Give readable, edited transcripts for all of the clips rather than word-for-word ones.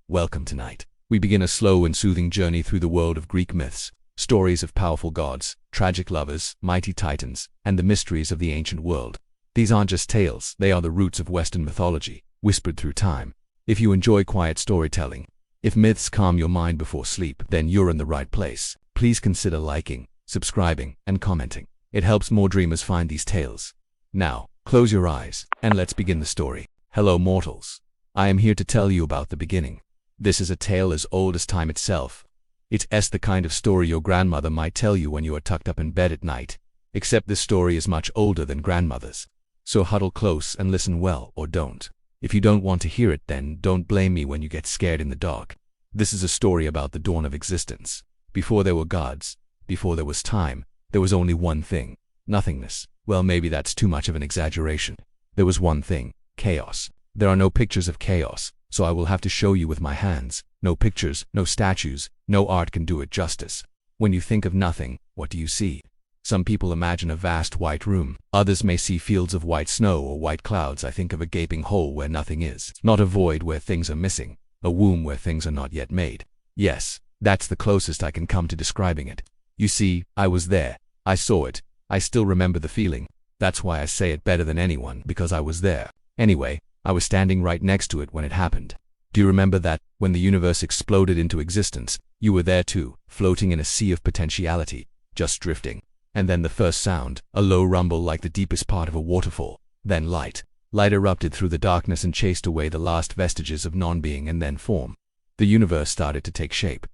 Welcome tonight. We begin a slow and soothing journey through the world of Greek myths, stories of powerful gods, tragic lovers, mighty titans, and the mysteries of the ancient world. These aren't just tales, they are the roots of Western mythology, whispered through time. If you enjoy quiet storytelling, if myths calm your mind before sleep, then you're in the right place. Please consider liking, subscribing, and commenting. It helps more dreamers find these tales. Now, close your eyes, and let's begin the story. Hello mortals. I am here to tell you about the beginning. This is a tale as old as time itself. It's the kind of story your grandmother might tell you when you are tucked up in bed at night, except this story is much older than grandmother's. So huddle close and listen well, or don't. If you don't want to hear it, then don't blame me when you get scared in the dark. This is a story about the dawn of existence. Before there were gods, before there was time, there was only one thing: nothingness. Well, maybe that's too much of an exaggeration. There was one thing: chaos. There are no pictures of chaos, so I will have to show you with my hands. No pictures, no statues, no art can do it justice. When you think of nothing, what do you see? Some people imagine a vast white room. Others may see fields of white snow or white clouds. I think of a gaping hole where nothing is. Not a void where things are missing. A womb where things are not yet made. Yes, that's the closest I can come to describing it. You see, I was there. I saw it. I still remember the feeling. That's why I say it better than anyone, because I was there. Anyway, I was standing right next to it when it happened. Do you remember that, when the universe exploded into existence, you were there too, floating in a sea of potentiality, just drifting? And then the first sound, a low rumble like the deepest part of a waterfall. Then light. Light erupted through the darkness and chased away the last vestiges of non-being, and then form. The universe started to take shape.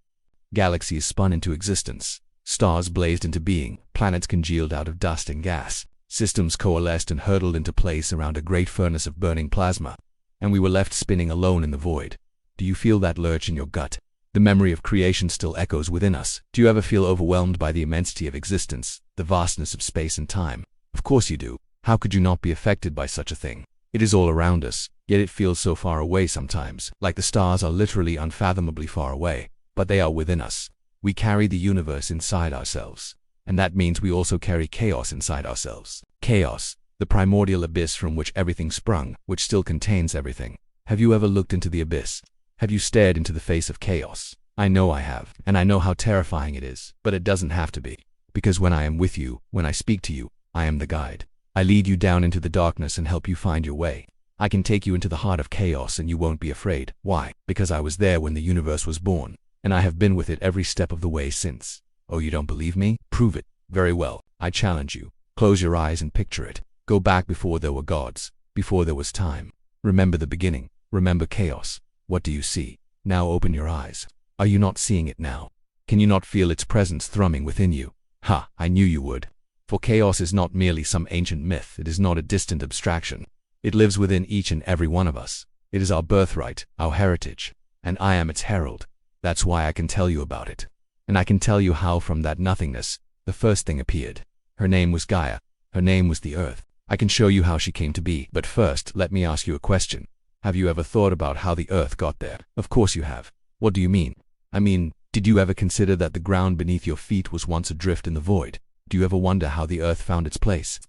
Galaxies spun into existence. Stars blazed into being. Planets congealed out of dust and gas. Systems coalesced and hurtled into place around a great furnace of burning plasma. And we were left spinning alone in the void. Do you feel that lurch in your gut? The memory of creation still echoes within us. Do you ever feel overwhelmed by the immensity of existence, the vastness of space and time? Of course you do. How could you not be affected by such a thing? It is all around us, yet it feels so far away sometimes, like the stars are literally unfathomably far away, but they are within us. We carry the universe inside ourselves. And that means we also carry chaos inside ourselves. Chaos, the primordial abyss from which everything sprung, which still contains everything. Have you ever looked into the abyss? Have you stared into the face of chaos? I know I have, and I know how terrifying it is, but it doesn't have to be. Because when I am with you, when I speak to you, I am the guide. I lead you down into the darkness and help you find your way. I can take you into the heart of chaos and you won't be afraid. Why? Because I was there when the universe was born, and I have been with it every step of the way since. Oh, you don't believe me? Prove it. Very well. I challenge you. Close your eyes and picture it. Go back before there were gods, before there was time. Remember the beginning. Remember chaos. What do you see? Now open your eyes. Are you not seeing it now? Can you not feel its presence thrumming within you? Ha, I knew you would. For chaos is not merely some ancient myth. It is not a distant abstraction. It lives within each and every one of us. It is our birthright, our heritage. And I am its herald. That's why I can tell you about it. And I can tell you how from that nothingness, the first thing appeared. Her name was Gaia. Her name was the earth. I can show you how she came to be. But first, let me ask you a question. Have you ever thought about how the earth got there? Of course you have. What do you mean? I mean, did you ever consider that the ground beneath your feet was once adrift in the void? Do you ever wonder how the earth found its place?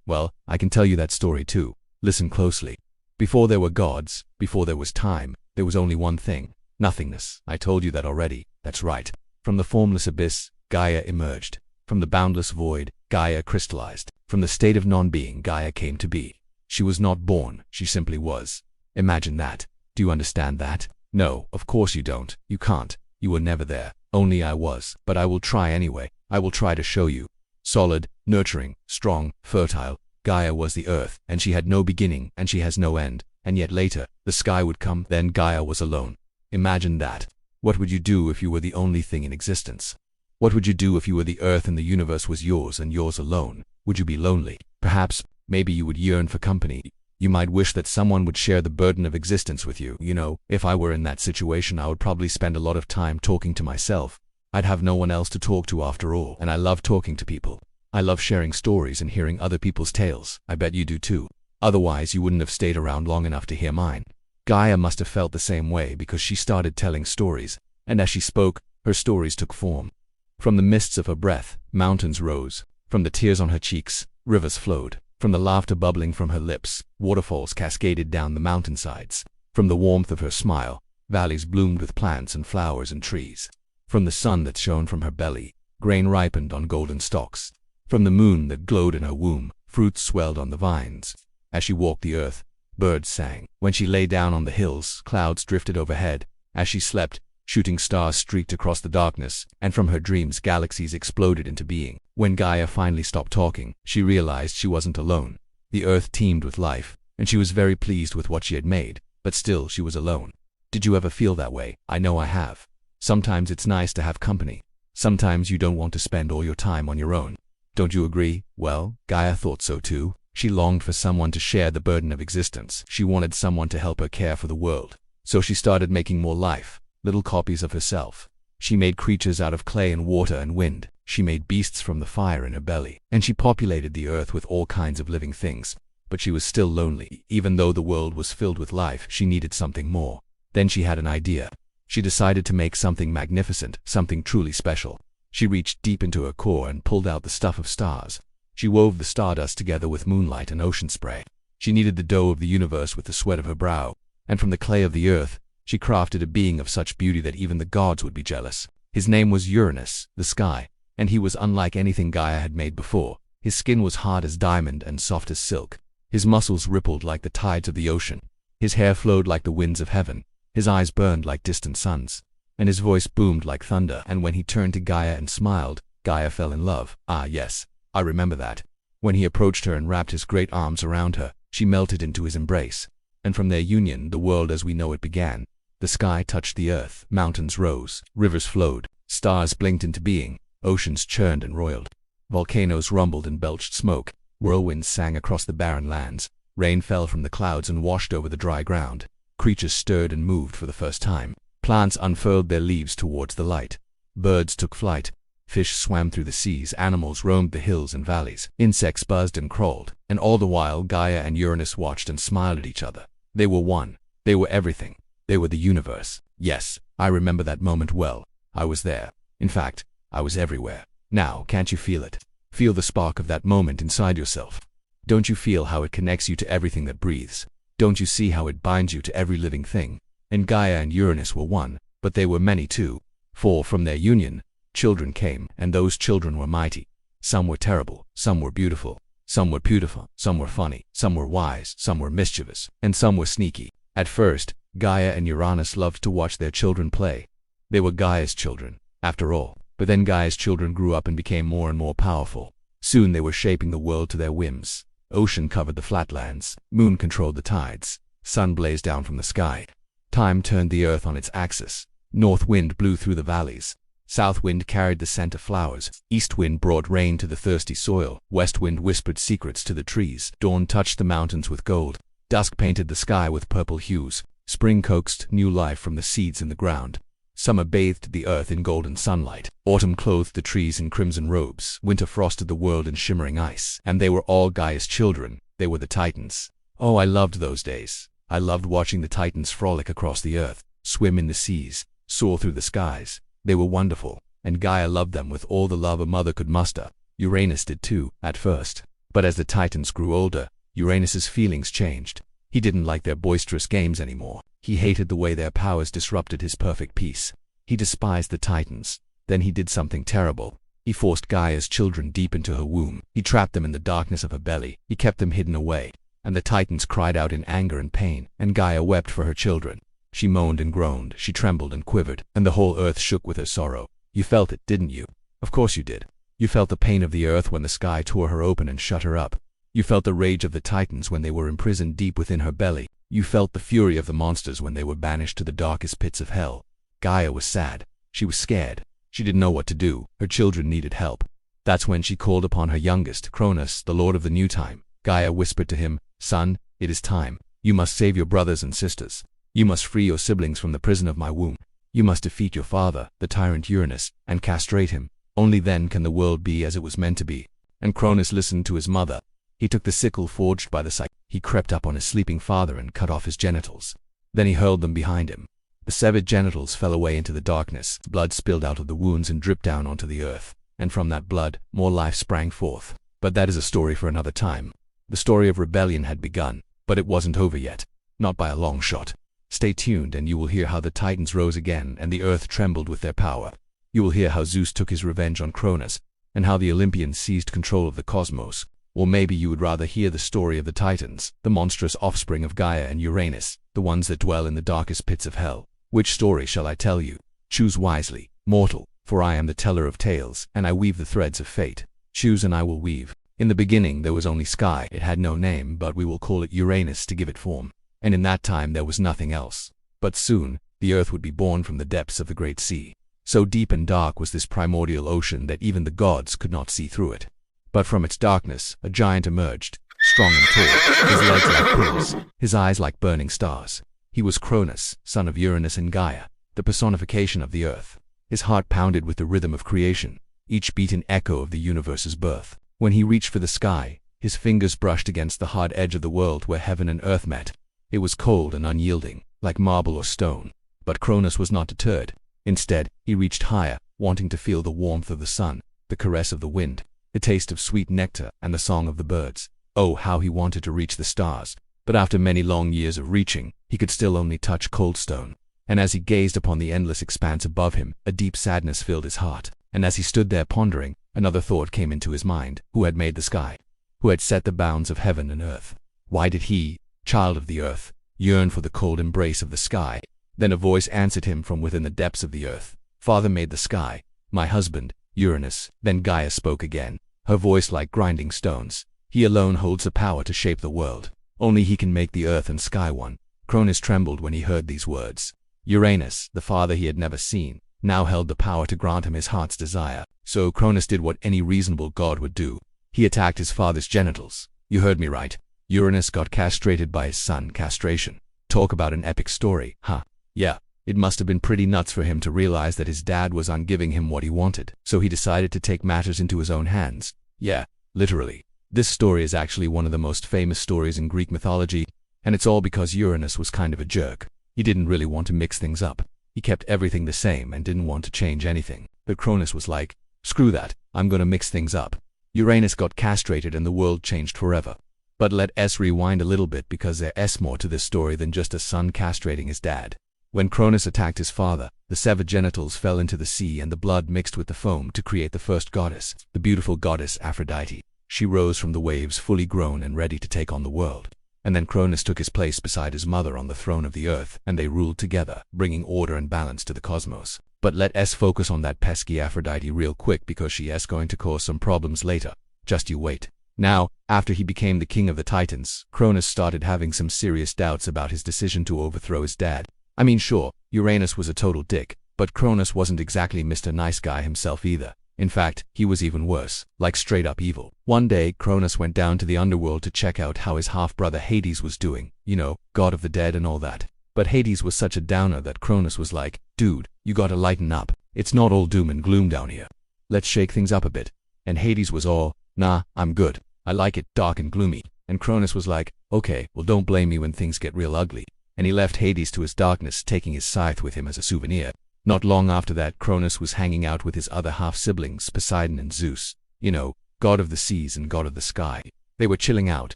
Well, I can tell you that story too. Listen closely. Before there were gods, before there was time, there was only one thing: nothingness. I told you that already. That's right. From the formless abyss, Gaia emerged. From the boundless void, Gaia crystallized. From the state of non-being, Gaia came to be. She was not born, she simply was. Imagine that. Do you understand that? No, of course you don't. You can't. You were never there. Only I was. But I will try anyway. I will try to show you. Solid, nurturing, strong, fertile, Gaia was the earth, and she had no beginning, and she has no end. And yet later, the sky would come, then Gaia was alone. Imagine that. What would you do if you were the only thing in existence? What would you do if you were the earth and the universe was yours and yours alone? Would you be lonely? Perhaps, maybe you would yearn for company. You might wish that someone would share the burden of existence with you. You know, if I were in that situation, I would probably spend a lot of time talking to myself. I'd have no one else to talk to after all. And I love talking to people. I love sharing stories and hearing other people's tales. I bet you do too. Otherwise, you wouldn't have stayed around long enough to hear mine. Gaia must have felt the same way because she started telling stories. And as she spoke, her stories took form. From the mists of her breath, mountains rose. From the tears on her cheeks, rivers flowed. From the laughter bubbling from her lips, waterfalls cascaded down the mountainsides. From the warmth of her smile, Valleys bloomed with plants and flowers and trees. From the sun that shone from her belly, grain ripened on golden stalks. From the moon that glowed in her womb, fruits swelled on the vines. As she walked the earth, birds sang. When she lay down on the hills, clouds drifted overhead. As she slept, shooting stars streaked across the darkness, and from her dreams galaxies exploded into being. When Gaia finally stopped talking, she realized she wasn't alone. The earth teemed with life, and she was very pleased with what she had made, but still she was alone. Did you ever feel that way? I know I have. Sometimes it's nice to have company. Sometimes you don't want to spend all your time on your own. Don't you agree? Well, Gaia thought so too. She longed for someone to share the burden of existence. She wanted someone to help her care for the world. So she started making more life, little copies of herself. She made creatures out of clay and water and wind. She made beasts from the fire in her belly. And she populated the earth with all kinds of living things. But she was still lonely. Even though the world was filled with life, she needed something more. Then she had an idea. She decided to make something magnificent, something truly special. She reached deep into her core and pulled out the stuff of stars. She wove the stardust together with moonlight and ocean spray. She kneaded the dough of the universe with the sweat of her brow. And from the clay of the earth, she crafted a being of such beauty that even the gods would be jealous. His name was Uranus, the sky, and he was unlike anything Gaia had made before. His skin was hard as diamond and soft as silk. His muscles rippled like the tides of the ocean. His hair flowed like the winds of heaven. His eyes burned like distant suns, and his voice boomed like thunder. And when he turned to Gaia and smiled, Gaia fell in love. Ah yes, I remember that. When he approached her and wrapped his great arms around her, she melted into his embrace. And from their union, the world as we know it began. The sky touched the earth, mountains rose, rivers flowed, stars blinked into being, oceans churned and roiled. Volcanoes rumbled and belched smoke, whirlwinds sang across the barren lands, rain fell from the clouds and washed over the dry ground. Creatures stirred and moved for the first time. Plants unfurled their leaves towards the light. Birds took flight. Fish swam through the seas. Animals roamed the hills and valleys. Insects buzzed and crawled. And all the while, Gaia and Uranus watched and smiled at each other. They were one. They were everything. They were the universe. Yes, I remember that moment well. I was there. In fact, I was everywhere. Now, can't you feel it? Feel the spark of that moment inside yourself. Don't you feel how it connects you to everything that breathes? Don't you see how it binds you to every living thing? And Gaia and Uranus were one, but they were many too. For from their union, children came, and those children were mighty. Some were terrible, some were beautiful, some were beautiful, some were funny, some were wise, some were mischievous, and some were sneaky. At first, Gaia and Uranus loved to watch their children play. They were Gaia's children, after all. But then Gaia's children grew up and became more and more powerful. Soon they were shaping the world to their whims. Ocean covered the flatlands, moon controlled the tides, sun blazed down from the sky. Time turned the earth on its axis. North wind blew through the valleys. South wind carried the scent of flowers. East wind brought rain to the thirsty soil. West wind whispered secrets to the trees. Dawn touched the mountains with gold. Dusk painted the sky with purple hues. Spring coaxed new life from the seeds in the ground. Summer bathed the earth in golden sunlight. Autumn clothed the trees in crimson robes. Winter frosted the world in shimmering ice. And they were all Gaia's children. They were the Titans. Oh, I loved those days. I loved watching the Titans frolic across the earth, swim in the seas, soar through the skies. They were wonderful, and Gaia loved them with all the love a mother could muster. Uranus did too, at first. But as the Titans grew older, Uranus's feelings changed. He didn't like their boisterous games anymore. He hated the way their powers disrupted his perfect peace. He despised the Titans. Then he did something terrible. He forced Gaia's children deep into her womb. He trapped them in the darkness of her belly. He kept them hidden away. And the Titans cried out in anger and pain, and Gaia wept for her children. She moaned and groaned, she trembled and quivered, and the whole earth shook with her sorrow. You felt it, didn't you? Of course you did. You felt the pain of the earth when the sky tore her open and shut her up. You felt the rage of the Titans when they were imprisoned deep within her belly. You felt the fury of the monsters when they were banished to the darkest pits of hell. Gaia was sad. She was scared. She didn't know what to do. Her children needed help. That's when she called upon her youngest, Cronus, the Lord of the New Time. Gaia whispered to him, "Son, it is time. You must save your brothers and sisters. You must free your siblings from the prison of my womb. You must defeat your father, the tyrant Uranus, and castrate him. Only then can the world be as it was meant to be." And Cronus listened to his mother. He took the sickle forged by the Psyche. He crept up on his sleeping father and cut off his genitals. Then he hurled them behind him. The severed genitals fell away into the darkness. Blood spilled out of the wounds and dripped down onto the earth. And from that blood, more life sprang forth. But that is a story for another time. The story of rebellion had begun, but it wasn't over yet. Not by a long shot. Stay tuned and you will hear how the Titans rose again and the earth trembled with their power. You will hear how Zeus took his revenge on Cronus, and how the Olympians seized control of the cosmos. Or maybe you would rather hear the story of the Titans, the monstrous offspring of Gaia and Uranus, the ones that dwell in the darkest pits of hell. Which story shall I tell you? Choose wisely, mortal, for I am the teller of tales, and I weave the threads of fate. Choose and I will weave. In the beginning there was only sky. It had no name, but we will call it Uranus to give it form. And in that time there was nothing else. But soon, the earth would be born from the depths of the great sea. So deep and dark was this primordial ocean that even the gods could not see through it. But from its darkness, a giant emerged, strong and tall, his legs like quills, his eyes like burning stars. He was Cronus, son of Uranus and Gaia, the personification of the earth. His heart pounded with the rhythm of creation, each beat an echo of the universe's birth. When he reached for the sky, his fingers brushed against the hard edge of the world where heaven and earth met. It was cold and unyielding, like marble or stone. But Cronus was not deterred. Instead, he reached higher, wanting to feel the warmth of the sun, the caress of the wind, the taste of sweet nectar, and the song of the birds. Oh, how he wanted to reach the stars. But after many long years of reaching, he could still only touch cold stone. And as he gazed upon the endless expanse above him, a deep sadness filled his heart. And as he stood there pondering, another thought came into his mind. Who had made the sky? Who had set the bounds of heaven and earth? Why did he, child of the earth, yearn for the cold embrace of the sky? Then a voice answered him from within the depths of the earth. Father made the sky, my husband, Uranus. Then Gaia spoke again, her voice like grinding stones. He alone holds the power to shape the world. Only he can make the earth and sky one. Cronus trembled when he heard these words. Uranus, the father he had never seen, now held the power to grant him his heart's desire. So Cronus did what any reasonable god would do. He attacked his father's genitals. You heard me right. Uranus got castrated by his son. Castration. Talk about an epic story, huh? Yeah, it must have been pretty nuts for him to realize that his dad was ungiving him what he wanted. So he decided to take matters into his own hands. Yeah, literally. This story is actually one of the most famous stories in Greek mythology, and it's all because Uranus was kind of a jerk. He didn't really want to mix things up. He kept everything the same and didn't want to change anything. But Cronus was like, screw that, I'm gonna mix things up. Uranus got castrated and the world changed forever. But let us rewind a little bit because there's more to this story than just a son castrating his dad. When Cronus attacked his father, the severed genitals fell into the sea and the blood mixed with the foam to create the first goddess, the beautiful goddess Aphrodite. She rose from the waves fully grown and ready to take on the world. And then Cronus took his place beside his mother on the throne of the earth, and they ruled together, bringing order and balance to the cosmos. But let us focus on that pesky Aphrodite real quick because she is going to cause some problems later. Just you wait. Now, after he became the king of the Titans, Cronus started having some serious doubts about his decision to overthrow his dad. I mean, sure, Uranus was a total dick, but Cronus wasn't exactly Mr. Nice Guy himself either. In fact, he was even worse, like straight up evil. One day, Cronus went down to the underworld to check out how his half-brother Hades was doing, you know, god of the dead and all that. But Hades was such a downer that Cronus was like, dude, you gotta lighten up. It's not all doom and gloom down here. Let's shake things up a bit. And Hades was all, nah, I'm good. I like it dark and gloomy. And Cronus was like, okay, well don't blame me when things get real ugly. And he left Hades to his darkness, taking his scythe with him as a souvenir. Not long after that, Cronus was hanging out with his other half-siblings, Poseidon and Zeus. You know, god of the seas and god of the sky. They were chilling out,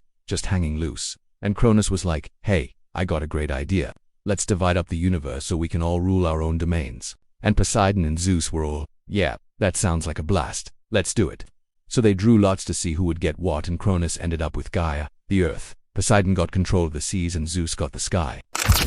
just hanging loose. And Cronus was like, hey, I got a great idea. Let's divide up the universe so we can all rule our own domains. And Poseidon and Zeus were all, yeah, that sounds like a blast. Let's do it. So they drew lots to see who would get what, and Cronus ended up with Gaia, the earth. Poseidon got control of the seas and Zeus got the sky.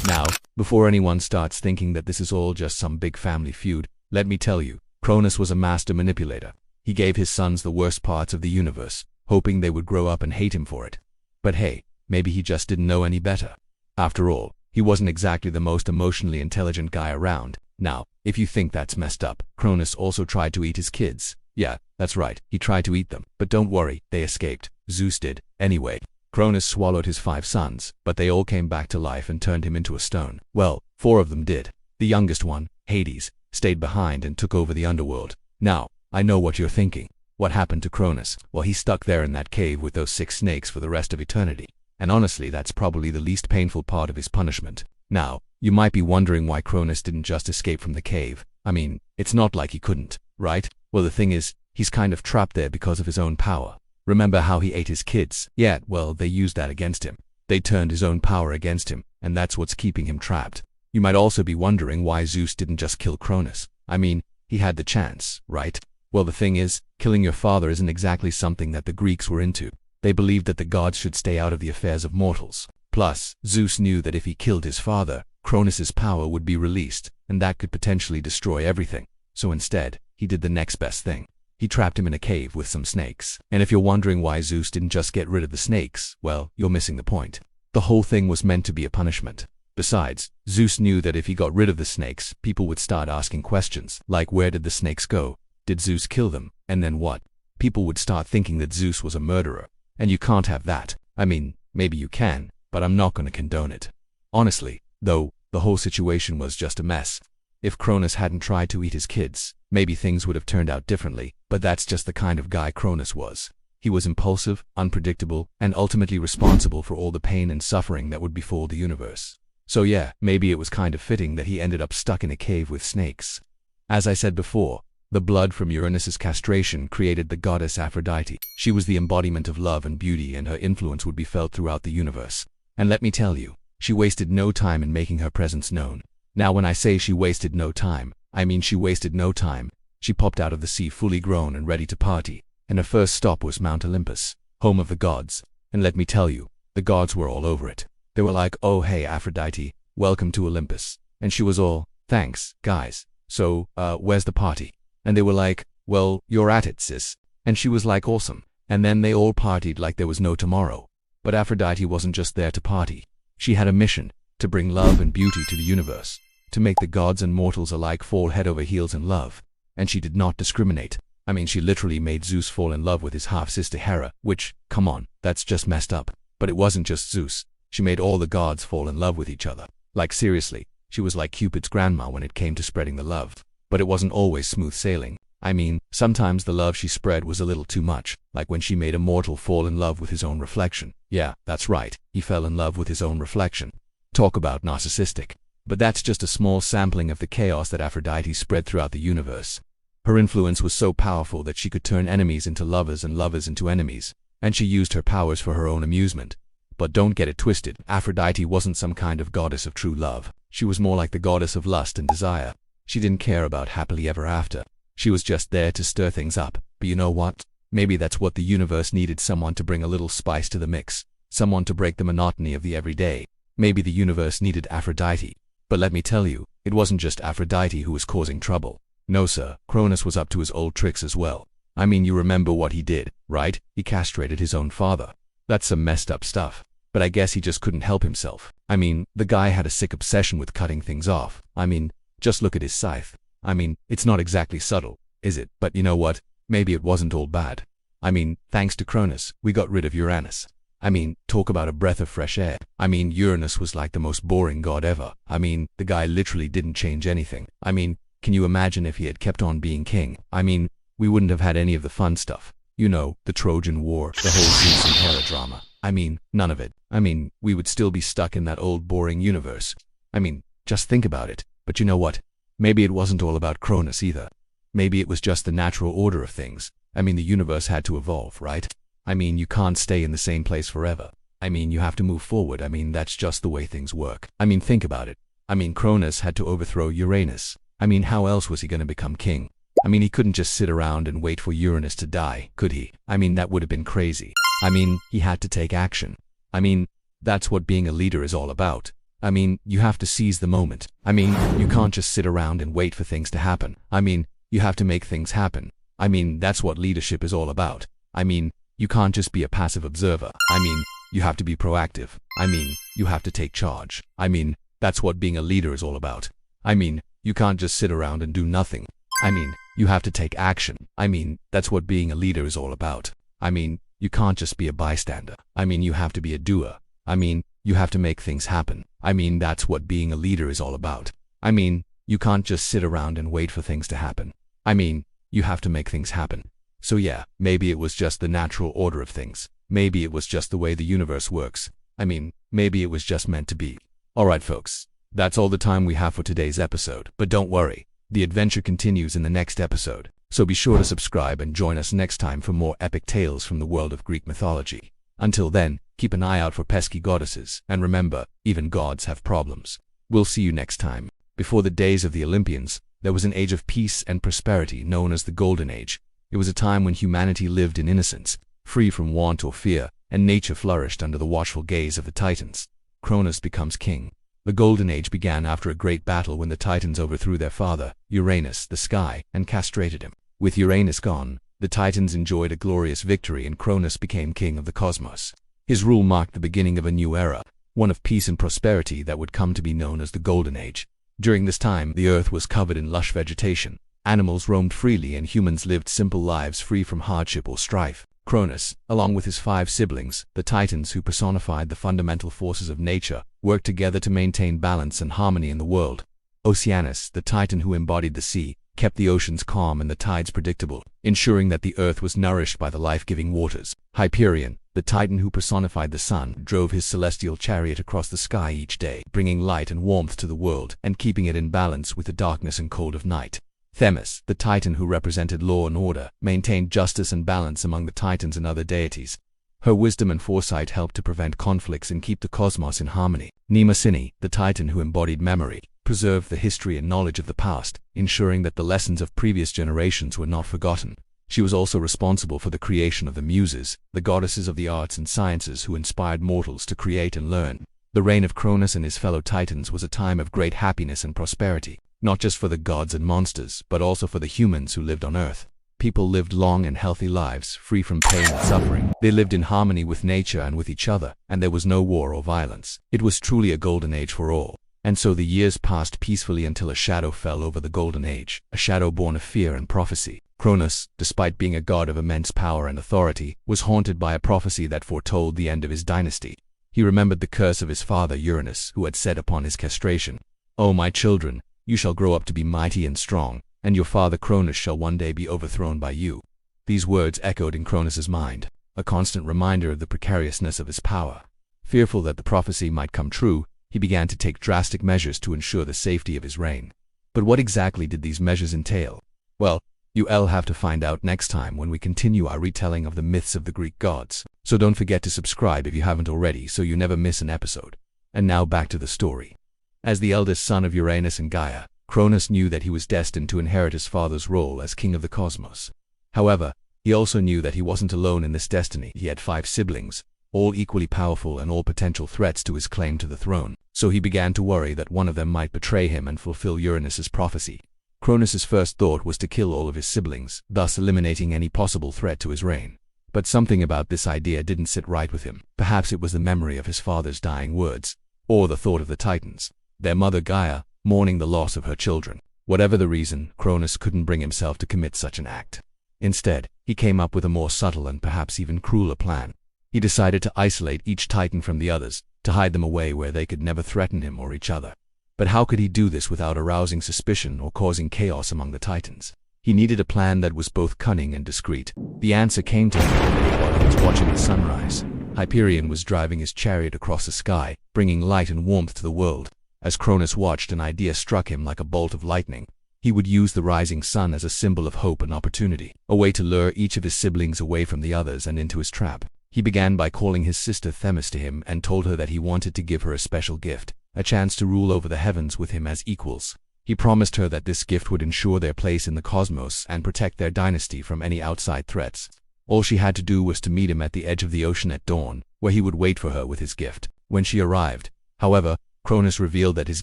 Now, before anyone starts thinking that this is all just some big family feud, let me tell you, Cronus was a master manipulator. He gave his sons the worst parts of the universe, hoping they would grow up and hate him for it. But hey, maybe he just didn't know any better. After all, he wasn't exactly the most emotionally intelligent guy around. Now, if you think that's messed up, Cronus also tried to eat his kids. Yeah, that's right, he tried to eat them. But don't worry, they escaped. Zeus did. Anyway, Cronus swallowed his 5 sons, but they all came back to life and turned him into a stone. Well, 4 of them did. The youngest one, Hades, stayed behind and took over the underworld. Now, I know what you're thinking. What happened to Cronus? Well, he's stuck there in that cave with those 6 snakes for the rest of eternity. And honestly, that's probably the least painful part of his punishment. Now, you might be wondering why Cronus didn't just escape from the cave. I mean, it's not like he couldn't, right? Well, the thing is, he's kind of trapped there because of his own power. Remember how he ate his kids? Yeah, well, they used that against him. They turned his own power against him. and that's what's keeping him trapped. You might also be wondering why Zeus didn't just kill Cronus. I mean, he had the chance, right? Well, the thing is, killing your father isn't exactly something that the Greeks were into. They believed that the gods should stay out of the affairs of mortals. Plus, Zeus knew that if he killed his father, Cronus's power would be released, and that could potentially destroy everything. So instead, he did the next best thing. He trapped him in a cave with some snakes. And if you're wondering why Zeus didn't just get rid of the snakes, well, you're missing the point. The whole thing was meant to be a punishment. Besides, Zeus knew that if he got rid of the snakes, people would start asking questions, like where did the snakes go? Did Zeus kill them? And then what? People would start thinking that Zeus was a murderer. And you can't have that. I mean, maybe you can, but I'm not going to condone it. Honestly, though, the whole situation was just a mess. If Cronus hadn't tried to eat his kids, maybe things would have turned out differently, but that's just the kind of guy Cronus was. He was impulsive, unpredictable, and ultimately responsible for all the pain and suffering that would befall the universe. So yeah, maybe it was kind of fitting that he ended up stuck in a cave with snakes. As I said before, the blood from Uranus's castration created the goddess Aphrodite. She was the embodiment of love and beauty, and her influence would be felt throughout the universe. And let me tell you, she wasted no time in making her presence known. Now when I say she wasted no time, I mean she wasted no time. She popped out of the sea fully grown and ready to party, and her first stop was Mount Olympus, home of the gods. And let me tell you, the gods were all over it. They were like, oh hey Aphrodite, welcome to Olympus. And she was all, thanks, guys. So, where's the party? And they were like, well, you're at it, sis. And she was like, awesome. And then they all partied like there was no tomorrow. But Aphrodite wasn't just there to party. She had a mission, to bring love and beauty to the universe, to make the gods and mortals alike fall head over heels in love. And she did not discriminate. I mean, she literally made Zeus fall in love with his half-sister Hera, which, come on, that's just messed up. But it wasn't just Zeus. She made all the gods fall in love with each other. Like seriously, she was like Cupid's grandma when it came to spreading the love. But it wasn't always smooth sailing. I mean, sometimes the love she spread was a little too much, like when she made a mortal fall in love with his own reflection. Yeah, that's right, he fell in love with his own reflection. Talk about narcissistic. But that's just a small sampling of the chaos that Aphrodite spread throughout the universe. Her influence was so powerful that she could turn enemies into lovers and lovers into enemies, and she used her powers for her own amusement. But don't get it twisted, Aphrodite wasn't some kind of goddess of true love. She was more like the goddess of lust and desire. She didn't care about happily ever after. She was just there to stir things up. But you know what? Maybe that's what the universe needed, someone to bring a little spice to the mix. Someone to break the monotony of the everyday. Maybe the universe needed Aphrodite. But let me tell you, it wasn't just Aphrodite who was causing trouble. No sir, Cronus was up to his old tricks as well. I mean, you remember what he did, right? He castrated his own father. That's some messed up stuff. But I guess he just couldn't help himself. I mean, the guy had a sick obsession with cutting things off. I mean, just look at his scythe. I mean, it's not exactly subtle, is it? But you know what? Maybe it wasn't all bad. I mean, thanks to Cronus, we got rid of Uranus. I mean, talk about a breath of fresh air. I mean, Uranus was like the most boring god ever. I mean, the guy literally didn't change anything. I mean, can you imagine if he had kept on being king? I mean, we wouldn't have had any of the fun stuff. You know, the Trojan War, the whole Zeus and Hera drama. I mean, none of it. I mean, we would still be stuck in that old boring universe. I mean, just think about it. But you know what? Maybe it wasn't all about Cronus either. Maybe it was just the natural order of things. I mean, the universe had to evolve, right? I mean, you can't stay in the same place forever. I mean, you have to move forward. I mean, that's just the way things work. I mean, think about it. I mean, Cronus had to overthrow Uranus. I mean, how else was he going to become king? I mean, he couldn't just sit around and wait for Uranus to die, could he? I mean, that would have been crazy. I mean, he had to take action. I mean, that's what being a leader is all about. I mean, you have to seize the moment. I mean, you can't just sit around and wait for things to happen. I mean, you have to make things happen. I mean, that's what leadership is all about. I mean, you can't just be a passive observer. I mean, you have to be proactive. I mean, you have to take charge. I mean, that's what being a leader is all about. I mean, you can't just sit around and do nothing. I mean, you have to take action. I mean, that's what being a leader is all about. I mean, you can't just be a bystander. I mean, you have to be a doer. I mean, you have to make things happen. I mean, that's what being a leader is all about. I mean, you can't just sit around and wait for things to happen. I mean, you have to make things happen. So yeah, maybe it was just the natural order of things. Maybe it was just the way the universe works. I mean, maybe it was just meant to be. Alright folks, that's all the time we have for today's episode. But don't worry, the adventure continues in the next episode. So be sure to subscribe and join us next time for more epic tales from the world of Greek mythology. Until then, keep an eye out for pesky goddesses, and remember, even gods have problems. We'll see you next time. Before the days of the Olympians, there was an age of peace and prosperity known as the Golden Age. It was a time when humanity lived in innocence, free from want or fear, and nature flourished under the watchful gaze of the Titans. Cronus becomes king. The Golden Age began after a great battle when the Titans overthrew their father, Uranus, the sky, and castrated him. With Uranus gone, the Titans enjoyed a glorious victory and Cronus became king of the cosmos. His rule marked the beginning of a new era, one of peace and prosperity that would come to be known as the Golden Age. During this time, the earth was covered in lush vegetation. Animals roamed freely and humans lived simple lives free from hardship or strife. Cronus, along with his 5 siblings, the Titans who personified the fundamental forces of nature, worked together to maintain balance and harmony in the world. Oceanus, the Titan who embodied the sea, kept the oceans calm and the tides predictable, ensuring that the earth was nourished by the life-giving waters. Hyperion, the Titan who personified the sun, drove his celestial chariot across the sky each day, bringing light and warmth to the world and keeping it in balance with the darkness and cold of night. Themis, the Titan who represented law and order, maintained justice and balance among the Titans and other deities. Her wisdom and foresight helped to prevent conflicts and keep the cosmos in harmony. Mnemosyne, the Titan who embodied memory, preserved the history and knowledge of the past, ensuring that the lessons of previous generations were not forgotten. She was also responsible for the creation of the Muses, the goddesses of the arts and sciences who inspired mortals to create and learn. The reign of Cronus and his fellow Titans was a time of great happiness and prosperity, not just for the gods and monsters, but also for the humans who lived on Earth. People lived long and healthy lives, free from pain and suffering. They lived in harmony with nature and with each other, and there was no war or violence. It was truly a golden age for all. And so the years passed peacefully until a shadow fell over the Golden Age, a shadow born of fear and prophecy. Cronus, despite being a god of immense power and authority, was haunted by a prophecy that foretold the end of his dynasty. He remembered the curse of his father Uranus, who had said upon his castration, "O my children, you shall grow up to be mighty and strong, and your father Cronus shall one day be overthrown by you." These words echoed in Cronus's mind, a constant reminder of the precariousness of his power. Fearful that the prophecy might come true, he began to take drastic measures to ensure the safety of his reign. But what exactly did these measures entail? Well, you'll have to find out next time when we continue our retelling of the myths of the Greek gods. So don't forget to subscribe if you haven't already so you never miss an episode. And now back to the story. As the eldest son of Uranus and Gaia, Cronus knew that he was destined to inherit his father's role as king of the cosmos. However, he also knew that he wasn't alone in this destiny. He had 5 siblings, all equally powerful and all potential threats to his claim to the throne. So he began to worry that one of them might betray him and fulfill Uranus's prophecy. Cronus's first thought was to kill all of his siblings, thus eliminating any possible threat to his reign. But something about this idea didn't sit right with him. Perhaps it was the memory of his father's dying words, or the thought of the Titans, their mother Gaia, mourning the loss of her children. Whatever the reason, Cronus couldn't bring himself to commit such an act. Instead, he came up with a more subtle and perhaps even crueler plan. He decided to isolate each Titan from the others, to hide them away where they could never threaten him or each other. But how could he do this without arousing suspicion or causing chaos among the Titans? He needed a plan that was both cunning and discreet. The answer came to him one day while he was watching the sunrise. Hyperion was driving his chariot across the sky, bringing light and warmth to the world. As Cronus watched, an idea struck him like a bolt of lightning. He would use the rising sun as a symbol of hope and opportunity, a way to lure each of his siblings away from the others and into his trap. He began by calling his sister Themis to him and told her that he wanted to give her a special gift, a chance to rule over the heavens with him as equals. He promised her that this gift would ensure their place in the cosmos and protect their dynasty from any outside threats. All she had to do was to meet him at the edge of the ocean at dawn, where he would wait for her with his gift. When she arrived, however, Cronus revealed that his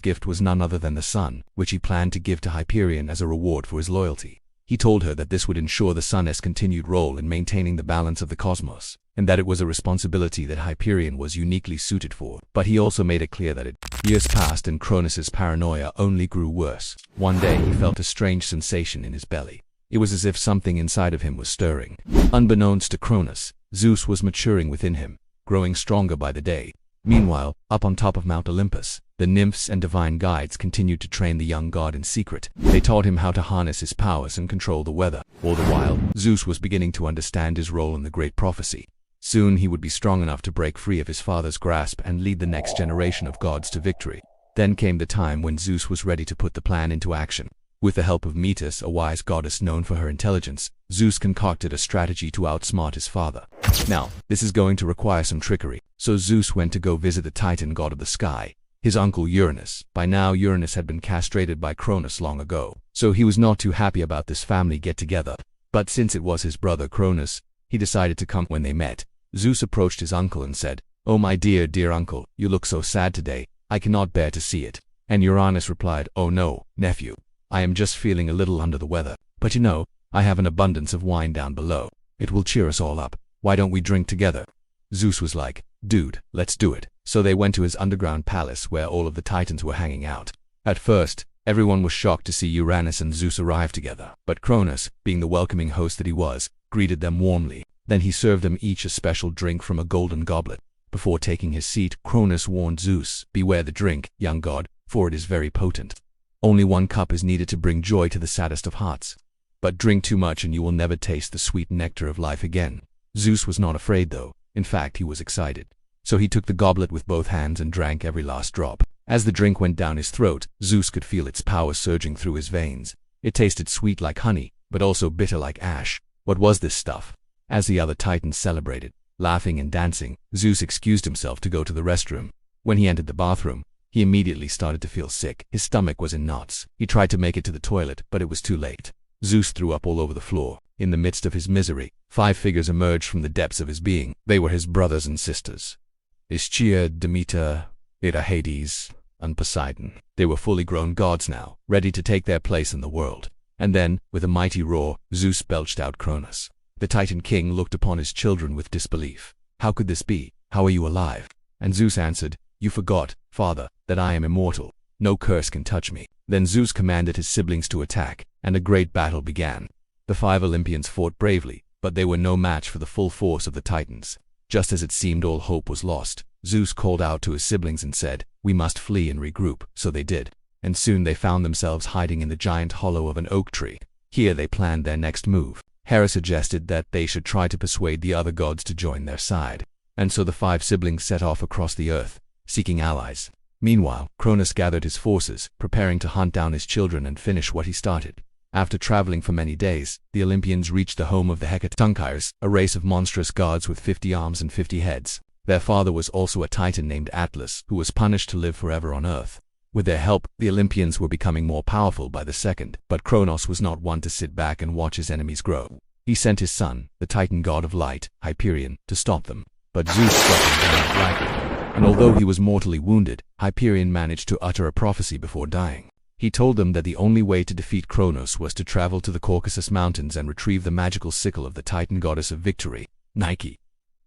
gift was none other than the sun, which he planned to give to Hyperion as a reward for his loyalty. He told her that this would ensure the sun's continued role in maintaining the balance of the cosmos, and that it was a responsibility that Hyperion was uniquely suited for. But he also made it clear that years passed and Cronus's paranoia only grew worse. One day he felt a strange sensation in his belly. It was as if something inside of him was stirring. Unbeknownst to Cronus, Zeus was maturing within him, growing stronger by the day. Meanwhile, up on top of Mount Olympus, the nymphs and divine guides continued to train the young god in secret. They taught him how to harness his powers and control the weather. All the while, Zeus was beginning to understand his role in the great prophecy. Soon he would be strong enough to break free of his father's grasp and lead the next generation of gods to victory. Then came the time when Zeus was ready to put the plan into action. With the help of Metis, a wise goddess known for her intelligence, Zeus concocted a strategy to outsmart his father. Now, this is going to require some trickery, so Zeus went to go visit the Titan god of the sky, his uncle Uranus. By now, Uranus had been castrated by Cronus long ago, so he was not too happy about this family get-together. But since it was his brother Cronus, he decided to come. When they met, Zeus approached his uncle and said, "Oh my dear, dear uncle, you look so sad today, I cannot bear to see it." And Uranus replied, "Oh no, nephew. I am just feeling a little under the weather, but you know, I have an abundance of wine down below. It will cheer us all up. Why don't we drink together?" Zeus was like, "Dude, let's do it." So they went to his underground palace where all of the Titans were hanging out. At first, everyone was shocked to see Uranus and Zeus arrive together, but Cronus, being the welcoming host that he was, greeted them warmly. Then he served them each a special drink from a golden goblet. Before taking his seat, Cronus warned Zeus, "Beware the drink, young god, for it is very potent. Only 1 cup is needed to bring joy to the saddest of hearts. But drink too much and you will never taste the sweet nectar of life again." Zeus was not afraid though. In fact, he was excited. So he took the goblet with both hands and drank every last drop. As the drink went down his throat, Zeus could feel its power surging through his veins. It tasted sweet like honey, but also bitter like ash. What was this stuff? As the other Titans celebrated, laughing and dancing, Zeus excused himself to go to the restroom. When he entered the bathroom, he immediately started to feel sick. His stomach was in knots. He tried to make it to the toilet, but it was too late. Zeus threw up all over the floor. In the midst of his misery, 5 figures emerged from the depths of his being. They were his brothers and sisters, Ischia, Demeter, Hades, and Poseidon. They were fully grown gods now, ready to take their place in the world. And then, with a mighty roar, Zeus belched out Cronus. The Titan king looked upon his children with disbelief. "How could this be? How are you alive?" And Zeus answered, "You forgot, father, that I am immortal. No curse can touch me." Then Zeus commanded his siblings to attack, and a great battle began. The 5 Olympians fought bravely, but they were no match for the full force of the Titans. Just as it seemed all hope was lost, Zeus called out to his siblings and said, "We must flee and regroup." So they did, and soon they found themselves hiding in the giant hollow of an oak tree. Here they planned their next move. Hera suggested that they should try to persuade the other gods to join their side. And so the 5 siblings set off across the earth, seeking allies. Meanwhile, Cronus gathered his forces, preparing to hunt down his children and finish what he started. After traveling for many days, the Olympians reached the home of the Hecatonkires, a race of monstrous gods with 50 arms and 50 heads. Their father was also a Titan named Atlas, who was punished to live forever on Earth. With their help, the Olympians were becoming more powerful by the second, but Kronos was not one to sit back and watch his enemies grow. He sent his son, the Titan god of light, Hyperion, to stop them. But Zeus struck him down with lightning, and although he was mortally wounded, Hyperion managed to utter a prophecy before dying. He told them that the only way to defeat Kronos was to travel to the Caucasus Mountains and retrieve the magical sickle of the Titan goddess of victory, Nike.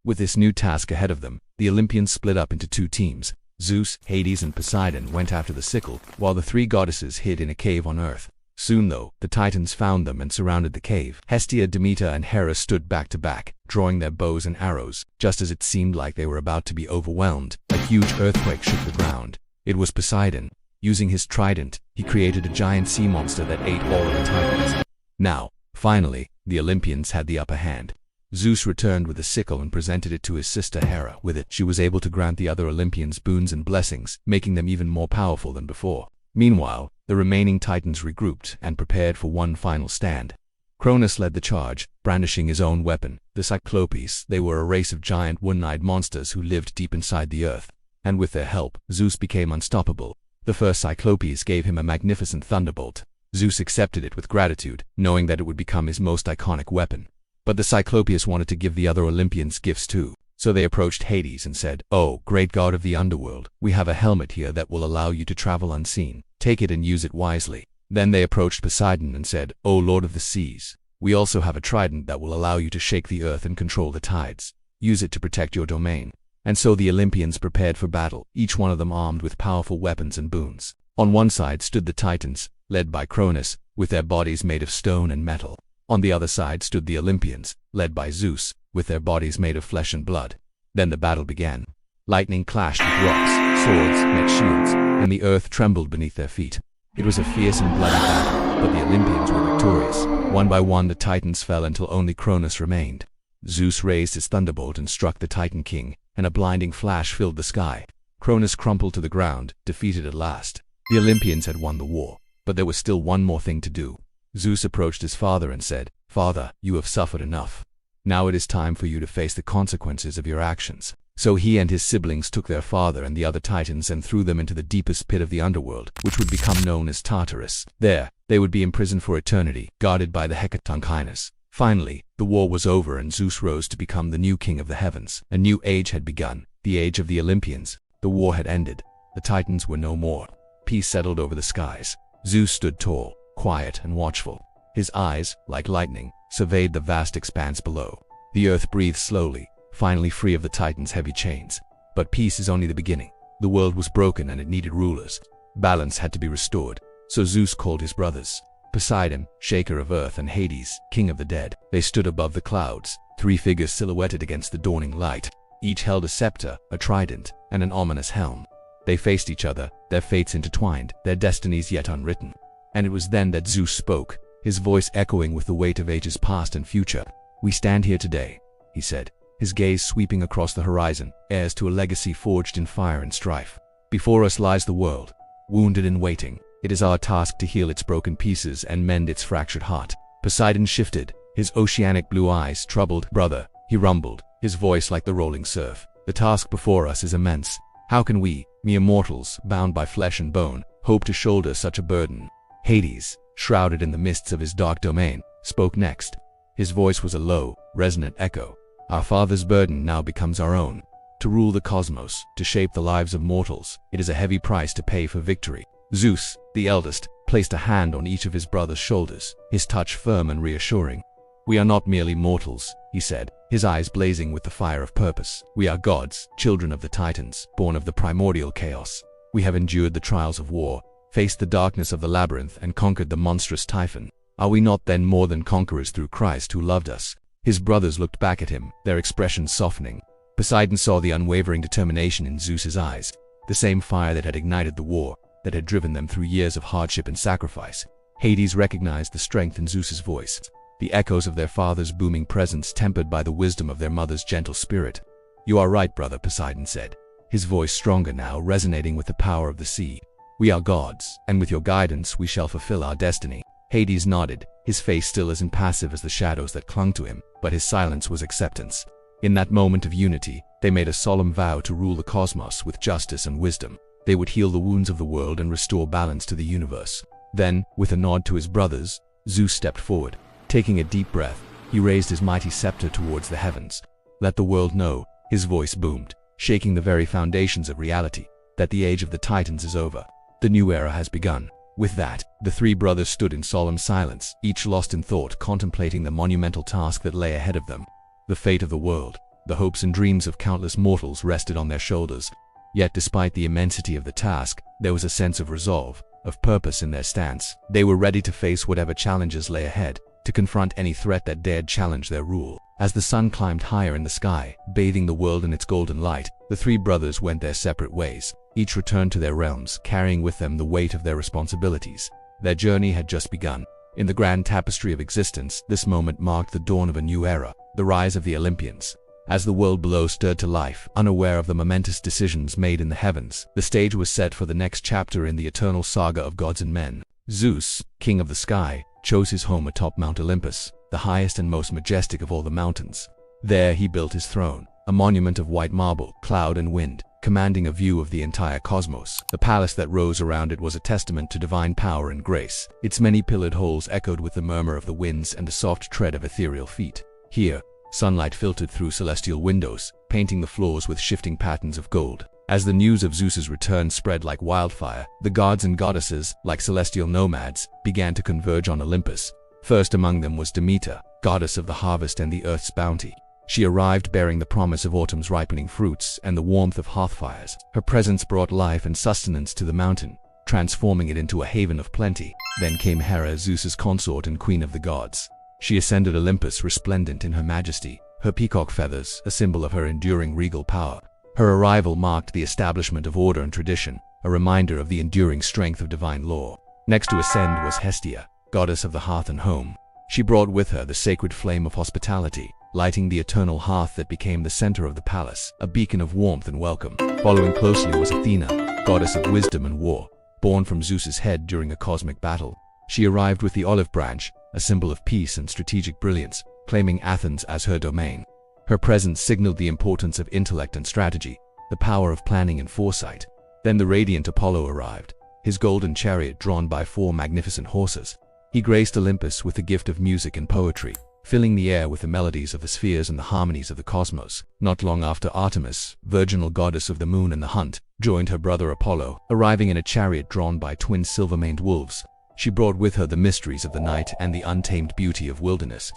With this new task ahead of them, the Olympians split up into 2 teams. Zeus, Hades, and Poseidon went after the sickle, while the 3 goddesses hid in a cave on Earth. Soon though, the Titans found them and surrounded the cave. Hestia, Demeter, and Hera stood back to back, drawing their bows and arrows. Just as it seemed like they were about to be overwhelmed, a huge earthquake shook the ground. It was Poseidon. Using his trident, he created a giant sea monster that ate all of the Titans. Now, finally, the Olympians had the upper hand. Zeus returned with the sickle and presented it to his sister Hera. With it, she was able to grant the other Olympians boons and blessings, making them even more powerful than before. Meanwhile, the remaining Titans regrouped and prepared for one final stand. Cronus led the charge, brandishing his own weapon, the Cyclopes. They were a race of giant one-eyed monsters who lived deep inside the earth. And with their help, Zeus became unstoppable. The first Cyclopes gave him a magnificent thunderbolt. Zeus accepted it with gratitude, knowing that it would become his most iconic weapon. But the Cyclopes wanted to give the other Olympians gifts too. So they approached Hades and said, "Oh, great god of the underworld, we have a helmet here that will allow you to travel unseen. Take it and use it wisely." Then they approached Poseidon and said, "Oh, lord of the seas, we also have a trident that will allow you to shake the earth and control the tides. Use it to protect your domain." And so the Olympians prepared for battle, each one of them armed with powerful weapons and boons. On one side stood the Titans, led by Cronus, with their bodies made of stone and metal. On the other side stood the Olympians, led by Zeus, with their bodies made of flesh and blood. Then the battle began. Lightning clashed with rocks, swords met shields, and the earth trembled beneath their feet. It was a fierce and bloody battle, but the Olympians were victorious. One by one the Titans fell until only Cronus remained. Zeus raised his thunderbolt and struck the Titan king, and a blinding flash filled the sky. Cronus crumpled to the ground, defeated at last. The Olympians had won the war, But there was still one more thing to do. Zeus approached his father and said, "Father, you have suffered enough. Now it is time for you to face the consequences of your actions." So he and his siblings took their father and the other titans and threw them into the deepest pit of the underworld, which would become known as Tartarus. There, they would be imprisoned for eternity, guarded by the Hecatonkainas. Finally, the war was over and Zeus rose to become the new king of the heavens. A new age had begun, the age of the Olympians. The war had ended. The titans were no more. Peace settled over the skies. Zeus stood tall, quiet and watchful. His eyes, like lightning, surveyed the vast expanse below. The earth breathed slowly, finally free of the titans' heavy chains. But peace is only the beginning. The world was broken and it needed rulers. Balance had to be restored. So Zeus called his brothers. Poseidon, shaker of earth, and Hades, king of the dead. They stood above the clouds, three figures silhouetted against the dawning light. Each held a scepter, a trident, and an ominous helm. They faced each other, their fates intertwined, their destinies yet unwritten. And it was then that Zeus spoke, his voice echoing with the weight of ages past and future. "We stand here today," he said, his gaze sweeping across the horizon, heirs to a legacy forged in fire and strife. "Before us lies the world, wounded and waiting. It is our task to heal its broken pieces and mend its fractured heart." Poseidon shifted, his oceanic blue eyes troubled. "Brother," he rumbled, his voice like the rolling surf, "the task before us is immense. How can we, mere mortals, bound by flesh and bone, hope to shoulder such a burden?" Hades, shrouded in the mists of his dark domain, spoke next. His voice was a low, resonant echo. "Our father's burden now becomes our own. To rule the cosmos, to shape the lives of mortals, it is a heavy price to pay for victory." Zeus, the eldest, placed a hand on each of his brother's shoulders, his touch firm and reassuring. "We are not merely mortals," he said, his eyes blazing with the fire of purpose. "We are gods, children of the titans, born of the primordial chaos. We have endured the trials of war, faced the darkness of the labyrinth, and conquered the monstrous Typhon. Are we not then more than conquerors through Christ who loved us?" His brothers looked back at him, their expressions softening. Poseidon saw the unwavering determination in Zeus's eyes, the same fire that had ignited the war, that had driven them through years of hardship and sacrifice. Hades recognized the strength in Zeus's voice, the echoes of their father's booming presence tempered by the wisdom of their mother's gentle spirit. "You are right, brother," Poseidon said, his voice stronger now, resonating with the power of the sea. "We are gods, and with your guidance we shall fulfill our destiny." Hades nodded, his face still as impassive as the shadows that clung to him, but his silence was acceptance. In that moment of unity, they made a solemn vow to rule the cosmos with justice and wisdom. They would heal the wounds of the world and restore balance to the universe. Then, with a nod to his brothers, Zeus stepped forward. Taking a deep breath, he raised his mighty scepter towards the heavens. "Let the world know," his voice boomed, shaking the very foundations of reality, "that the age of the Titans is over. The new era has begun." With that, the three brothers stood in solemn silence, each lost in thought, contemplating the monumental task that lay ahead of them. The fate of the world, the hopes and dreams of countless mortals rested on their shoulders. Yet despite the immensity of the task, there was a sense of resolve, of purpose in their stance. They were ready to face whatever challenges lay ahead, to confront any threat that dared challenge their rule. As the sun climbed higher in the sky, bathing the world in its golden light, the three brothers went their separate ways. Each returned to their realms, carrying with them the weight of their responsibilities. Their journey had just begun. In the grand tapestry of existence, this moment marked the dawn of a new era, the rise of the Olympians. As the world below stirred to life, unaware of the momentous decisions made in the heavens, the stage was set for the next chapter in the eternal saga of gods and men. Zeus, king of the sky, chose his home atop Mount Olympus, the highest and most majestic of all the mountains. There he built his throne, a monument of white marble, cloud and wind, commanding a view of the entire cosmos. The palace that rose around it was a testament to divine power and grace. Its many pillared halls echoed with the murmur of the winds and the soft tread of ethereal feet. Here, sunlight filtered through celestial windows, painting the floors with shifting patterns of gold. As the news of Zeus's return spread like wildfire, the gods and goddesses, like celestial nomads, began to converge on Olympus. First among them was Demeter, goddess of the harvest and the earth's bounty. She arrived bearing the promise of autumn's ripening fruits and the warmth of hearthfires. Her presence brought life and sustenance to the mountain, transforming it into a haven of plenty. Then came Hera, Zeus's consort and queen of the gods. She ascended Olympus resplendent in her majesty, her peacock feathers a symbol of her enduring regal power. Her arrival marked the establishment of order and tradition, a reminder of the enduring strength of divine law. Next to ascend was Hestia, goddess of the hearth and home. She brought with her the sacred flame of hospitality, lighting the eternal hearth that became the center of the palace, a beacon of warmth and welcome. Following closely was Athena, goddess of wisdom and war. born from Zeus's head during a cosmic battle. She arrived with the olive branch, a symbol of peace and strategic brilliance, claiming Athens as her domain. Her presence signaled the importance of intellect and strategy, the power of planning and foresight. Then the radiant Apollo arrived, his golden chariot drawn by 4 magnificent horses. He graced Olympus with the gift of music and poetry, filling the air with the melodies of the spheres and the harmonies of the cosmos. Not long after, Artemis, virginal goddess of the moon and the hunt, joined her brother Apollo, arriving in a chariot drawn by twin silver-maned wolves. She brought with her the mysteries of the night and the untamed beauty of wilderness.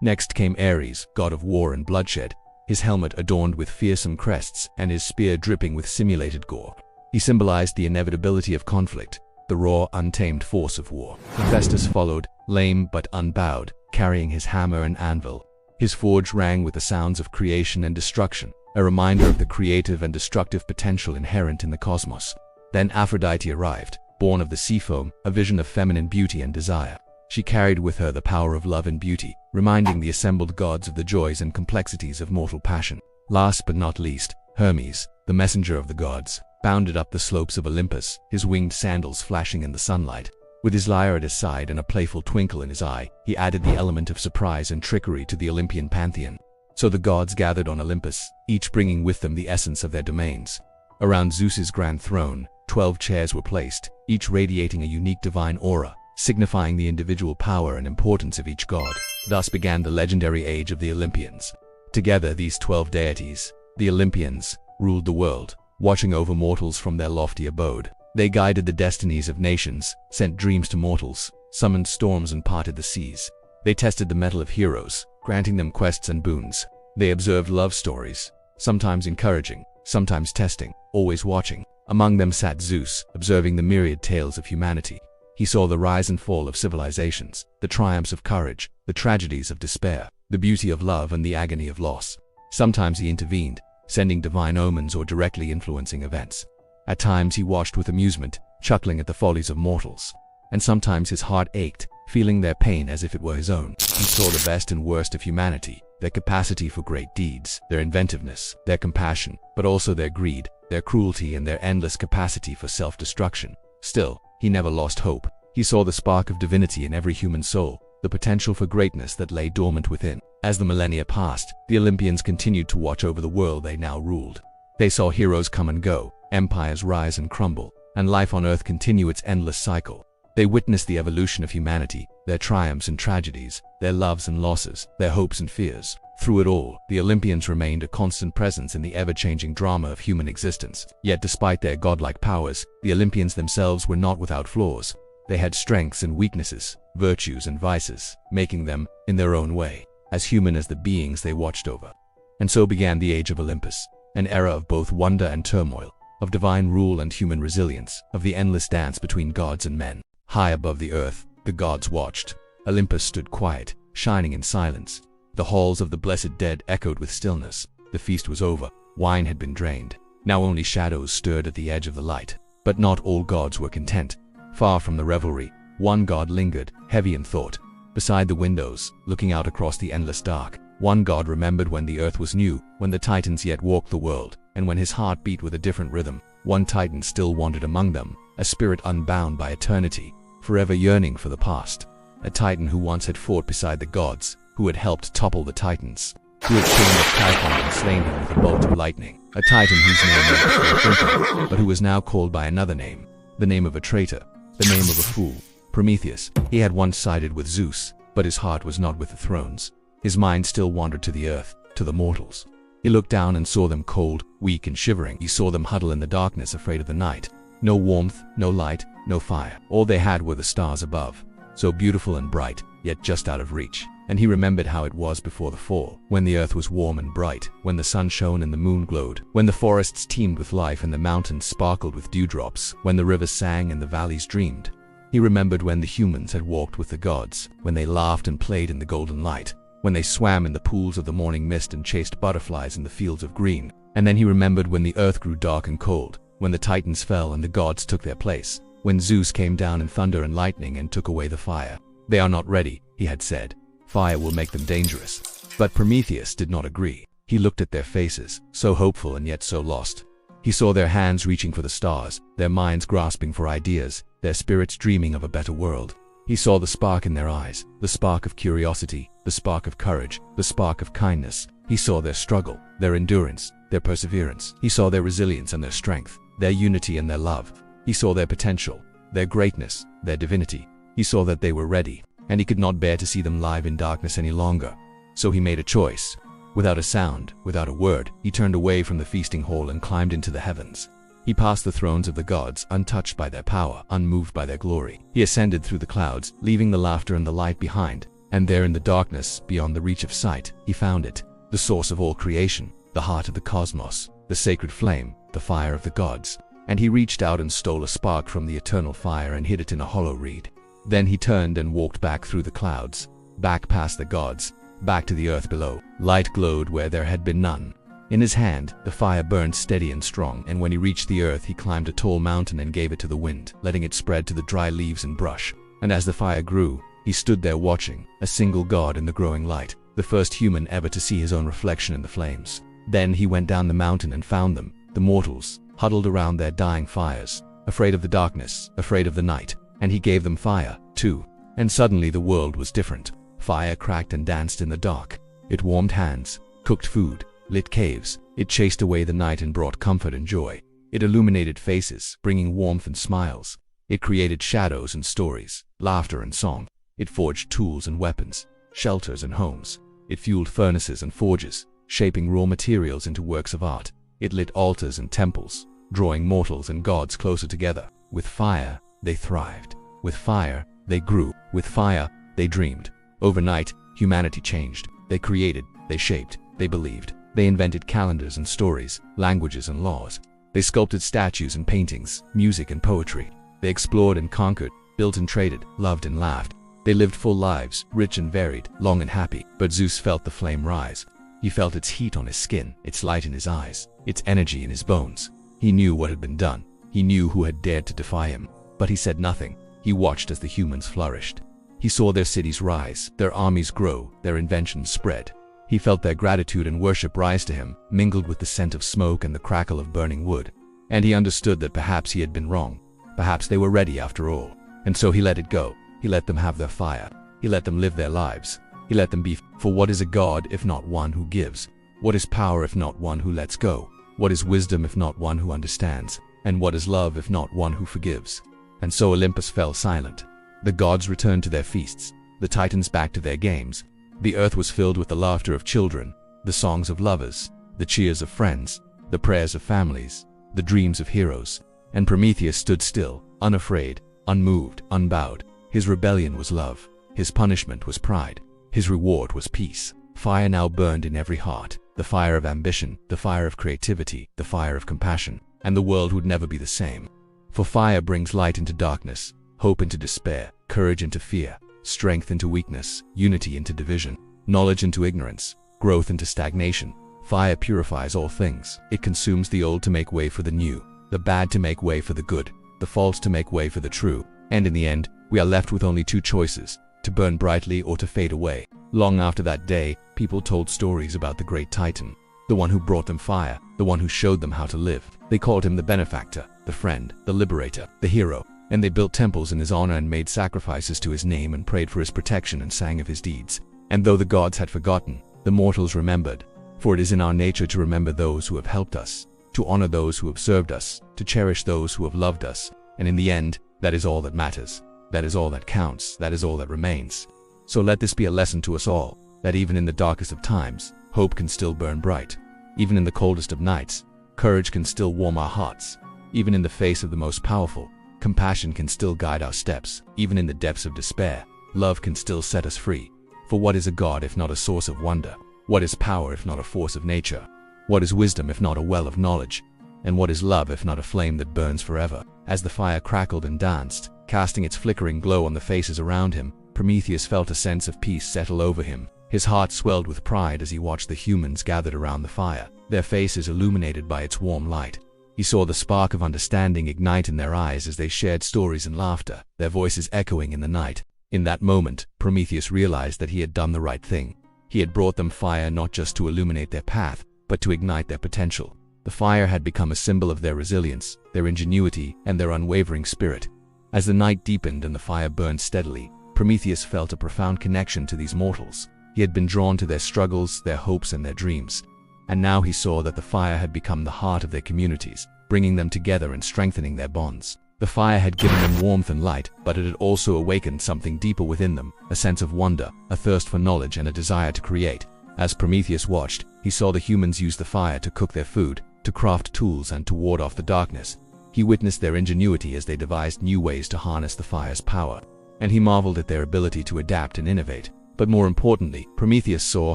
Next came Ares, god of war and bloodshed, his helmet adorned with fearsome crests and his spear dripping with simulated gore. He symbolized the inevitability of conflict, the raw, untamed force of war. Hephaestus followed, lame but unbowed, carrying his hammer and anvil. His forge rang with the sounds of creation and destruction, a reminder of the creative and destructive potential inherent in the cosmos. Then Aphrodite arrived, born of the sea foam, a vision of feminine beauty and desire. She carried with her the power of love and beauty, reminding the assembled gods of the joys and complexities of mortal passion. Last but not least, Hermes, the messenger of the gods, bounded up the slopes of Olympus, his winged sandals flashing in the sunlight. With his lyre at his side and a playful twinkle in his eye, he added the element of surprise and trickery to the Olympian pantheon. So the gods gathered on Olympus, each bringing with them the essence of their domains. Around Zeus's grand throne, 12 chairs were placed, each radiating a unique divine aura, signifying the individual power and importance of each god. Thus began the legendary age of the Olympians. Together, these 12 deities, the Olympians, ruled the world, watching over mortals from their lofty abode. They guided the destinies of nations, sent dreams to mortals, summoned storms and parted the seas. They tested the mettle of heroes, granting them quests and boons. They observed love stories, sometimes encouraging, sometimes testing, always watching. Among them sat Zeus, observing the myriad tales of humanity. He saw the rise and fall of civilizations, the triumphs of courage, the tragedies of despair, the beauty of love and the agony of loss. Sometimes he intervened, sending divine omens or directly influencing events. At times he watched with amusement, chuckling at the follies of mortals. And sometimes his heart ached, feeling their pain as if it were his own. He saw the best and worst of humanity, their capacity for great deeds, their inventiveness, their compassion, but also their greed, their cruelty and their endless capacity for self-destruction. Still, he never lost hope. He saw the spark of divinity in every human soul, the potential for greatness that lay dormant within. As the millennia passed, the Olympians continued to watch over the world they now ruled. They saw heroes come and go, empires rise and crumble, and life on earth continue its endless cycle. They witnessed the evolution of humanity, their triumphs and tragedies, their loves and losses, their hopes and fears. Through it all, the Olympians remained a constant presence in the ever-changing drama of human existence. Yet despite their godlike powers, the Olympians themselves were not without flaws. They had strengths and weaknesses, virtues and vices, making them, in their own way, as human as the beings they watched over. And so began the age of Olympus, an era of both wonder and turmoil, of divine rule and human resilience, of the endless dance between gods and men. High above the earth, the gods watched. Olympus stood quiet, shining in silence. The halls of the blessed dead echoed with stillness. The feast was over. Wine had been drained. Now only shadows stirred at the edge of the light. But not all gods were content. Far from the revelry, one god lingered, heavy in thought. Beside the windows, looking out across the endless dark, one god remembered when the earth was new, when the Titans yet walked the world, and when his heart beat with a different rhythm. One Titan still wandered among them, a spirit unbound by eternity, forever yearning for the past. A Titan who once had fought beside the gods, who had helped topple the Titans, who had tamed the Typhon and slain him with a bolt of lightning. A Titan whose name was thinking, but who was now called by another name, the name of a traitor, the name of a fool. Prometheus. He had once sided with Zeus, but his heart was not with the thrones. His mind still wandered to the earth, to the mortals. He looked down and saw them cold, weak and shivering. He saw them huddle in the darkness, afraid of the night. No warmth, no light, no fire. All they had were the stars above, so beautiful and bright, yet just out of reach. And he remembered how it was before the fall, when the earth was warm and bright, when the sun shone and the moon glowed, when the forests teemed with life and the mountains sparkled with dewdrops, when the rivers sang and the valleys dreamed. He remembered when the humans had walked with the gods, when they laughed and played in the golden light, when they swam in the pools of the morning mist and chased butterflies in the fields of green. And then he remembered when the earth grew dark and cold, when the Titans fell and the gods took their place, when Zeus came down in thunder and lightning and took away the fire. They are not ready, he had said. Fire will make them dangerous. But Prometheus did not agree. He looked at their faces, so hopeful and yet so lost. He saw their hands reaching for the stars, their minds grasping for ideas, their spirits dreaming of a better world. He saw the spark in their eyes, the spark of curiosity, the spark of courage, the spark of kindness. He saw their struggle, their endurance, their perseverance. He saw their resilience and their strength, their unity and their love. He saw their potential, their greatness, their divinity. He saw that they were ready, and he could not bear to see them live in darkness any longer. So he made a choice. Without a sound, without a word, he turned away from the feasting hall and climbed into the heavens. He passed the thrones of the gods, untouched by their power, unmoved by their glory. He ascended through the clouds, leaving the laughter and the light behind. And there in the darkness, beyond the reach of sight, he found it, the source of all creation, the heart of the cosmos, the sacred flame, the fire of the gods. And he reached out and stole a spark from the eternal fire and hid it in a hollow reed. Then he turned and walked back through the clouds, back past the gods, back to the earth below. Light glowed where there had been none. In his hand, the fire burned steady and strong, and when he reached the earth, he climbed a tall mountain and gave it to the wind, letting it spread to the dry leaves and brush. And as the fire grew, he stood there watching, a single god in the growing light, the first human ever to see his own reflection in the flames. Then he went down the mountain and found them, the mortals, huddled around their dying fires, afraid of the darkness, afraid of the night, and he gave them fire, too. And suddenly the world was different. Fire cracked and danced in the dark. It warmed hands, cooked food, lit caves. It chased away the night and brought comfort and joy. It illuminated faces, bringing warmth and smiles. It created shadows and stories, laughter and song. It forged tools and weapons, shelters and homes. It fueled furnaces and forges, shaping raw materials into works of art. It lit altars and temples, drawing mortals and gods closer together. With fire, they thrived. With fire, they grew. With fire, they dreamed. Overnight, humanity changed. They created, they shaped, they believed. They invented calendars and stories, languages and laws. They sculpted statues and paintings, music and poetry. They explored and conquered, built and traded, loved and laughed. They lived full lives, rich and varied, long and happy. But Zeus felt the flame rise. He felt its heat on his skin, its light in his eyes, its energy in his bones. He knew what had been done. He knew who had dared to defy him. But he said nothing. He watched as the humans flourished. He saw their cities rise, their armies grow, their inventions spread. He felt their gratitude and worship rise to him, mingled with the scent of smoke and the crackle of burning wood. And he understood that perhaps he had been wrong. Perhaps they were ready after all. And so he let it go. He let them have their fire. He let them live their lives. He let them be. For what is a god if not one who gives? What is power if not one who lets go? What is wisdom if not one who understands? And what is love if not one who forgives? And so Olympus fell silent. The gods returned to their feasts, the titans back to their games. The earth was filled with the laughter of children, the songs of lovers, the cheers of friends, the prayers of families, the dreams of heroes. And Prometheus stood still, unafraid, unmoved, unbowed. His rebellion was love. His punishment was pride. His reward was peace. Fire now burned in every heart, the fire of ambition, the fire of creativity, the fire of compassion. And the world would never be the same. For fire brings light into darkness, hope into despair, courage into fear, strength into weakness, unity into division, knowledge into ignorance, growth into stagnation. Fire purifies all things. It consumes the old to make way for the new, the bad to make way for the good, the false to make way for the true. And in the end, we are left with only two choices, to burn brightly or to fade away. Long after that day, people told stories about the great Titan, the one who brought them fire, the one who showed them how to live. They called him the benefactor, the friend, the liberator, the hero. And they built temples in his honor and made sacrifices to his name and prayed for his protection and sang of his deeds. And though the gods had forgotten, the mortals remembered. For it is in our nature to remember those who have helped us, to honor those who have served us, to cherish those who have loved us. And in the end, that is all that matters. That is all that counts. That is all that remains. So let this be a lesson to us all, that even in the darkest of times, hope can still burn bright. Even in the coldest of nights, courage can still warm our hearts. Even in the face of the most powerful, compassion can still guide our steps. Even in the depths of despair, love can still set us free. For what is a god if not a source of wonder? What is power if not a force of nature? What is wisdom if not a well of knowledge? And what is love if not a flame that burns forever? As the fire crackled and danced, casting its flickering glow on the faces around him, Prometheus felt a sense of peace settle over him. His heart swelled with pride as he watched the humans gathered around the fire, their faces illuminated by its warm light. He saw the spark of understanding ignite in their eyes as they shared stories and laughter, their voices echoing in the night. In that moment, Prometheus realized that he had done the right thing. He had brought them fire not just to illuminate their path, but to ignite their potential. The fire had become a symbol of their resilience, their ingenuity, and their unwavering spirit. As the night deepened and the fire burned steadily, Prometheus felt a profound connection to these mortals. He had been drawn to their struggles, their hopes, and their dreams. And now he saw that the fire had become the heart of their communities, bringing them together and strengthening their bonds. The fire had given them warmth and light, but it had also awakened something deeper within them, a sense of wonder, a thirst for knowledge, and a desire to create. As Prometheus watched, he saw the humans use the fire to cook their food, to craft tools, and to ward off the darkness. He witnessed their ingenuity as they devised new ways to harness the fire's power, and he marveled at their ability to adapt and innovate. But more importantly, Prometheus saw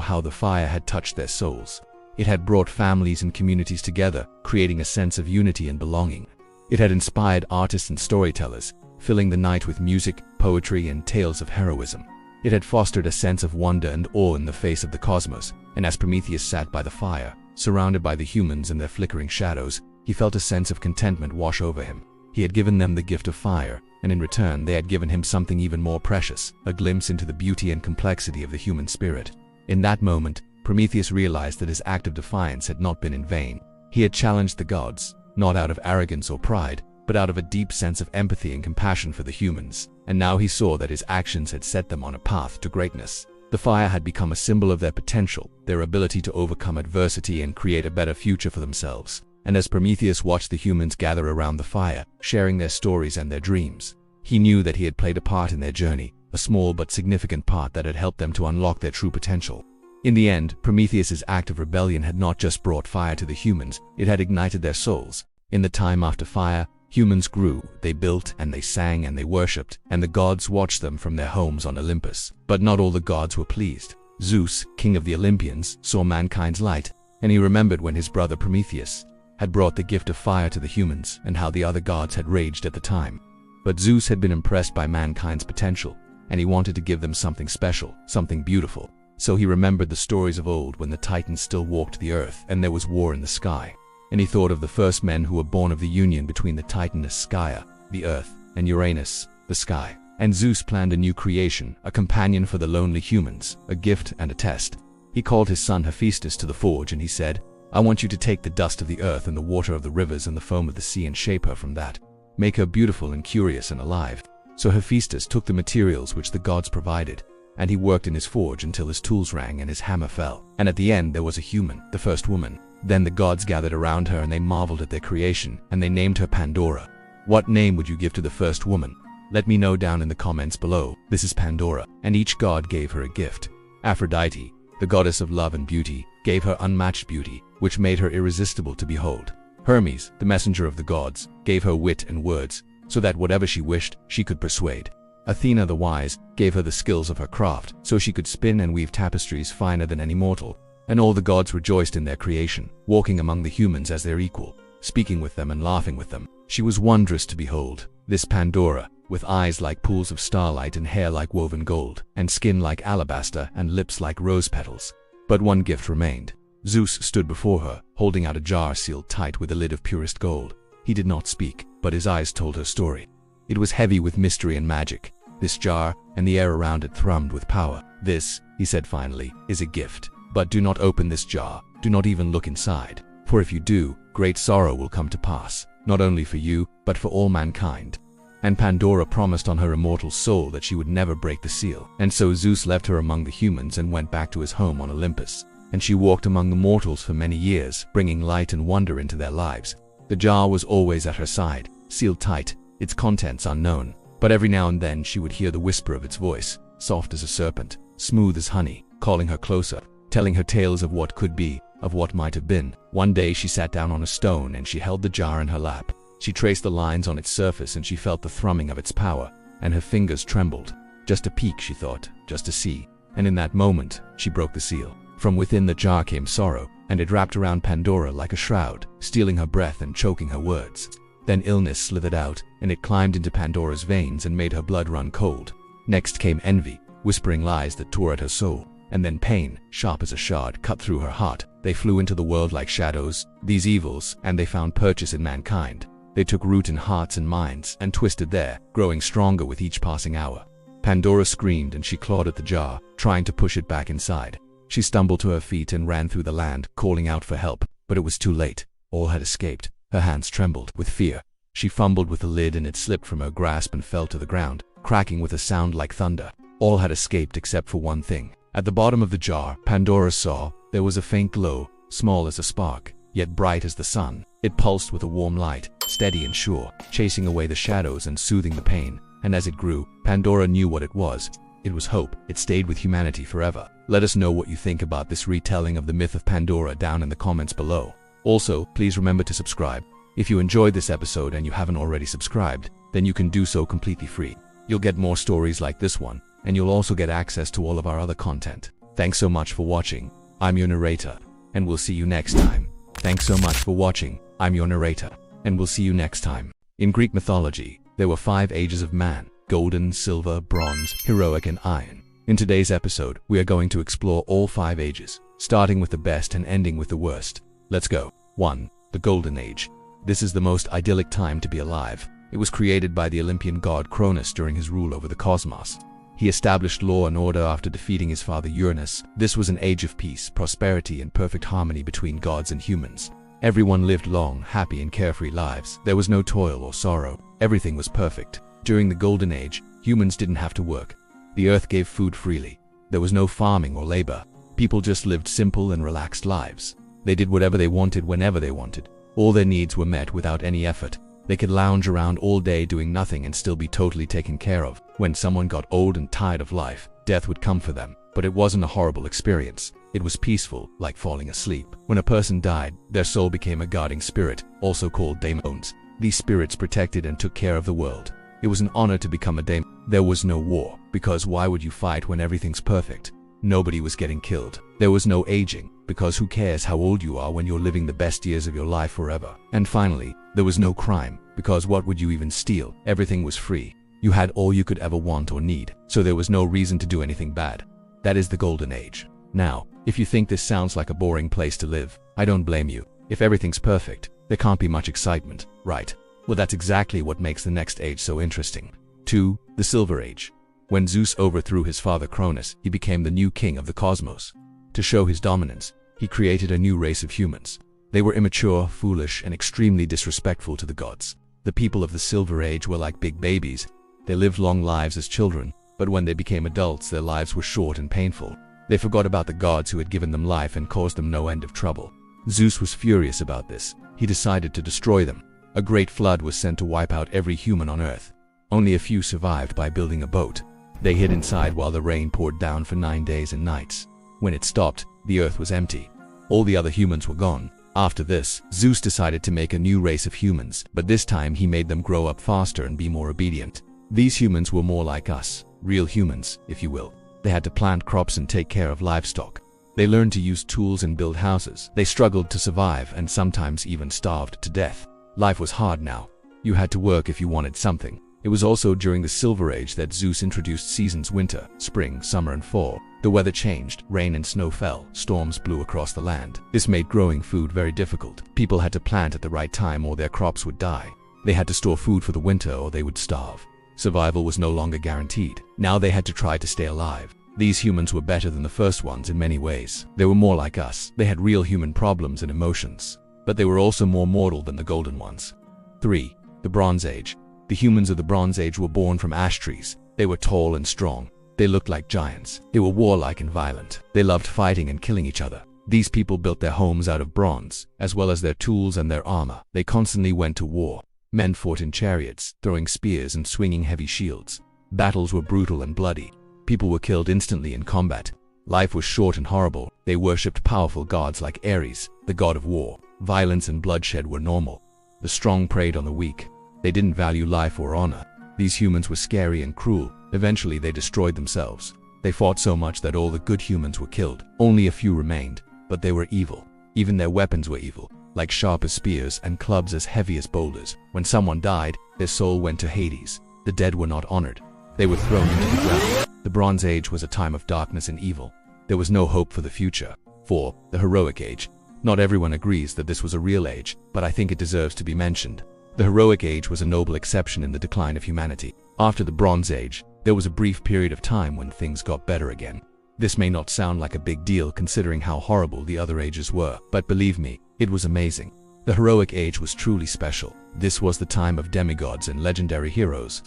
how the fire had touched their souls. It had brought families and communities together, creating a sense of unity and belonging. It had inspired artists and storytellers, filling the night with music, poetry, and tales of heroism. It had fostered a sense of wonder and awe in the face of the cosmos, and as Prometheus sat by the fire, surrounded by the humans and their flickering shadows, he felt a sense of contentment wash over him. He had given them the gift of fire, and in return they had given him something even more precious, a glimpse into the beauty and complexity of the human spirit. In that moment, Prometheus realized that his act of defiance had not been in vain. He had challenged the gods, not out of arrogance or pride, but out of a deep sense of empathy and compassion for the humans, and now he saw that his actions had set them on a path to greatness. The fire had become a symbol of their potential, their ability to overcome adversity and create a better future for themselves. And as Prometheus watched the humans gather around the fire, sharing their stories and their dreams, he knew that he had played a part in their journey, a small but significant part that had helped them to unlock their true potential. In the end, Prometheus's act of rebellion had not just brought fire to the humans, it had ignited their souls. In the time after fire, humans grew, they built, and they sang, and they worshipped, and the gods watched them from their homes on Olympus. But not all the gods were pleased. Zeus, king of the Olympians, saw mankind's light, and he remembered when his brother Prometheus had brought the gift of fire to the humans, and how the other gods had raged at the time. But Zeus had been impressed by mankind's potential, and he wanted to give them something special, something beautiful. So he remembered the stories of old when the Titans still walked the earth and there was war in the sky. And he thought of the first men who were born of the union between the Titaness Gaia, the earth, and Uranus, the sky. And Zeus planned a new creation, a companion for the lonely humans, a gift and a test. He called his son Hephaestus to the forge and he said, "I want you to take the dust of the earth and the water of the rivers and the foam of the sea and shape her from that. Make her beautiful and curious and alive." So Hephaestus took the materials which the gods provided, and he worked in his forge until his tools rang and his hammer fell. And at the end there was a human, the first woman. Then the gods gathered around her and they marveled at their creation, and they named her Pandora. What name would you give to the first woman? Let me know down in the comments below. This is Pandora, and each god gave her a gift. Aphrodite, the goddess of love and beauty, gave her unmatched beauty, which made her irresistible to behold. Hermes, the messenger of the gods, gave her wit and words, so that whatever she wished, she could persuade. Athena the wise gave her the skills of her craft, so she could spin and weave tapestries finer than any mortal. And all the gods rejoiced in their creation, walking among the humans as their equal, speaking with them and laughing with them. She was wondrous to behold, this Pandora, with eyes like pools of starlight and hair like woven gold, and skin like alabaster and lips like rose petals. But one gift remained. Zeus stood before her, holding out a jar sealed tight with a lid of purest gold. He did not speak, but his eyes told her story. It was heavy with mystery and magic. This jar, and the air around it thrummed with power. "This," he said finally, "is a gift. But do not open this jar, do not even look inside. For if you do, great sorrow will come to pass, not only for you, but for all mankind." And Pandora promised on her immortal soul that she would never break the seal. And so Zeus left her among the humans and went back to his home on Olympus. And she walked among the mortals for many years, bringing light and wonder into their lives. The jar was always at her side, sealed tight, its contents unknown. But every now and then she would hear the whisper of its voice, soft as a serpent, smooth as honey, calling her closer, telling her tales of what could be, of what might have been. One day she sat down on a stone and she held the jar in her lap. She traced the lines on its surface and she felt the thrumming of its power, and her fingers trembled. Just a peek, she thought, just to see. And in that moment, she broke the seal. From within the jar came sorrow, and it wrapped around Pandora like a shroud, stealing her breath and choking her words. Then illness slithered out, and it climbed into Pandora's veins and made her blood run cold. Next came envy, whispering lies that tore at her soul. And then pain, sharp as a shard, cut through her heart. They flew into the world like shadows, these evils, and they found purchase in mankind. They took root in hearts and minds, and twisted there, growing stronger with each passing hour. Pandora screamed and she clawed at the jar, trying to push it back inside. She stumbled to her feet and ran through the land, calling out for help, but it was too late. All had escaped. Her hands trembled with fear. She fumbled with the lid and it slipped from her grasp and fell to the ground, cracking with a sound like thunder. All had escaped except for one thing. At the bottom of the jar, Pandora saw there was a faint glow, small as a spark, yet bright as the sun. It pulsed with a warm light, steady and sure, chasing away the shadows and soothing the pain. And as it grew, Pandora knew what it was. It was hope. It stayed with humanity forever. Let us know what you think about this retelling of the myth of Pandora down in the comments below. Also, please remember to subscribe. If you enjoyed this episode and you haven't already subscribed, then you can do so completely free. You'll get more stories like this one, and you'll also get access to all of our other content. Thanks so much for watching. I'm your narrator, and we'll see you next time. Thanks so much for watching. I'm your narrator, and we'll see you next time. In Greek mythology, there were 5 ages of man: golden, silver, bronze, heroic, and iron. In today's episode, we are going to explore all 5 ages, starting with the best and ending with the worst. Let's go. 1. The Golden Age. This is the most idyllic time to be alive. It was created by the Olympian god Cronus during his rule over the cosmos. He established law and order after defeating his father Uranus. This was an age of peace, prosperity, and perfect harmony between gods and humans. Everyone lived long, happy, and carefree lives. There was no toil or sorrow. Everything was perfect. During the Golden Age, humans didn't have to work. The earth gave food freely. There was no farming or labor. People just lived simple and relaxed lives. They did whatever they wanted whenever they wanted. All their needs were met without any effort. They could lounge around all day doing nothing and still be totally taken care of. When someone got old and tired of life, death would come for them. But it wasn't a horrible experience. It was peaceful, like falling asleep. When a person died, their soul became a guarding spirit, also called daemons. These spirits protected and took care of the world. It was an honor to become a daemon. There was no war, because why would you fight when everything's perfect? Nobody was getting killed. There was no aging, because who cares how old you are when you're living the best years of your life forever? And finally, there was no crime, because what would you even steal? Everything was free. You had all you could ever want or need, so there was no reason to do anything bad. That is the Golden Age. Now, if you think this sounds like a boring place to live, I don't blame you. If everything's perfect, there can't be much excitement, right? Well, that's exactly what makes the next age so interesting. 2. The Silver Age. When Zeus overthrew his father Cronus, he became the new king of the cosmos. To show his dominance, he created a new race of humans. They were immature, foolish, and extremely disrespectful to the gods. The people of the Silver Age were like big babies. They lived long lives as children, but when they became adults, their lives were short and painful. They forgot about the gods who had given them life and caused them no end of trouble. Zeus was furious about this. He decided to destroy them. A great flood was sent to wipe out every human on Earth. Only a few survived by building a boat. They hid inside while the rain poured down for 9 days and nights. When it stopped, the Earth was empty. All the other humans were gone. After this, Zeus decided to make a new race of humans, but this time he made them grow up faster and be more obedient. These humans were more like us, real humans, if you will. They had to plant crops and take care of livestock. They learned to use tools and build houses. They struggled to survive and sometimes even starved to death. Life was hard now. You had to work if you wanted something. It was also during the Silver Age that Zeus introduced seasons: winter, spring, summer, and fall. The weather changed, rain and snow fell, storms blew across the land. This made growing food very difficult. People had to plant at the right time or their crops would die. They had to store food for the winter or they would starve. Survival was no longer guaranteed. Now they had to try to stay alive. These humans were better than the first ones in many ways. They were more like us. They had real human problems and emotions. But they were also more mortal than the golden ones. 3. The Bronze Age. The humans of the Bronze Age were born from ash trees. They were tall and strong. They looked like giants. They were warlike and violent. They loved fighting and killing each other. These people built their homes out of bronze, as well as their tools and their armor. They constantly went to war. Men fought in chariots, throwing spears and swinging heavy shields. Battles were brutal and bloody. People were killed instantly in combat. Life was short and horrible. They worshipped powerful gods like Ares, the god of war. Violence and bloodshed were normal. The strong preyed on the weak. They didn't value life or honor. These humans were scary and cruel. Eventually, they destroyed themselves. They fought so much that all the good humans were killed. Only a few remained, but they were evil. Even their weapons were evil, like sharp as spears and clubs as heavy as boulders. When someone died, their soul went to Hades. The dead were not honored. They were thrown into the ground. The Bronze Age was a time of darkness and evil. There was no hope for the future. 4. The Heroic Age. Not everyone agrees that this was a real age, but I think it deserves to be mentioned. The Heroic Age was a noble exception in the decline of humanity. After the Bronze Age, there was a brief period of time when things got better again. This may not sound like a big deal considering how horrible the other ages were, but believe me, it was amazing. The heroic age was truly special. This was the time of demigods and legendary heroes.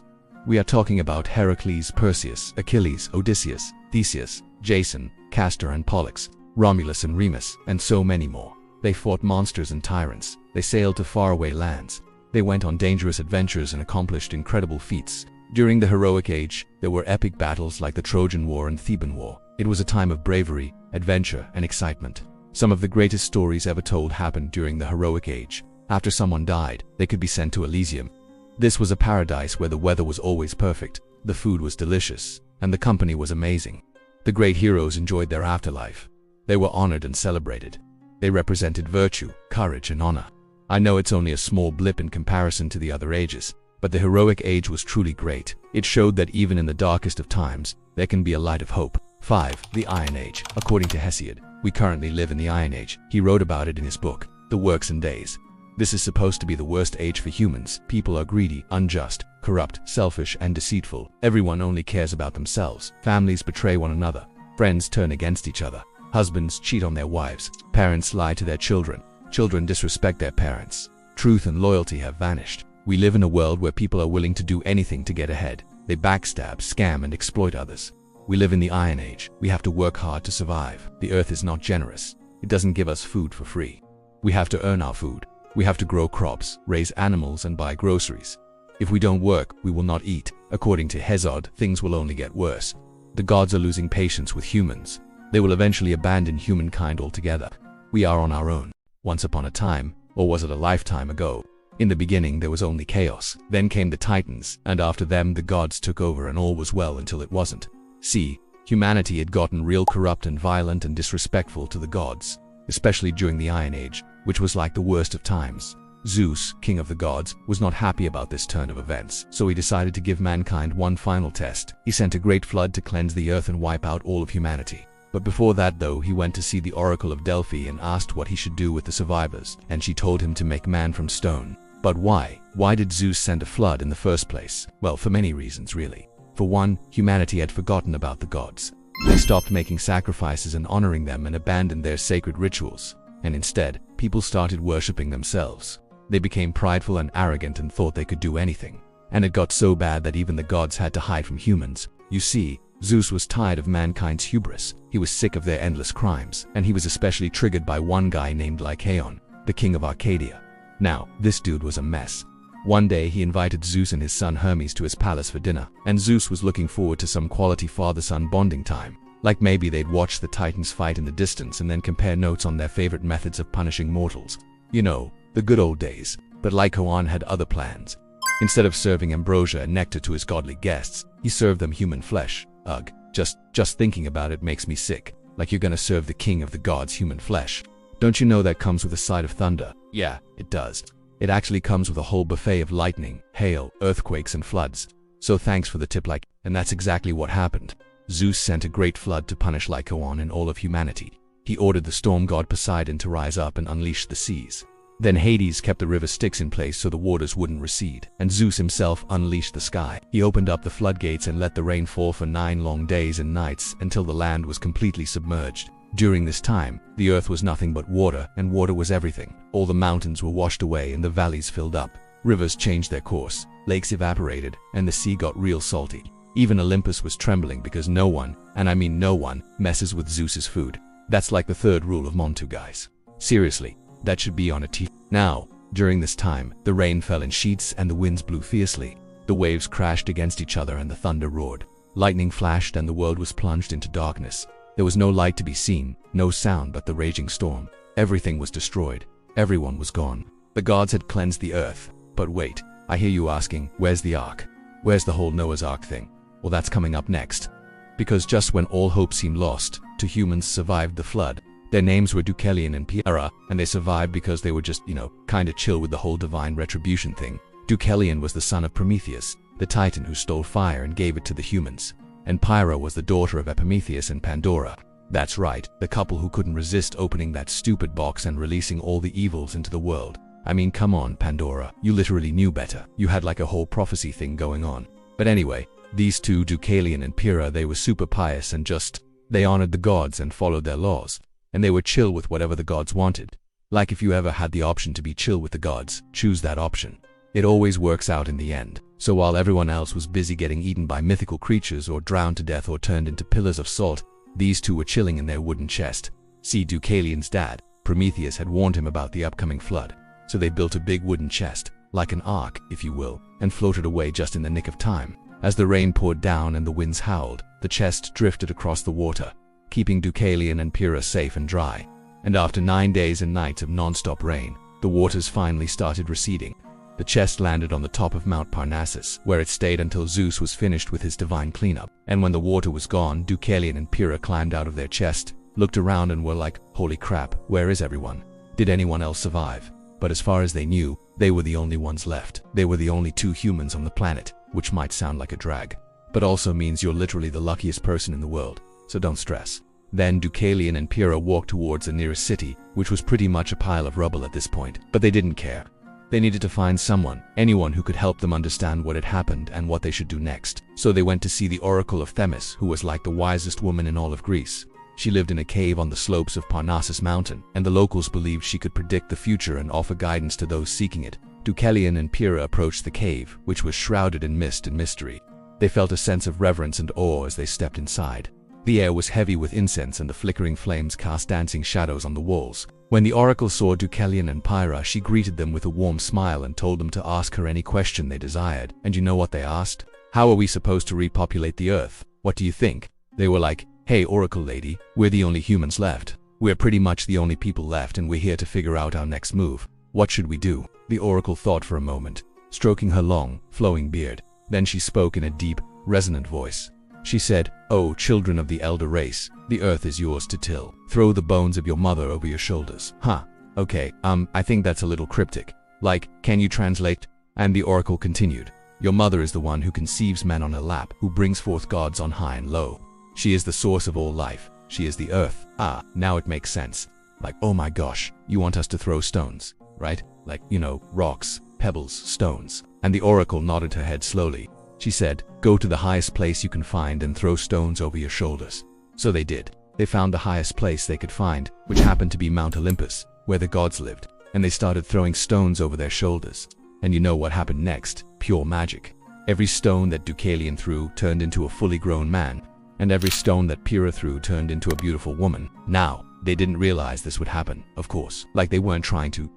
We are talking about Heracles, Perseus, Achilles, Odysseus, Theseus, Jason, Castor and Pollux, Romulus and Remus, and so many more. They fought monsters and tyrants. They sailed to faraway lands. They went on dangerous adventures and accomplished incredible feats. During the heroic age, there were epic battles like the Trojan War and Theban War. It was a time of bravery, adventure, and excitement. Some of the greatest stories ever told happened during the heroic age. After someone died, they could be sent to Elysium. This was a paradise where the weather was always perfect, the food was delicious, and the company was amazing. The great heroes enjoyed their afterlife. They were honored and celebrated. They represented virtue, courage, and honor. I know it's only a small blip in comparison to the other ages, but the heroic age was truly great. It showed that even in the darkest of times, there can be a light of hope. 5. The Iron Age. According to Hesiod, we currently live in the Iron Age. He wrote about it in his book, The Works and Days. This is supposed to be the worst age for humans. People are greedy, unjust, corrupt, selfish, and deceitful. Everyone only cares about themselves. Families betray one another. Friends turn against each other. Husbands cheat on their wives. Parents lie to their children. Children disrespect their parents. Truth and loyalty have vanished. We live in a world where people are willing to do anything to get ahead. They backstab, scam, and exploit others. We live in the Iron Age. We have to work hard to survive. The earth is not generous. It doesn't give us food for free. We have to earn our food. We have to grow crops, raise animals, and buy groceries. If we don't work, we will not eat. According to Hesiod, things will only get worse. The gods are losing patience with humans. They will eventually abandon humankind altogether. We are on our own. Once upon a time, or was it a lifetime ago? In the beginning there was only chaos. Then came the Titans, and after them the gods took over and all was well until it wasn't. See, humanity had gotten real corrupt and violent and disrespectful to the gods, especially during the Iron Age, which was like the worst of times. Zeus, king of the gods, was not happy about this turn of events, so he decided to give mankind one final test. He sent a great flood to cleanse the earth and wipe out all of humanity. But before that though, he went to see the oracle of Delphi and asked what he should do with the survivors, and she told him to make man from stone. But why? Why did Zeus send a flood in the first place? Well, for many reasons really. For one, humanity had forgotten about the gods. They stopped making sacrifices and honoring them and abandoned their sacred rituals. And instead, people started worshipping themselves. They became prideful and arrogant and thought they could do anything. And it got so bad that even the gods had to hide from humans. You see, Zeus was tired of mankind's hubris. He was sick of their endless crimes, and he was especially triggered by one guy named Lycaon, the king of Arcadia. Now, this dude was a mess. One day he invited Zeus and his son Hermes to his palace for dinner, and Zeus was looking forward to some quality father-son bonding time. Like maybe they'd watch the Titans fight in the distance and then compare notes on their favorite methods of punishing mortals. You know, the good old days. But Lycaon had other plans. Instead of serving ambrosia and nectar to his godly guests, he served them human flesh. Ugh, just thinking about it makes me sick. Like you're gonna serve the king of the gods human flesh. Don't you know that comes with a side of thunder? Yeah, it does. It actually comes with a whole buffet of lightning, hail, earthquakes, and floods. So thanks for the tip, and that's exactly what happened. Zeus sent a great flood to punish Lycaon and all of humanity. He ordered the storm god Poseidon to rise up and unleash the seas. Then Hades kept the river Styx in place so the waters wouldn't recede, and Zeus himself unleashed the sky. He opened up the floodgates and let the rain fall for 9 long days and nights until the land was completely submerged. During this time, the earth was nothing but water, and water was everything. All the mountains were washed away and the valleys filled up. Rivers changed their course, lakes evaporated, and the sea got real salty. Even Olympus was trembling because no one, and I mean no one, messes with Zeus's food. That's like the third rule of Montu, guys. Seriously, that should be on a t. Now, during this time, the rain fell in sheets and the winds blew fiercely. The waves crashed against each other and the thunder roared. Lightning flashed and the world was plunged into darkness. There was no light to be seen, no sound but the raging storm. Everything was destroyed. Everyone was gone. The gods had cleansed the earth. But wait, I hear you asking, where's the ark? Where's the whole Noah's Ark thing? Well, that's coming up next. Because just when all hope seemed lost, 2 humans survived the flood. Their names were Deucalion and Pyrrha, and they survived because they were just, kinda chill with the whole divine retribution thing. Deucalion was the son of Prometheus, the titan who stole fire and gave it to the humans. And Pyrrha was the daughter of Epimetheus and Pandora. That's right, the couple who couldn't resist opening that stupid box and releasing all the evils into the world. I mean, come on, Pandora, you literally knew better. You had like a whole prophecy thing going on. But anyway, these 2, Deucalion and Pyrrha, they were super pious and they honored the gods and followed their laws. And they were chill with whatever the gods wanted. Like if you ever had the option to be chill with the gods, choose that option. It always works out in the end. So while everyone else was busy getting eaten by mythical creatures or drowned to death or turned into pillars of salt, these two were chilling in their wooden chest. See, Deucalion's dad, Prometheus, had warned him about the upcoming flood. So they built a big wooden chest, like an ark, if you will, and floated away just in the nick of time. As the rain poured down and the winds howled, the chest drifted across the water, keeping Deucalion and Pyrrha safe and dry. And after 9 days and nights of non-stop rain, the waters finally started receding. The chest landed on the top of Mount Parnassus, where it stayed until Zeus was finished with his divine cleanup. And when the water was gone, Deucalion and Pyrrha climbed out of their chest, looked around and were like, holy crap, where is everyone? Did anyone else survive? But as far as they knew, they were the only ones left. They were the only 2 humans on the planet, which might sound like a drag, but also means you're literally the luckiest person in the world, so don't stress. Then Deucalion and Pyrrha walked towards the nearest city, which was pretty much a pile of rubble at this point, but they didn't care. They needed to find someone, anyone who could help them understand what had happened and what they should do next. So they went to see the oracle of Themis, who was like the wisest woman in all of Greece. She lived in a cave on the slopes of Parnassus Mountain, and the locals believed she could predict the future and offer guidance to those seeking it. Deucalion and Pyrrha approached the cave, which was shrouded in mist and mystery. They felt a sense of reverence and awe as they stepped inside. The air was heavy with incense and the flickering flames cast dancing shadows on the walls. When the oracle saw Deucalion and Pyrrha, she greeted them with a warm smile and told them to ask her any question they desired. And you know what they asked? How are we supposed to repopulate the earth? What do you think? They were like, hey, oracle lady, we're the only humans left. We're pretty much the only people left and we're here to figure out our next move. What should we do? The oracle thought for a moment, stroking her long, flowing beard. Then she spoke in a deep, resonant voice. She said, "Oh, children of the elder race, the earth is yours to till. Throw the bones of your mother over your shoulders." Huh. Okay, I think that's a little cryptic. Like, can you translate? And the oracle continued, "Your mother is the one who conceives men on her lap, who brings forth gods on high and low. She is the source of all life. She is the earth." Ah, now it makes sense. Like, oh my gosh, you want us to throw stones, right? Like, you know, rocks, pebbles, stones. And the oracle nodded her head slowly. She said, "Go to the highest place you can find and throw stones over your shoulders." So they did. They found the highest place they could find, which happened to be Mount Olympus, where the gods lived, and they started throwing stones over their shoulders. And you know what happened next? Pure magic. Every stone that Deucalion threw turned into a fully grown man, and every stone that Pyrrha threw turned into a beautiful woman. Now, they didn't realize this would happen, of course. Like they weren't trying to,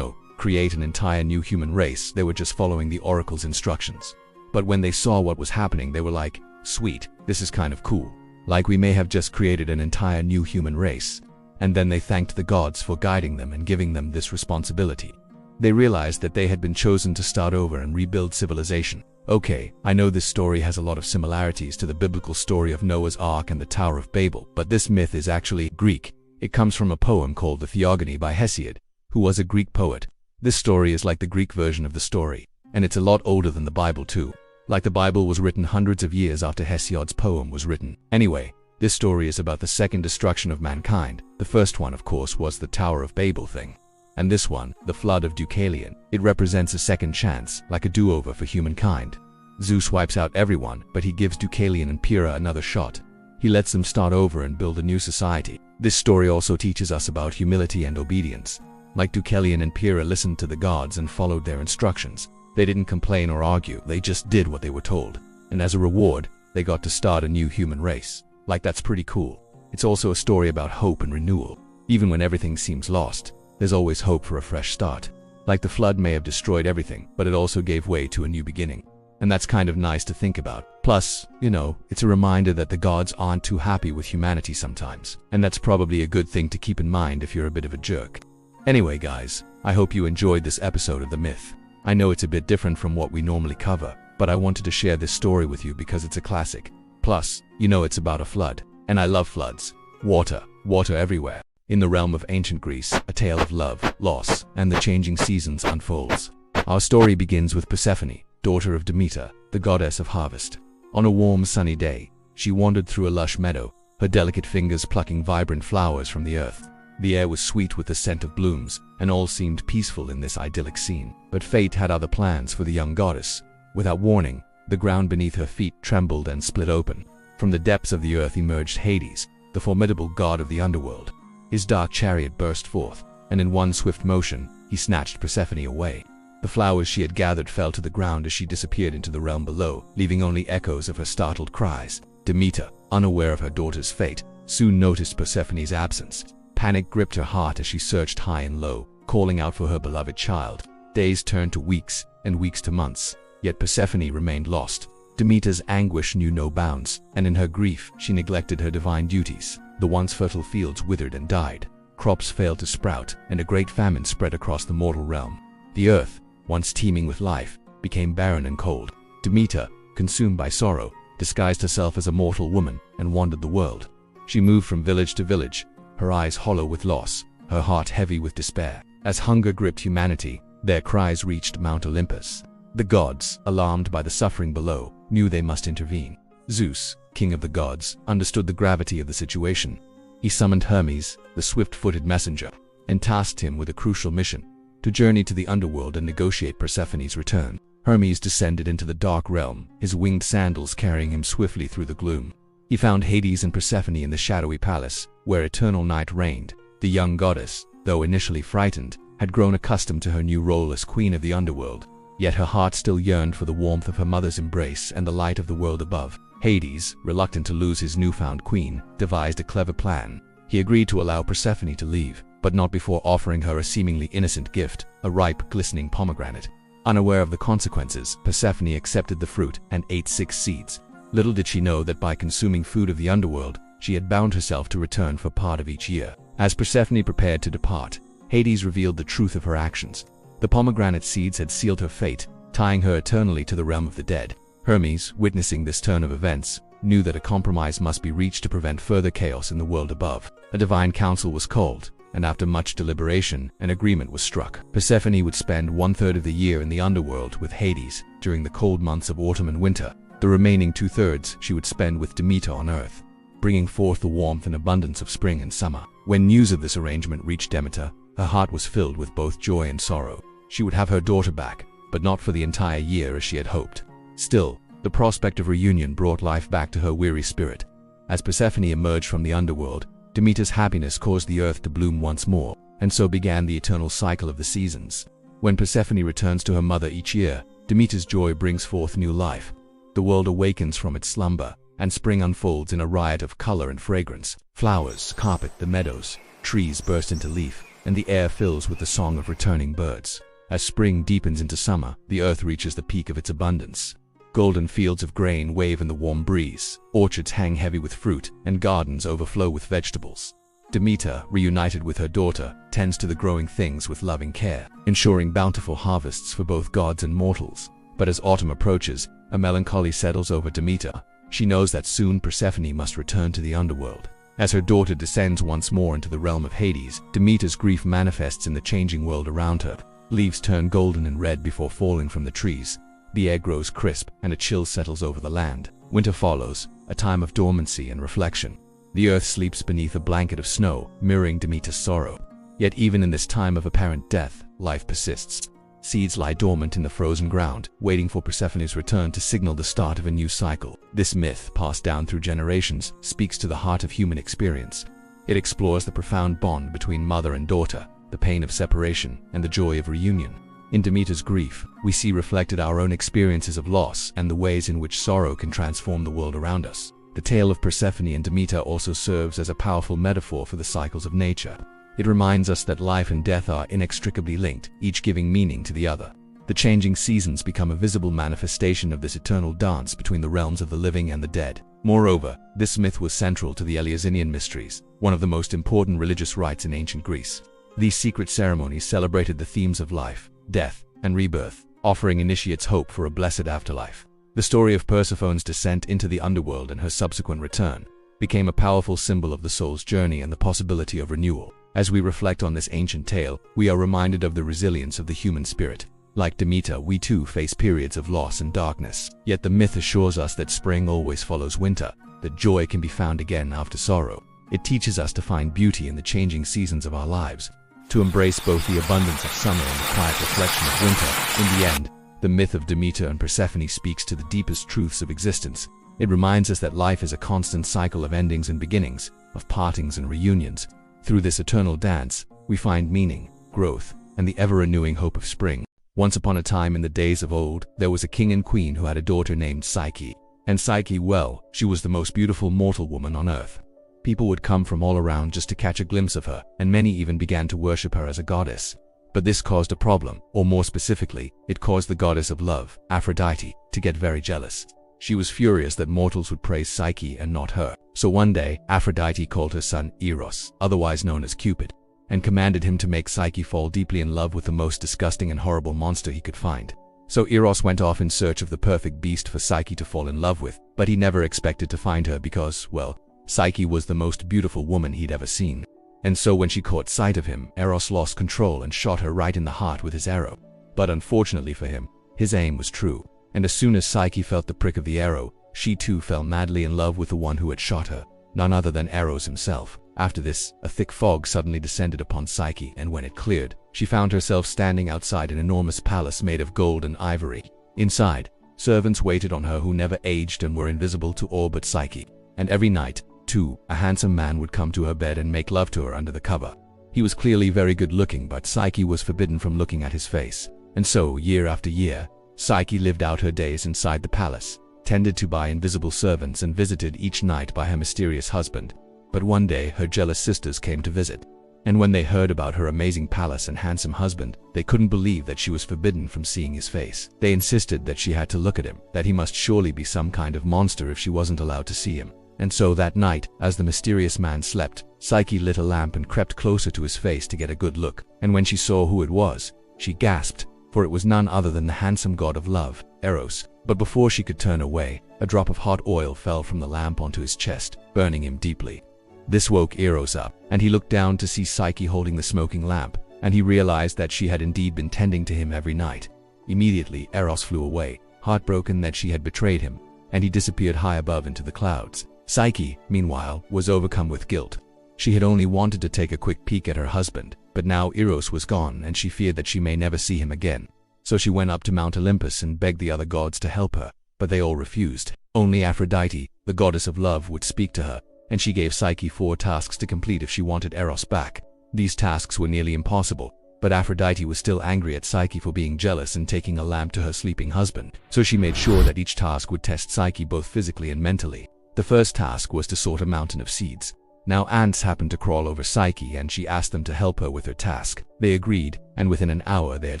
create an entire new human race. They were just following the oracle's instructions. But when they saw what was happening, they were like, sweet, this is kind of cool. Like we may have just created an entire new human race. And then they thanked the gods for guiding them and giving them this responsibility. They realized that they had been chosen to start over and rebuild civilization. Okay, I know this story has a lot of similarities to the biblical story of Noah's Ark and the Tower of Babel, but this myth is actually Greek. It comes from a poem called the Theogony by Hesiod, who was a Greek poet. This story is like the Greek version of the story, and it's a lot older than the Bible too. Like the Bible was written hundreds of years after Hesiod's poem was written. Anyway, this story is about the second destruction of mankind. The first one, of course, was the Tower of Babel thing. And this one, the flood of Deucalion, it represents a second chance, like a do-over for humankind. Zeus wipes out everyone, but he gives Deucalion and Pyrrha another shot. He lets them start over and build a new society. This story also teaches us about humility and obedience. Like Deucalion and Pyrrha listened to the gods and followed their instructions. They didn't complain or argue, they just did what they were told. And as a reward, they got to start a new human race. Like, that's pretty cool. It's also a story about hope and renewal. Even when everything seems lost, there's always hope for a fresh start. Like the flood may have destroyed everything, but it also gave way to a new beginning. And that's kind of nice to think about. Plus, it's a reminder that the gods aren't too happy with humanity sometimes. And that's probably a good thing to keep in mind if you're a bit of a jerk. Anyway guys, I hope you enjoyed this episode of The Myth. I know it's a bit different from what we normally cover, but I wanted to share this story with you because it's a classic. Plus, it's about a flood. And I love floods. Water everywhere. In the realm of ancient Greece, a tale of love, loss, and the changing seasons unfolds. Our story begins with Persephone, daughter of Demeter, the goddess of harvest. On a warm, sunny day, she wandered through a lush meadow, her delicate fingers plucking vibrant flowers from the earth. The air was sweet with the scent of blooms, and all seemed peaceful in this idyllic scene. But fate had other plans for the young goddess. Without warning, the ground beneath her feet trembled and split open. From the depths of the earth emerged Hades, the formidable god of the underworld. His dark chariot burst forth, and in one swift motion, he snatched Persephone away. The flowers she had gathered fell to the ground as she disappeared into the realm below, leaving only echoes of her startled cries. Demeter, unaware of her daughter's fate, soon noticed Persephone's absence. Panic gripped her heart as she searched high and low, calling out for her beloved child. Days turned to weeks, and weeks to months, yet Persephone remained lost. Demeter's anguish knew no bounds, and in her grief, she neglected her divine duties. The once fertile fields withered and died. Crops failed to sprout, and a great famine spread across the mortal realm. The earth, once teeming with life, became barren and cold. Demeter, consumed by sorrow, disguised herself as a mortal woman and wandered the world. She moved from village to village, her eyes hollow with loss, her heart heavy with despair. As hunger gripped humanity, their cries reached Mount Olympus. The gods, alarmed by the suffering below, knew they must intervene. Zeus, king of the gods, understood the gravity of the situation. He summoned Hermes, the swift-footed messenger, and tasked him with a crucial mission: to journey to the underworld and negotiate Persephone's return. Hermes descended into the dark realm, his winged sandals carrying him swiftly through the gloom. He found Hades and Persephone in the shadowy palace, where eternal night reigned. The young goddess, though initially frightened, had grown accustomed to her new role as queen of the underworld. Yet her heart still yearned for the warmth of her mother's embrace and the light of the world above. Hades, reluctant to lose his newfound queen, devised a clever plan. He agreed to allow Persephone to leave, but not before offering her a seemingly innocent gift, a ripe, glistening pomegranate. Unaware of the consequences, Persephone accepted the fruit and ate 6 seeds. Little did she know that by consuming food of the underworld, she had bound herself to return for part of each year. As Persephone prepared to depart, Hades revealed the truth of her actions. The pomegranate seeds had sealed her fate, tying her eternally to the realm of the dead. Hermes, witnessing this turn of events, knew that a compromise must be reached to prevent further chaos in the world above. A divine council was called, and after much deliberation, an agreement was struck. Persephone would spend 1/3 of the year in the underworld with Hades during the cold months of autumn and winter. The remaining 2/3 she would spend with Demeter on earth, bringing forth the warmth and abundance of spring and summer. When news of this arrangement reached Demeter, her heart was filled with both joy and sorrow. She would have her daughter back, but not for the entire year as she had hoped. Still, the prospect of reunion brought life back to her weary spirit. As Persephone emerged from the underworld, Demeter's happiness caused the earth to bloom once more, and so began the eternal cycle of the seasons. When Persephone returns to her mother each year, Demeter's joy brings forth new life. The world awakens from its slumber, and spring unfolds in a riot of color and fragrance. Flowers carpet the meadows, trees burst into leaf, and the air fills with the song of returning birds. As spring deepens into summer, the earth reaches the peak of its abundance. Golden fields of grain wave in the warm breeze, orchards hang heavy with fruit, and gardens overflow with vegetables. Demeter, reunited with her daughter, tends to the growing things with loving care, ensuring bountiful harvests for both gods and mortals. But as autumn approaches, a melancholy settles over Demeter. She knows that soon Persephone must return to the underworld. As her daughter descends once more into the realm of Hades, Demeter's grief manifests in the changing world around her. Leaves turn golden and red before falling from the trees. The air grows crisp, and a chill settles over the land. Winter follows, a time of dormancy and reflection. The earth sleeps beneath a blanket of snow, mirroring Demeter's sorrow. Yet even in this time of apparent death, life persists. Seeds lie dormant in the frozen ground, waiting for Persephone's return to signal the start of a new cycle. This myth, passed down through generations, speaks to the heart of human experience. It explores the profound bond between mother and daughter, the pain of separation, and the joy of reunion. In Demeter's grief, we see reflected our own experiences of loss and the ways in which sorrow can transform the world around us. The tale of Persephone and Demeter also serves as a powerful metaphor for the cycles of nature. It reminds us that life and death are inextricably linked, each giving meaning to the other. The changing seasons become a visible manifestation of this eternal dance between the realms of the living and the dead. Moreover, this myth was central to the Eleusinian mysteries, one of the most important religious rites in ancient Greece. These secret ceremonies celebrated the themes of life, death, and rebirth, offering initiates hope for a blessed afterlife. The story of Persephone's descent into the underworld and her subsequent return became a powerful symbol of the soul's journey and the possibility of renewal. As we reflect on this ancient tale, we are reminded of the resilience of the human spirit. Like Demeter, we too face periods of loss and darkness. Yet the myth assures us that spring always follows winter, that joy can be found again after sorrow. It teaches us to find beauty in the changing seasons of our lives, to embrace both the abundance of summer and the quiet reflection of winter. In the end, the myth of Demeter and Persephone speaks to the deepest truths of existence. It reminds us that life is a constant cycle of endings and beginnings, of partings and reunions. Through this eternal dance, we find meaning, growth, and the ever-renewing hope of spring. Once upon a time in the days of old, there was a king and queen who had a daughter named Psyche. And Psyche, well, she was the most beautiful mortal woman on earth. People would come from all around just to catch a glimpse of her, and many even began to worship her as a goddess. But this caused a problem, or more specifically, it caused the goddess of love, Aphrodite, to get very jealous. She was furious that mortals would praise Psyche and not her. So one day, Aphrodite called her son Eros, otherwise known as Cupid, and commanded him to make Psyche fall deeply in love with the most disgusting and horrible monster he could find. So Eros went off in search of the perfect beast for Psyche to fall in love with, but he never expected to find her because, well, Psyche was the most beautiful woman he'd ever seen. And so when she caught sight of him, Eros lost control and shot her right in the heart with his arrow. But unfortunately for him, his aim was true, and as soon as Psyche felt the prick of the arrow, she too fell madly in love with the one who had shot her, none other than Eros himself. After this, a thick fog suddenly descended upon Psyche, and when it cleared, she found herself standing outside an enormous palace made of gold and ivory. Inside, servants waited on her who never aged and were invisible to all but Psyche. And every night, too, a handsome man would come to her bed and make love to her under the cover. He was clearly very good looking, but Psyche was forbidden from looking at his face. And so, year after year, Psyche lived out her days inside the palace, tended to by invisible servants and visited each night by her mysterious husband. But one day, her jealous sisters came to visit. And when they heard about her amazing palace and handsome husband, they couldn't believe that she was forbidden from seeing his face. They insisted that she had to look at him, that he must surely be some kind of monster if she wasn't allowed to see him. And so that night, as the mysterious man slept, Psyche lit a lamp and crept closer to his face to get a good look. And when she saw who it was, she gasped, for it was none other than the handsome god of love, Eros. But before she could turn away, a drop of hot oil fell from the lamp onto his chest, burning him deeply. This woke Eros up, and he looked down to see Psyche holding the smoking lamp, and he realized that she had indeed been tending to him every night. Immediately, Eros flew away, heartbroken that she had betrayed him, and he disappeared high above into the clouds. Psyche, meanwhile, was overcome with guilt. She had only wanted to take a quick peek at her husband, but now Eros was gone and she feared that she may never see him again. So she went up to Mount Olympus and begged the other gods to help her, but they all refused. Only Aphrodite, the goddess of love, would speak to her, and she gave Psyche 4 tasks to complete if she wanted Eros back. These tasks were nearly impossible, but Aphrodite was still angry at Psyche for being jealous and taking a lamp to her sleeping husband, so she made sure that each task would test Psyche both physically and mentally. The first task was to sort a mountain of seeds. Now ants happened to crawl over Psyche and she asked them to help her with her task. They agreed, and within an hour they had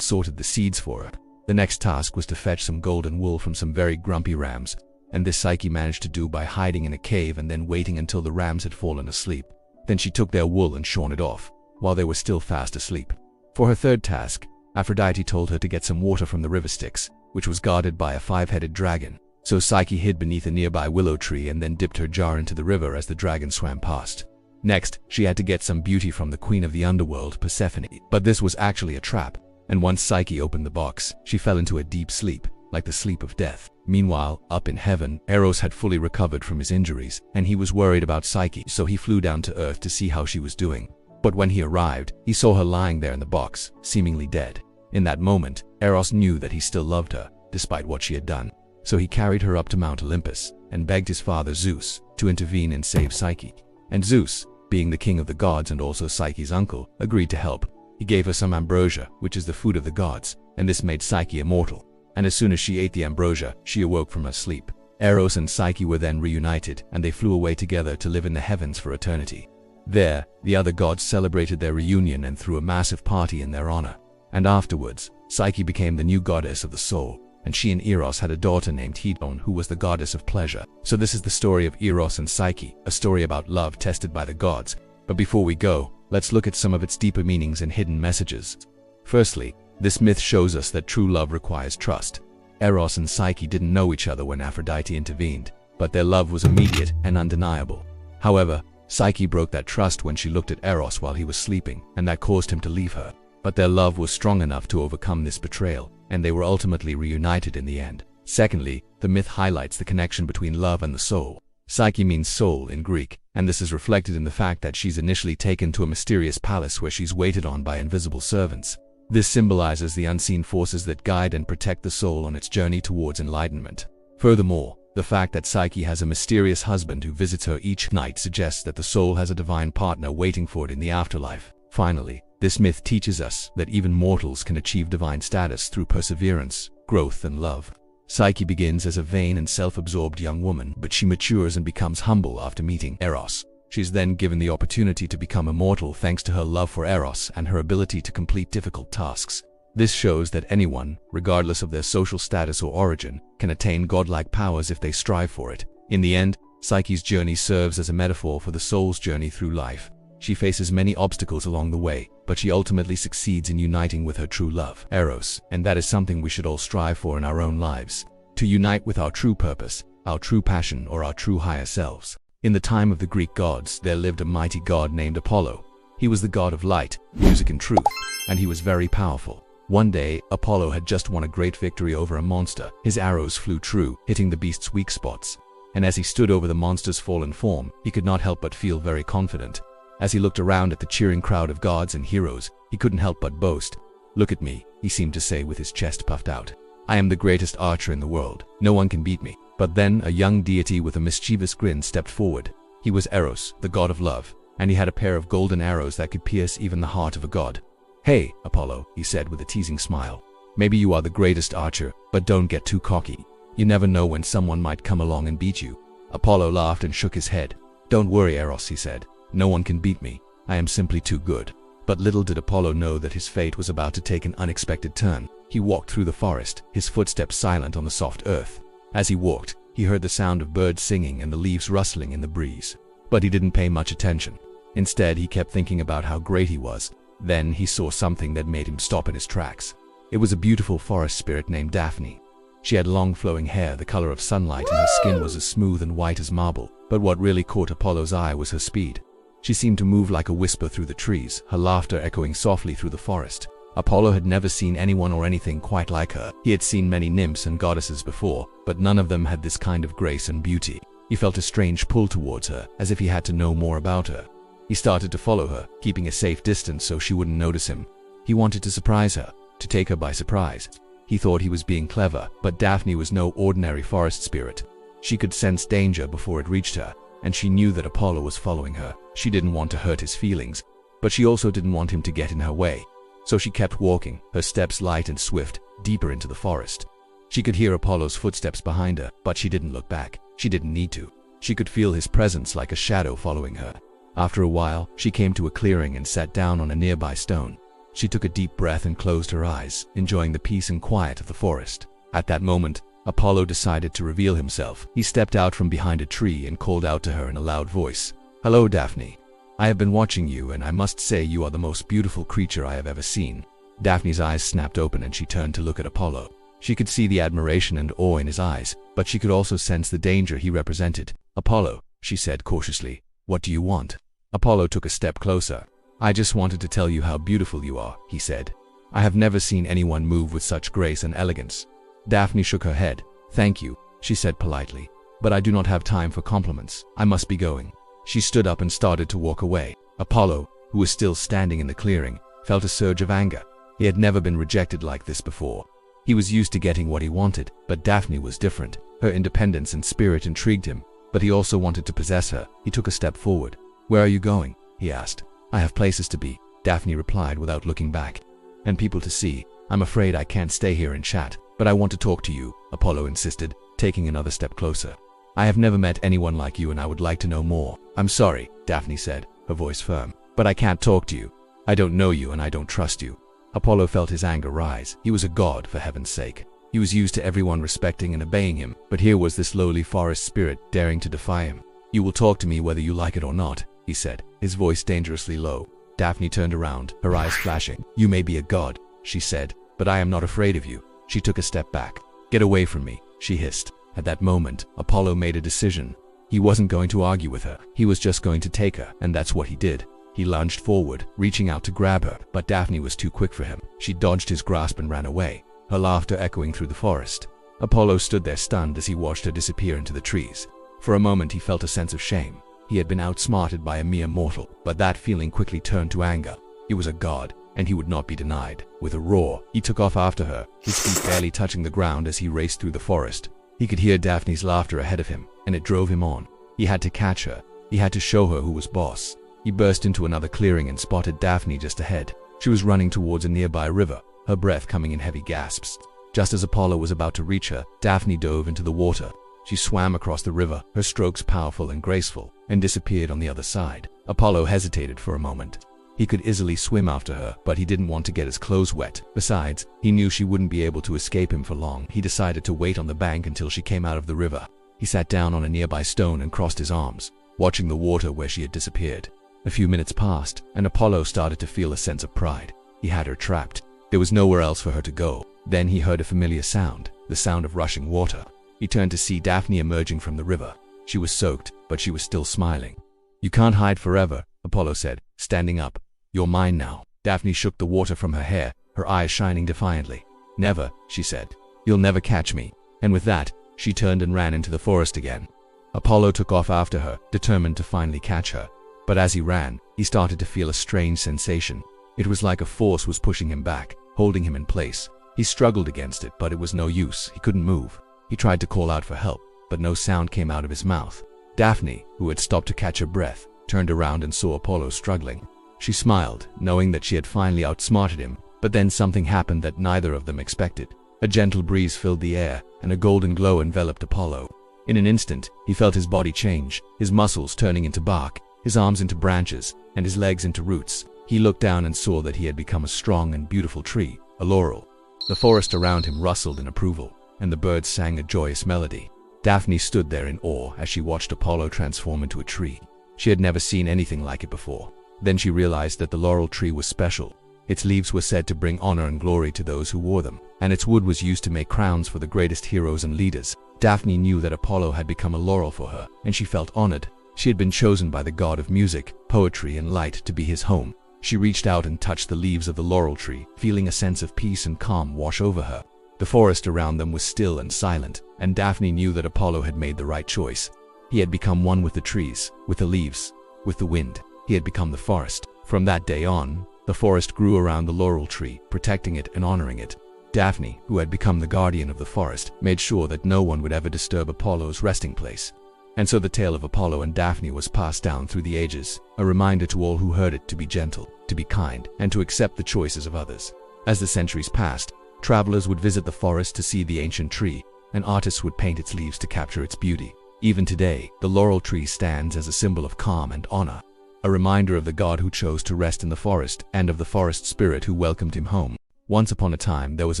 sorted the seeds for her. The next task was to fetch some golden wool from some very grumpy rams, and this Psyche managed to do by hiding in a cave and then waiting until the rams had fallen asleep. Then she took their wool and shorn it off, while they were still fast asleep. For her third task, Aphrodite told her to get some water from the river Styx, which was guarded by a 5-headed dragon. So Psyche hid beneath a nearby willow tree and then dipped her jar into the river as the dragon swam past. Next, she had to get some beauty from the queen of the underworld, Persephone. But this was actually a trap, and once Psyche opened the box, she fell into a deep sleep, like the sleep of death. Meanwhile, up in heaven, Eros had fully recovered from his injuries, and he was worried about Psyche, so he flew down to earth to see how she was doing. But when he arrived, he saw her lying there in the box, seemingly dead. In that moment, Eros knew that he still loved her, despite what she had done. So he carried her up to Mount Olympus and begged his father Zeus to intervene and save Psyche. And Zeus, being the king of the gods and also Psyche's uncle, agreed to help. He gave her some ambrosia, which is the food of the gods, and this made Psyche immortal. And as soon as she ate the ambrosia, she awoke from her sleep. Eros and Psyche were then reunited, and they flew away together to live in the heavens for eternity. There, the other gods celebrated their reunion and threw a massive party in their honor. And afterwards, Psyche became the new goddess of the soul, and she and Eros had a daughter named Hedone, who was the goddess of pleasure. So this is the story of Eros and Psyche, a story about love tested by the gods. But before we go, let's look at some of its deeper meanings and hidden messages. Firstly, this myth shows us that true love requires trust. Eros and Psyche didn't know each other when Aphrodite intervened, but their love was immediate and undeniable. However, Psyche broke that trust when she looked at Eros while he was sleeping, and that caused him to leave her. But their love was strong enough to overcome this betrayal, and they were ultimately reunited in the end. Secondly, the myth highlights the connection between love and the soul. Psyche means soul in Greek, and this is reflected in the fact that she's initially taken to a mysterious palace where she's waited on by invisible servants. This symbolizes the unseen forces that guide and protect the soul on its journey towards enlightenment. Furthermore, the fact that Psyche has a mysterious husband who visits her each night suggests that the soul has a divine partner waiting for it in the afterlife. Finally, this myth teaches us that even mortals can achieve divine status through perseverance, growth, and love. Psyche begins as a vain and self-absorbed young woman, but she matures and becomes humble after meeting Eros. She is then given the opportunity to become immortal thanks to her love for Eros and her ability to complete difficult tasks. This shows that anyone, regardless of their social status or origin, can attain godlike powers if they strive for it. In the end, Psyche's journey serves as a metaphor for the soul's journey through life. She faces many obstacles along the way, but she ultimately succeeds in uniting with her true love, Eros, and that is something we should all strive for in our own lives. To unite with our true purpose, our true passion, or our true higher selves. In the time of the Greek gods, there lived a mighty god named Apollo. He was the god of light, music, and truth, and he was very powerful. One day, Apollo had just won a great victory over a monster. His arrows flew true, hitting the beast's weak spots. And as he stood over the monster's fallen form, he could not help but feel very confident. As he looked around at the cheering crowd of gods and heroes, he couldn't help but boast. "Look at me," he seemed to say with his chest puffed out. "I am the greatest archer in the world. No one can beat me." But then a young deity with a mischievous grin stepped forward. He was Eros, the god of love, and he had a pair of golden arrows that could pierce even the heart of a god. "Hey, Apollo," he said with a teasing smile. "Maybe you are the greatest archer, but don't get too cocky. You never know when someone might come along and beat you." Apollo laughed and shook his head. "Don't worry, Eros," he said. "No one can beat me. I am simply too good." But little did Apollo know that his fate was about to take an unexpected turn. He walked through the forest, his footsteps silent on the soft earth. As he walked, he heard the sound of birds singing and the leaves rustling in the breeze. But he didn't pay much attention. Instead, he kept thinking about how great he was. Then he saw something that made him stop in his tracks. It was a beautiful forest spirit named Daphne. She had long flowing hair the color of sunlight and her skin was as smooth and white as marble. But what really caught Apollo's eye was her speed. She seemed to move like a whisper through the trees, her laughter echoing softly through the forest. Apollo had never seen anyone or anything quite like her. He had seen many nymphs and goddesses before, but none of them had this kind of grace and beauty. He felt a strange pull towards her, as if he had to know more about her. He started to follow her, keeping a safe distance so she wouldn't notice him. He wanted to surprise her, to take her by surprise. He thought he was being clever, but Daphne was no ordinary forest spirit. She could sense danger before it reached her, and she knew that Apollo was following her. She didn't want to hurt his feelings, but she also didn't want him to get in her way. So she kept walking, her steps light and swift, deeper into the forest. She could hear Apollo's footsteps behind her, but she didn't look back. She didn't need to. She could feel his presence like a shadow following her. After a while, she came to a clearing and sat down on a nearby stone. She took a deep breath and closed her eyes, enjoying the peace and quiet of the forest. At that moment, Apollo decided to reveal himself. He stepped out from behind a tree and called out to her in a loud voice. "Hello, Daphne. I have been watching you, and I must say you are the most beautiful creature I have ever seen." Daphne's eyes snapped open and she turned to look at Apollo. She could see the admiration and awe in his eyes, but she could also sense the danger he represented. "Apollo," she said cautiously, "what do you want?" Apollo took a step closer. "I just wanted to tell you how beautiful you are," he said. "I have never seen anyone move with such grace and elegance." Daphne shook her head. "Thank you," she said politely, "but I do not have time for compliments. I must be going." She stood up and started to walk away. Apollo, who was still standing in the clearing, felt a surge of anger. He had never been rejected like this before. He was used to getting what he wanted, but Daphne was different. Her independence and spirit intrigued him, but he also wanted to possess her. He took a step forward. "Where are you going?" he asked. "I have places to be," Daphne replied without looking back. "And people to see. I'm afraid I can't stay here and chat, but I want to talk to you," Apollo insisted, taking another step closer. "I have never met anyone like you and I would like to know more." "I'm sorry," Daphne said, her voice firm, "but I can't talk to you. I don't know you and I don't trust you." Apollo felt his anger rise. He was a god, for heaven's sake. He was used to everyone respecting and obeying him, but here was this lowly forest spirit daring to defy him. "You will talk to me whether you like it or not," he said, his voice dangerously low. Daphne turned around, her eyes flashing. "You may be a god," she said, "but I am not afraid of you." She took a step back. "Get away from me," she hissed. At that moment, Apollo made a decision. He wasn't going to argue with her. He was just going to take her, and that's what he did. He lunged forward, reaching out to grab her, but Daphne was too quick for him. She dodged his grasp and ran away, her laughter echoing through the forest. Apollo stood there stunned as he watched her disappear into the trees. For a moment he felt a sense of shame. He had been outsmarted by a mere mortal, but that feeling quickly turned to anger. He was a god, and he would not be denied. With a roar, he took off after her, his feet barely touching the ground as he raced through the forest. He could hear Daphne's laughter ahead of him, and it drove him on. He had to catch her. He had to show her who was boss. He burst into another clearing and spotted Daphne just ahead. She was running towards a nearby river, her breath coming in heavy gasps. Just as Apollo was about to reach her, Daphne dove into the water. She swam across the river, her strokes powerful and graceful, and disappeared on the other side. Apollo hesitated for a moment. He could easily swim after her, but he didn't want to get his clothes wet. Besides, he knew she wouldn't be able to escape him for long. He decided to wait on the bank until she came out of the river. He sat down on a nearby stone and crossed his arms, watching the water where she had disappeared. A few minutes passed, and Apollo started to feel a sense of pride. He had her trapped. There was nowhere else for her to go. Then he heard a familiar sound, the sound of rushing water. He turned to see Daphne emerging from the river. She was soaked, but she was still smiling. "You can't hide forever," Apollo said, standing up. "You're mine now." Daphne shook the water from her hair, her eyes shining defiantly. "Never," she said. "You'll never catch me." And with that, she turned and ran into the forest again. Apollo took off after her, determined to finally catch her. But as he ran, he started to feel a strange sensation. It was like a force was pushing him back, holding him in place. He struggled against it, but it was no use. He couldn't move. He tried to call out for help, but no sound came out of his mouth. Daphne, who had stopped to catch her breath, turned around and saw Apollo struggling. She smiled, knowing that she had finally outsmarted him, but then something happened that neither of them expected. A gentle breeze filled the air, and a golden glow enveloped Apollo. In an instant, he felt his body change, his muscles turning into bark, his arms into branches, and his legs into roots. He looked down and saw that he had become a strong and beautiful tree, a laurel. The forest around him rustled in approval, and the birds sang a joyous melody. Daphne stood there in awe as she watched Apollo transform into a tree. She had never seen anything like it before. Then she realized that the laurel tree was special. Its leaves were said to bring honor and glory to those who wore them, and its wood was used to make crowns for the greatest heroes and leaders. Daphne knew that Apollo had become a laurel for her, and she felt honored. She had been chosen by the god of music, poetry, and light to be his home. She reached out and touched the leaves of the laurel tree, feeling a sense of peace and calm wash over her. The forest around them was still and silent, and Daphne knew that Apollo had made the right choice. He had become one with the trees, with the leaves, with the wind. He had become the forest. From that day on, the forest grew around the laurel tree, protecting it and honoring it. Daphne, who had become the guardian of the forest, made sure that no one would ever disturb Apollo's resting place. And so the tale of Apollo and Daphne was passed down through the ages, a reminder to all who heard it to be gentle, to be kind, and to accept the choices of others. As the centuries passed, travelers would visit the forest to see the ancient tree, and artists would paint its leaves to capture its beauty. Even today, the laurel tree stands as a symbol of calm and honor, a reminder of the god who chose to rest in the forest and of the forest spirit who welcomed him home. Once upon a time, there was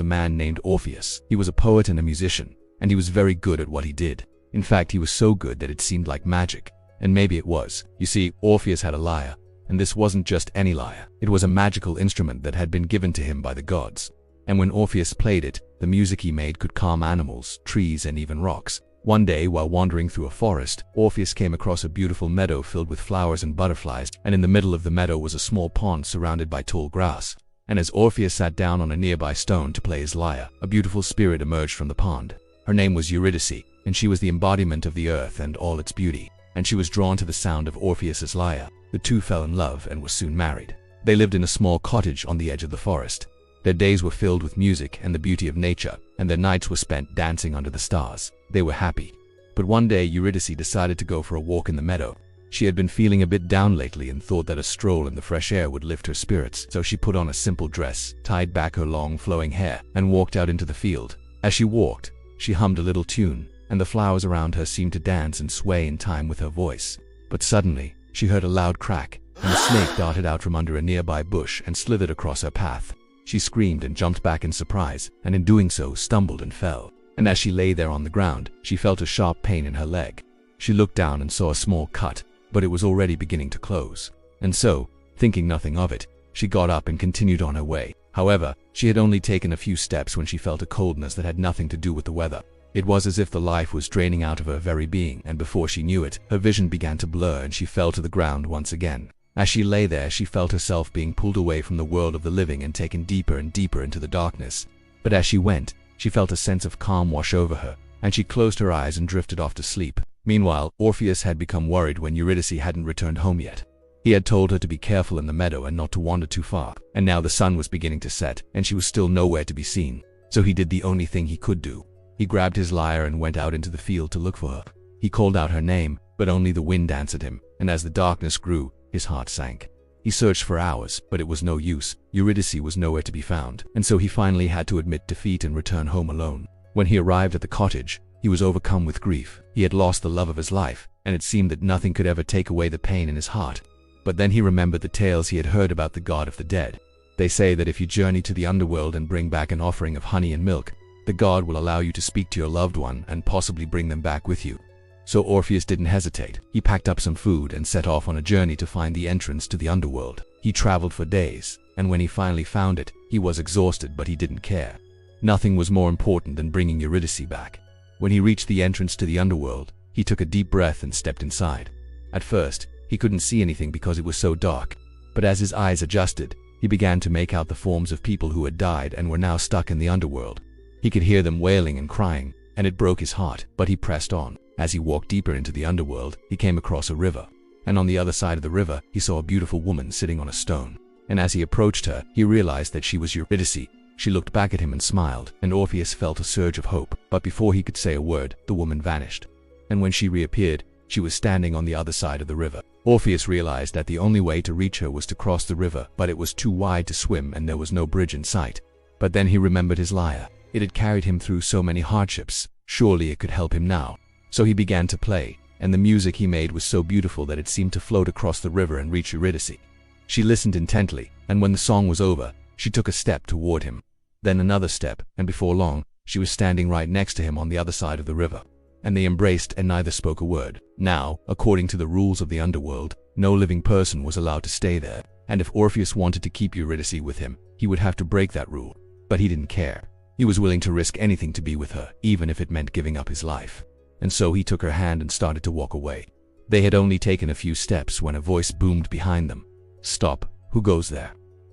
a man named Orpheus. He was a poet and a musician, and he was very good at what he did. In fact, he was so good that it seemed like magic. And maybe it was. You see, Orpheus had a lyre, and this wasn't just any lyre. It was a magical instrument that had been given to him by the gods. And when Orpheus played it, the music he made could calm animals, trees, and even rocks. One day, while wandering through a forest, Orpheus came across a beautiful meadow filled with flowers and butterflies, and in the middle of the meadow was a small pond surrounded by tall grass. And as Orpheus sat down on a nearby stone to play his lyre, a beautiful spirit emerged from the pond. Her name was Eurydice, and she was the embodiment of the earth and all its beauty. And she was drawn to the sound of Orpheus's lyre. The two fell in love and were soon married. They lived in a small cottage on the edge of the forest. Their days were filled with music and the beauty of nature, and their nights were spent dancing under the stars. They were happy. But one day Eurydice decided to go for a walk in the meadow. She had been feeling a bit down lately and thought that a stroll in the fresh air would lift her spirits, so she put on a simple dress, tied back her long flowing hair, and walked out into the field. As she walked, she hummed a little tune, and the flowers around her seemed to dance and sway in time with her voice. But suddenly, she heard a loud crack, and a snake darted out from under a nearby bush and slithered across her path. She screamed and jumped back in surprise, and in doing so stumbled and fell. And as she lay there on the ground, she felt a sharp pain in her leg. She looked down and saw a small cut, but it was already beginning to close. And so, thinking nothing of it, she got up and continued on her way. However, she had only taken a few steps when she felt a coldness that had nothing to do with the weather. It was as if the life was draining out of her very being, and before she knew it, her vision began to blur and she fell to the ground once again. As she lay there, she felt herself being pulled away from the world of the living and taken deeper and deeper into the darkness. But as she went, she felt a sense of calm wash over her, and she closed her eyes and drifted off to sleep. Meanwhile, Orpheus had become worried when Eurydice hadn't returned home yet. He had told her to be careful in the meadow and not to wander too far, and now the sun was beginning to set, and she was still nowhere to be seen. So he did the only thing he could do. He grabbed his lyre and went out into the field to look for her. He called out her name, but only the wind answered him, and as the darkness grew, his heart sank. He searched for hours, but it was no use. Eurydice was nowhere to be found, and so he finally had to admit defeat and return home alone. When he arrived at the cottage, he was overcome with grief. He had lost the love of his life, and it seemed that nothing could ever take away the pain in his heart. But then he remembered the tales he had heard about the god of the dead. They say that if you journey to the underworld and bring back an offering of honey and milk, the god will allow you to speak to your loved one and possibly bring them back with you. So Orpheus didn't hesitate. He packed up some food and set off on a journey to find the entrance to the underworld. He traveled for days, and when he finally found it, he was exhausted, but he didn't care. Nothing was more important than bringing Eurydice back. When he reached the entrance to the underworld, he took a deep breath and stepped inside. At first, he couldn't see anything because it was so dark, but as his eyes adjusted, he began to make out the forms of people who had died and were now stuck in the underworld. He could hear them wailing and crying, and it broke his heart, but he pressed on. As he walked deeper into the underworld, he came across a river, and on the other side of the river, he saw a beautiful woman sitting on a stone. And as he approached her, he realized that she was Eurydice. She looked back at him and smiled, and Orpheus felt a surge of hope, but before he could say a word, the woman vanished. And when she reappeared, she was standing on the other side of the river. Orpheus realized that the only way to reach her was to cross the river, but it was too wide to swim and there was no bridge in sight. But then he remembered his lyre. It had carried him through so many hardships. Surely it could help him now. So he began to play, and the music he made was so beautiful that it seemed to float across the river and reach Eurydice. She listened intently, and when the song was over, she took a step toward him. Then another step, and before long, she was standing right next to him on the other side of the river. And they embraced and neither spoke a word. Now, according to the rules of the underworld, no living person was allowed to stay there, and if Orpheus wanted to keep Eurydice with him, he would have to break that rule. But he didn't care. He was willing to risk anything to be with her, even if it meant giving up his life. And so he took her hand and started to walk away. They had only taken a few steps when a voice boomed behind them. "Stop, who goes there?"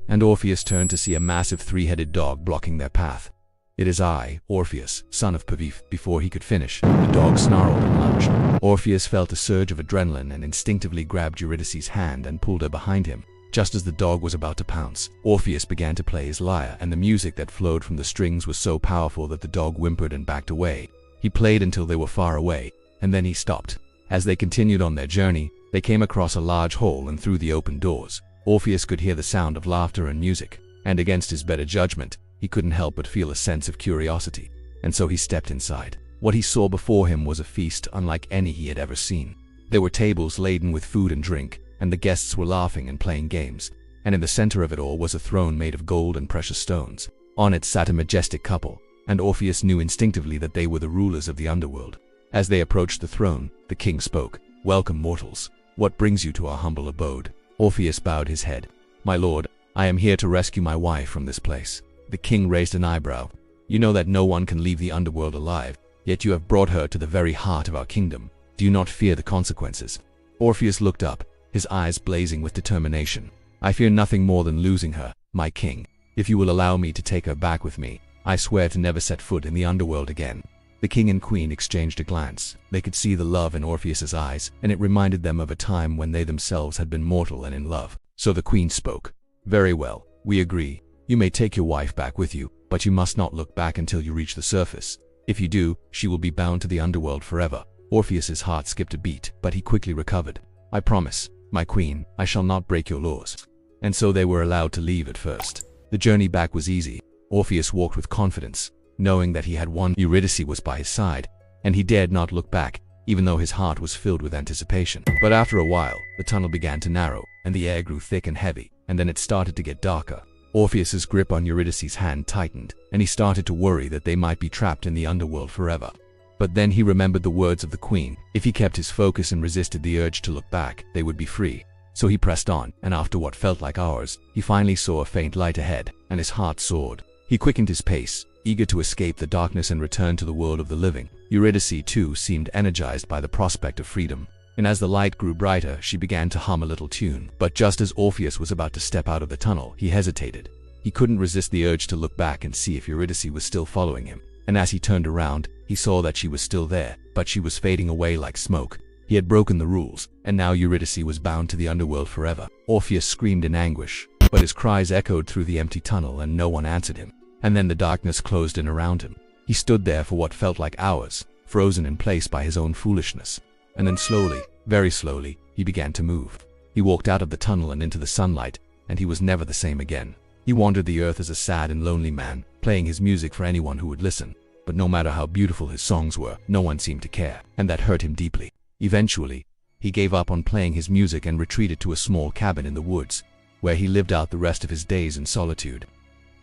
And Orpheus turned to see a massive three-headed dog blocking their path. "It is I, Orpheus, son of Pavif." Before he could finish, the dog snarled and lunged. Orpheus felt a surge of adrenaline and instinctively grabbed Eurydice's hand and pulled her behind him. Just as the dog was about to pounce, Orpheus began to play his lyre, and the music that flowed from the strings was so powerful that the dog whimpered and backed away. He played until they were far away, and then he stopped. As they continued on their journey, they came across a large hall, and through the open doors, Orpheus could hear the sound of laughter and music, and against his better judgment, he couldn't help but feel a sense of curiosity. And so he stepped inside. What he saw before him was a feast unlike any he had ever seen. There were tables laden with food and drink, and the guests were laughing and playing games. And in the center of it all was a throne made of gold and precious stones. On it sat a majestic couple, and Orpheus knew instinctively that they were the rulers of the underworld. As they approached the throne, the king spoke. "Welcome, mortals. What brings you to our humble abode?" Orpheus bowed his head. "My lord, I am here to rescue my wife from this place." The king raised an eyebrow. "You know that no one can leave the underworld alive, yet you have brought her to the very heart of our kingdom. Do you not fear the consequences?" Orpheus looked up, his eyes blazing with determination. "I fear nothing more than losing her, my king. If you will allow me to take her back with me, I swear to never set foot in the underworld again." The king and queen exchanged a glance. They could see the love in Orpheus's eyes, and it reminded them of a time when they themselves had been mortal and in love. So the queen spoke. "Very well, we agree. You may take your wife back with you, but you must not look back until you reach the surface. If you do, she will be bound to the underworld forever." Orpheus's heart skipped a beat, but he quickly recovered. "I promise, my queen, I shall not break your laws." And so they were allowed to leave at first. The journey back was easy. Orpheus walked with confidence, knowing that he had won. Eurydice was by his side, and he dared not look back, even though his heart was filled with anticipation. But after a while, the tunnel began to narrow, and the air grew thick and heavy, and then it started to get darker. Orpheus's grip on Eurydice's hand tightened, and he started to worry that they might be trapped in the underworld forever. But then he remembered the words of the queen. If he kept his focus and resisted the urge to look back, they would be free. So he pressed on, and after what felt like hours, he finally saw a faint light ahead, and his heart soared. He quickened his pace, eager to escape the darkness and return to the world of the living. Eurydice, too, seemed energized by the prospect of freedom, and as the light grew brighter, she began to hum a little tune. But just as Orpheus was about to step out of the tunnel, he hesitated. He couldn't resist the urge to look back and see if Eurydice was still following him. And as he turned around, he saw that she was still there, but she was fading away like smoke. He had broken the rules, and now Eurydice was bound to the underworld forever. Orpheus screamed in anguish, but his cries echoed through the empty tunnel and no one answered him. And then the darkness closed in around him. He stood there for what felt like hours, frozen in place by his own foolishness. And then slowly, very slowly, he began to move. He walked out of the tunnel and into the sunlight, and he was never the same again. He wandered the earth as a sad and lonely man, playing his music for anyone who would listen. But no matter how beautiful his songs were, no one seemed to care, and that hurt him deeply. Eventually, he gave up on playing his music and retreated to a small cabin in the woods, where he lived out the rest of his days in solitude.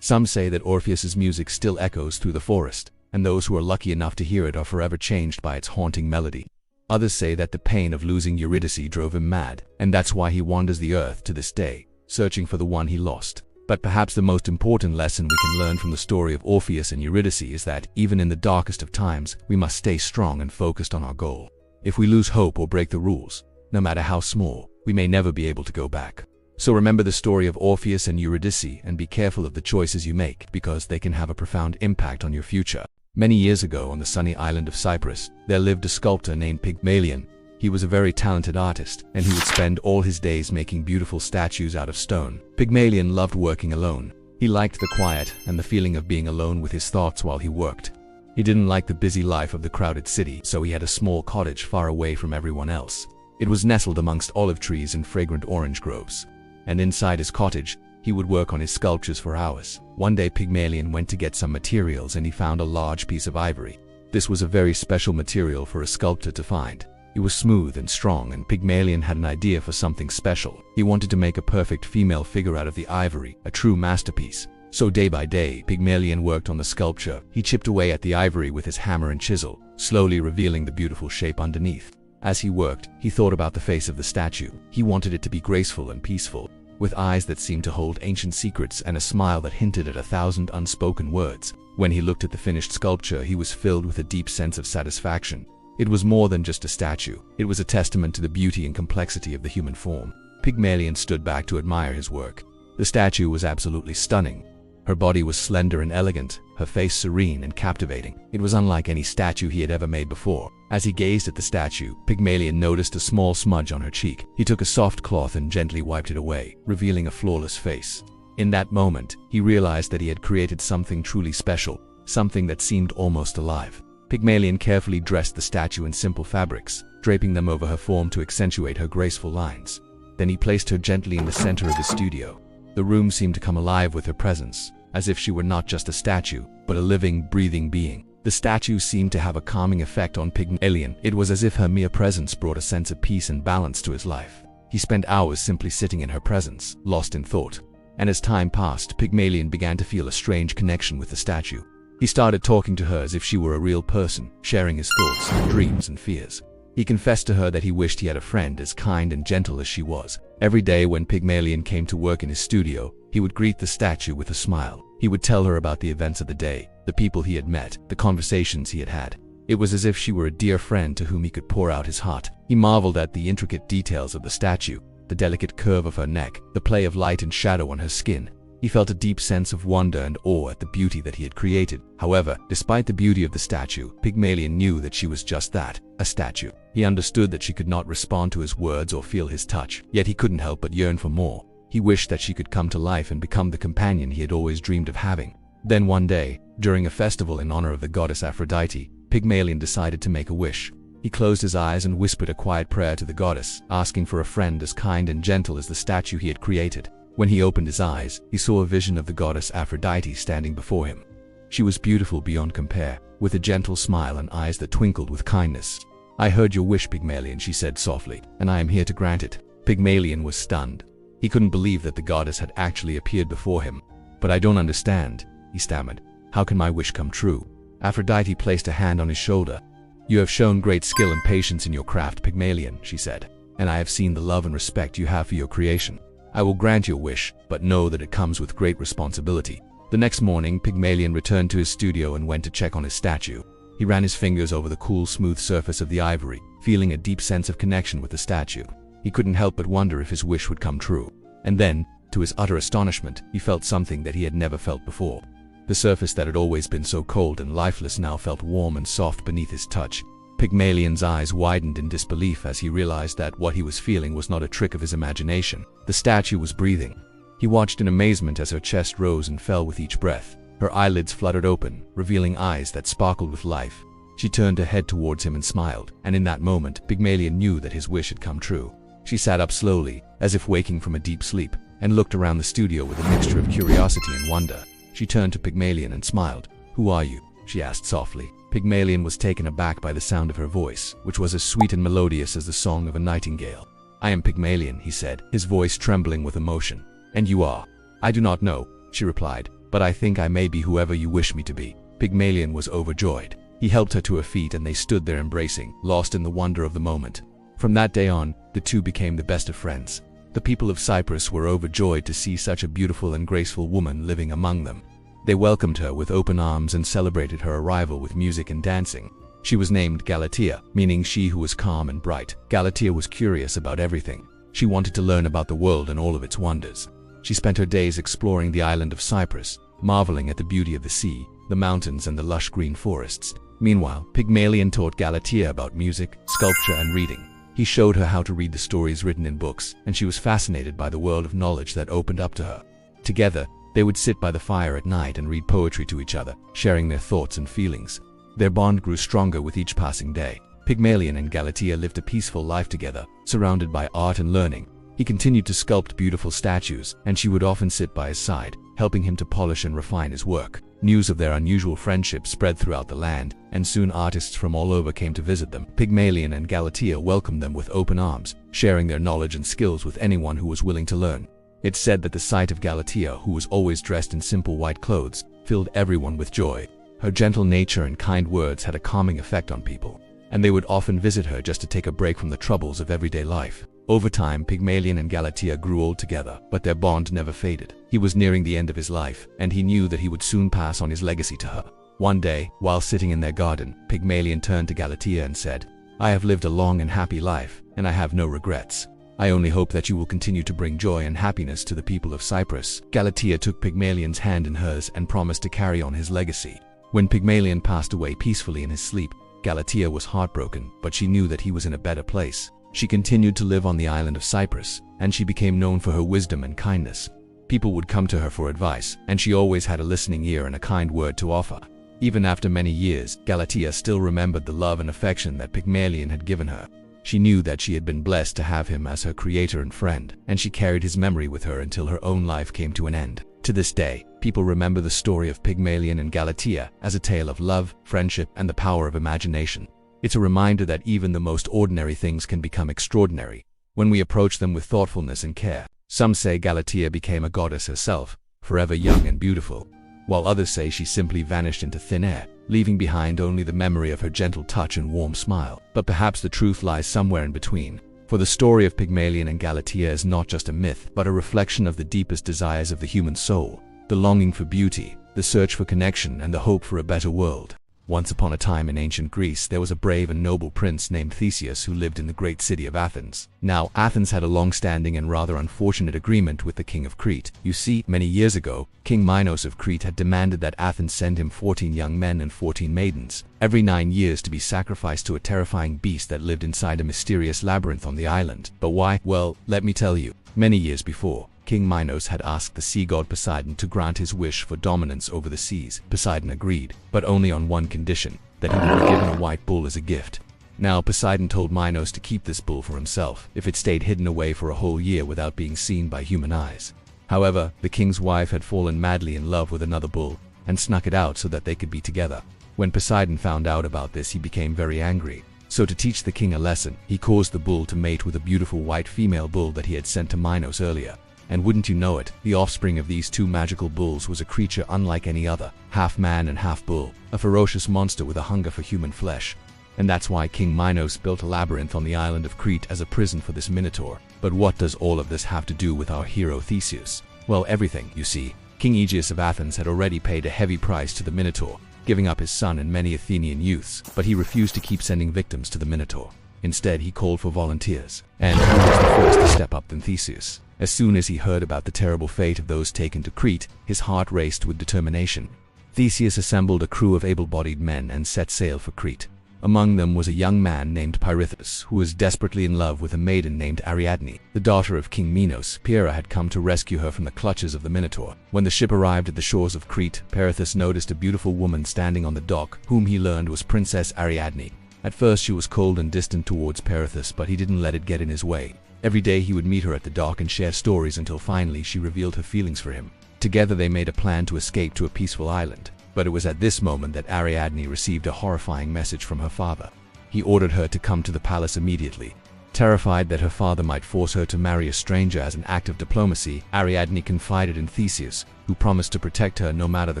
Some say that Orpheus's music still echoes through the forest, and those who are lucky enough to hear it are forever changed by its haunting melody. Others say that the pain of losing Eurydice drove him mad, and that's why he wanders the earth to this day, searching for the one he lost. But perhaps the most important lesson we can learn from the story of Orpheus and Eurydice is that, even in the darkest of times, we must stay strong and focused on our goal. If we lose hope or break the rules, no matter how small, we may never be able to go back. So remember the story of Orpheus and Eurydice and be careful of the choices you make, because they can have a profound impact on your future. Many years ago, on the sunny island of Cyprus, there lived a sculptor named Pygmalion. He was a very talented artist, and he would spend all his days making beautiful statues out of stone. Pygmalion loved working alone. He liked the quiet and the feeling of being alone with his thoughts while he worked. He didn't like the busy life of the crowded city, so he had a small cottage far away from everyone else. It was nestled amongst olive trees and fragrant orange groves. And inside his cottage, he would work on his sculptures for hours. One day Pygmalion went to get some materials and he found a large piece of ivory. This was a very special material for a sculptor to find. It was smooth and strong, and Pygmalion had an idea for something special. He wanted to make a perfect female figure out of the ivory, a true masterpiece. So day by day, Pygmalion worked on the sculpture. He chipped away at the ivory with his hammer and chisel, slowly revealing the beautiful shape underneath. As he worked, he thought about the face of the statue. He wanted it to be graceful and peaceful, with eyes that seemed to hold ancient secrets and a smile that hinted at 1,000 unspoken words. When he looked at the finished sculpture, he was filled with a deep sense of satisfaction. It was more than just a statue. It was a testament to the beauty and complexity of the human form. Pygmalion stood back to admire his work. The statue was absolutely stunning. Her body was slender and elegant, her face serene and captivating. It was unlike any statue he had ever made before. As he gazed at the statue, Pygmalion noticed a small smudge on her cheek. He took a soft cloth and gently wiped it away, revealing a flawless face. In that moment, he realized that he had created something truly special, something that seemed almost alive. Pygmalion carefully dressed the statue in simple fabrics, draping them over her form to accentuate her graceful lines. Then he placed her gently in the center of his studio. The room seemed to come alive with her presence, as if she were not just a statue, but a living, breathing being. The statue seemed to have a calming effect on Pygmalion. It was as if her mere presence brought a sense of peace and balance to his life. He spent hours simply sitting in her presence, lost in thought. And as time passed, Pygmalion began to feel a strange connection with the statue. He started talking to her as if she were a real person, sharing his thoughts, dreams, and fears. He confessed to her that he wished he had a friend as kind and gentle as she was. Every day when Pygmalion came to work in his studio, he would greet the statue with a smile. He would tell her about the events of the day, the people he had met, the conversations he had had. It was as if she were a dear friend to whom he could pour out his heart. He marveled at the intricate details of the statue, the delicate curve of her neck, the play of light and shadow on her skin. He felt a deep sense of wonder and awe at the beauty that he had created. However, despite the beauty of the statue, Pygmalion knew that she was just that, a statue. He understood that she could not respond to his words or feel his touch, yet he couldn't help but yearn for more. He wished that she could come to life and become the companion he had always dreamed of having. Then one day, during a festival in honor of the goddess Aphrodite, Pygmalion decided to make a wish. He closed his eyes and whispered a quiet prayer to the goddess, asking for a friend as kind and gentle as the statue he had created. When he opened his eyes, he saw a vision of the goddess Aphrodite standing before him. She was beautiful beyond compare, with a gentle smile and eyes that twinkled with kindness. "I heard your wish, Pygmalion," she said softly, "and I am here to grant it." Pygmalion was stunned. He couldn't believe that the goddess had actually appeared before him. "But I don't understand," he stammered. "How can my wish come true?" Aphrodite placed a hand on his shoulder. "You have shown great skill and patience in your craft, Pygmalion," she said, "and I have seen the love and respect you have for your creation. I will grant your wish, but know that it comes with great responsibility." The next morning, Pygmalion returned to his studio and went to check on his statue. He ran his fingers over the cool, smooth surface of the ivory, feeling a deep sense of connection with the statue. He couldn't help but wonder if his wish would come true. And then, to his utter astonishment, he felt something that he had never felt before. The surface that had always been so cold and lifeless now felt warm and soft beneath his touch. Pygmalion's eyes widened in disbelief as he realized that what he was feeling was not a trick of his imagination. The statue was breathing. He watched in amazement as her chest rose and fell with each breath. Her eyelids fluttered open, revealing eyes that sparkled with life. She turned her head towards him and smiled, and in that moment, Pygmalion knew that his wish had come true. She sat up slowly, as if waking from a deep sleep, and looked around the studio with a mixture of curiosity and wonder. She turned to Pygmalion and smiled. "Who are you?" she asked softly. Pygmalion was taken aback by the sound of her voice, which was as sweet and melodious as the song of a nightingale. "I am Pygmalion," he said, his voice trembling with emotion. "And you are?" "I do not know," she replied, "but I think I may be whoever you wish me to be." Pygmalion was overjoyed. He helped her to her feet and they stood there embracing, lost in the wonder of the moment. From that day on, the two became the best of friends. The people of Cyprus were overjoyed to see such a beautiful and graceful woman living among them. They welcomed her with open arms and celebrated her arrival with music and dancing. She was named Galatea, meaning she who was calm and bright. Galatea was curious about everything. She wanted to learn about the world and all of its wonders. She spent her days exploring the island of Cyprus, marveling at the beauty of the sea, the mountains, and the lush green forests. Meanwhile, Pygmalion taught Galatea about music, sculpture, and reading. He showed her how to read the stories written in books, and she was fascinated by the world of knowledge that opened up to her. Together, they would sit by the fire at night and read poetry to each other, sharing their thoughts and feelings. Their bond grew stronger with each passing day. Pygmalion and Galatea lived a peaceful life together, surrounded by art and learning. He continued to sculpt beautiful statues, and she would often sit by his side, helping him to polish and refine his work. News of their unusual friendship spread throughout the land, and soon artists from all over came to visit them. Pygmalion and Galatea welcomed them with open arms, sharing their knowledge and skills with anyone who was willing to learn. It's said that the sight of Galatea, who was always dressed in simple white clothes, filled everyone with joy. Her gentle nature and kind words had a calming effect on people, and they would often visit her just to take a break from the troubles of everyday life. Over time, Pygmalion and Galatea grew old together, but their bond never faded. He was nearing the end of his life, and he knew that he would soon pass on his legacy to her. One day, while sitting in their garden, Pygmalion turned to Galatea and said, "I have lived a long and happy life, and I have no regrets. I only hope that you will continue to bring joy and happiness to the people of Cyprus." Galatea took Pygmalion's hand in hers and promised to carry on his legacy. When Pygmalion passed away peacefully in his sleep, Galatea was heartbroken, but she knew that he was in a better place. She continued to live on the island of Cyprus, and she became known for her wisdom and kindness. People would come to her for advice, and she always had a listening ear and a kind word to offer. Even after many years, Galatea still remembered the love and affection that Pygmalion had given her. She knew that she had been blessed to have him as her creator and friend, and she carried his memory with her until her own life came to an end. To this day, people remember the story of Pygmalion and Galatea as a tale of love, friendship, and the power of imagination. It's a reminder that even the most ordinary things can become extraordinary when we approach them with thoughtfulness and care. Some say Galatea became a goddess herself, forever young and beautiful, while others say she simply vanished into thin air, leaving behind only the memory of her gentle touch and warm smile. But perhaps the truth lies somewhere in between. For the story of Pygmalion and Galatea is not just a myth, but a reflection of the deepest desires of the human soul, the longing for beauty, the search for connection, and the hope for a better world. Once upon a time in ancient Greece, there was a brave and noble prince named Theseus who lived in the great city of Athens. Now, Athens had a long-standing and rather unfortunate agreement with the king of Crete. You see, many years ago, King Minos of Crete had demanded that Athens send him 14 young men and 14 maidens, every 9 years to be sacrificed to a terrifying beast that lived inside a mysterious labyrinth on the island. But why? Well, let me tell you. Many years before, King Minos had asked the sea god Poseidon to grant his wish for dominance over the seas. Poseidon agreed, but only on one condition, that he would be given a white bull as a gift. Now Poseidon told Minos to keep this bull for himself, if it stayed hidden away for a whole year without being seen by human eyes. However, the king's wife had fallen madly in love with another bull, and snuck it out so that they could be together. When Poseidon found out about this, he became very angry. So to teach the king a lesson, he caused the bull to mate with a beautiful white female bull that he had sent to Minos earlier. And wouldn't you know it, the offspring of these two magical bulls was a creature unlike any other, half man and half bull, a ferocious monster with a hunger for human flesh. And that's why King Minos built a labyrinth on the island of Crete as a prison for this minotaur. But what does all of this have to do with our hero Theseus? Well, everything, you see. King Aegeus of Athens had already paid a heavy price to the minotaur, giving up his son and many Athenian youths, but he refused to keep sending victims to the minotaur. Instead, he called for volunteers, and who was the first to step up than Theseus? As soon as he heard about the terrible fate of those taken to Crete, his heart raced with determination. Theseus assembled a crew of able-bodied men and set sail for Crete. Among them was a young man named Pirithous, who was desperately in love with a maiden named Ariadne, the daughter of King Minos. Pyrrha had come to rescue her from the clutches of the Minotaur. When the ship arrived at the shores of Crete, Pirithous noticed a beautiful woman standing on the dock, whom he learned was Princess Ariadne. At first she was cold and distant towards Pirithous, but he didn't let it get in his way. Every day he would meet her at the dock and share stories until finally she revealed her feelings for him. Together they made a plan to escape to a peaceful island. But it was at this moment that Ariadne received a horrifying message from her father. He ordered her to come to the palace immediately. Terrified that her father might force her to marry a stranger as an act of diplomacy, Ariadne confided in Theseus, who promised to protect her no matter the